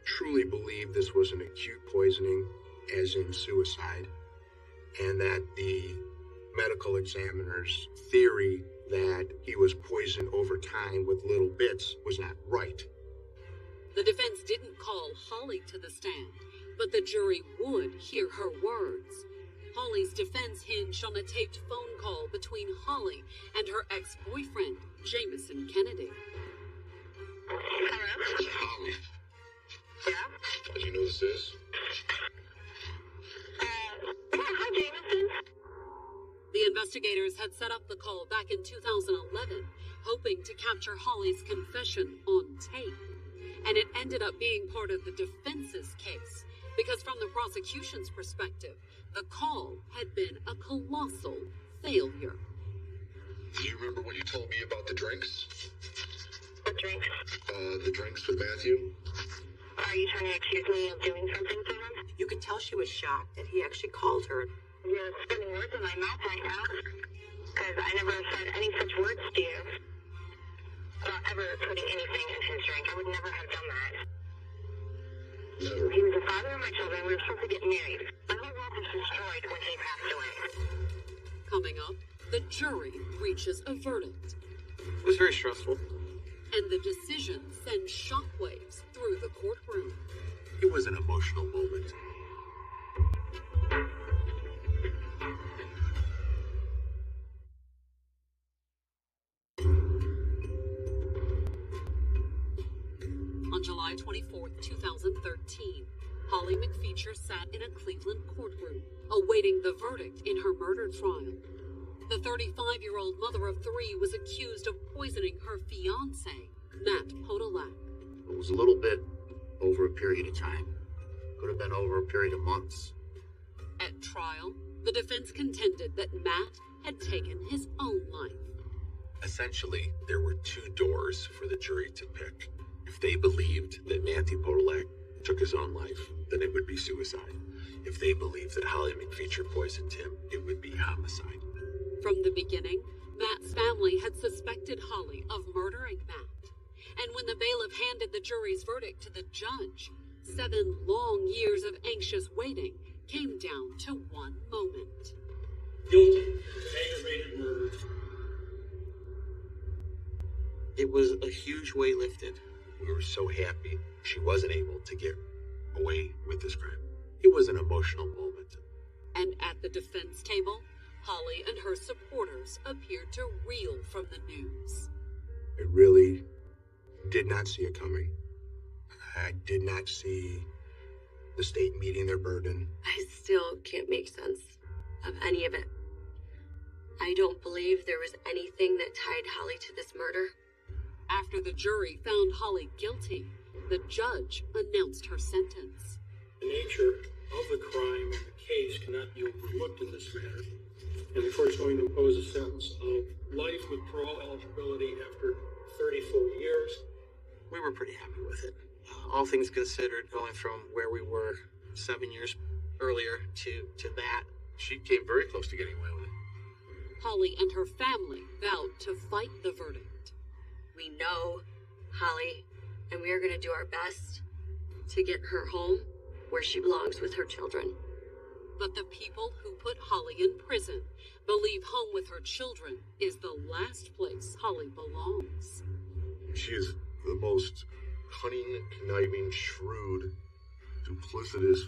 truly believe this was an acute poisoning, as in suicide, and that the medical examiner's theory that he was poisoned over time with little bits was not right. The defense didn't call Holly to the stand, but the jury would hear her words. Holly's defense hinged on a taped phone call between Holly and her ex-boyfriend, Jameson Kennedy. Hello? Holly. Yeah? How do you know this is? Hi, Jameson. The investigators had set up the call back in 2011, hoping to capture Holly's confession on tape. And it ended up being part of the defense's case, because from the prosecution's perspective, the call had been a colossal failure. Do you remember what you told me about the drinks? What drinks? The drinks with Matthew? Are you trying to accuse me of doing something to him? You could tell she was shocked that he actually called her. You're spitting words in my mouth right now. Because I never said any such words to you about ever putting anything in his drink. I would never have done that. Never. He was the father of my children. We were supposed to get married. My whole world was destroyed when he passed away. Coming up, the jury reaches a verdict. It was very stressful. And the decision sends shockwaves through the courtroom. It was an emotional moment. On July 24, 2013, Holly McFeature sat in a Cleveland courtroom, awaiting the verdict in her murder trial. The 35-year-old mother of three was accused of poisoning her fiancé, Matt Podolak. It was a little bit over a period of time. Could have been over a period of months. At trial, the defense contended that Matt had taken his own life. Essentially, there were two doors for the jury to pick. If they believed that Matthew Podolak took his own life, then it would be suicide. If they believed that Holly McFeature poisoned him, it would be homicide. From the beginning, Matt's family had suspected Holly of murdering Matt. And when the bailiff handed the jury's verdict to the judge, 7 long years of anxious waiting came down to one moment. Guilty of aggravated murder. It was a huge weight lifted. We were so happy she wasn't able to get away with this crime. It was an emotional moment. And at the defense table, Holly and her supporters appeared to reel from the news. I really did not see it coming. I did not see the state meeting their burden. I still can't make sense of any of it. I don't believe there was anything that tied Holly to this murder. After the jury found Holly guilty, the judge announced her sentence. The nature of the crime and the case cannot be overlooked in this matter, and the court's going to impose a sentence of life with parole eligibility after 30 full years. We were pretty happy with it. All things considered, going from where we were 7 years earlier to that. She came very close to getting away with it. Holly and her family vowed to fight the verdict. We know Holly, and we are going to do our best to get her home where she belongs with her children. But the people who put Holly in prison believe home with her children is the last place Holly belongs. She is the most cunning, conniving, shrewd, duplicitous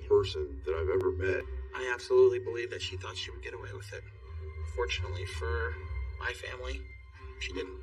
person that I've ever met. I absolutely believe that she thought she would get away with it. Fortunately for my family, she didn't.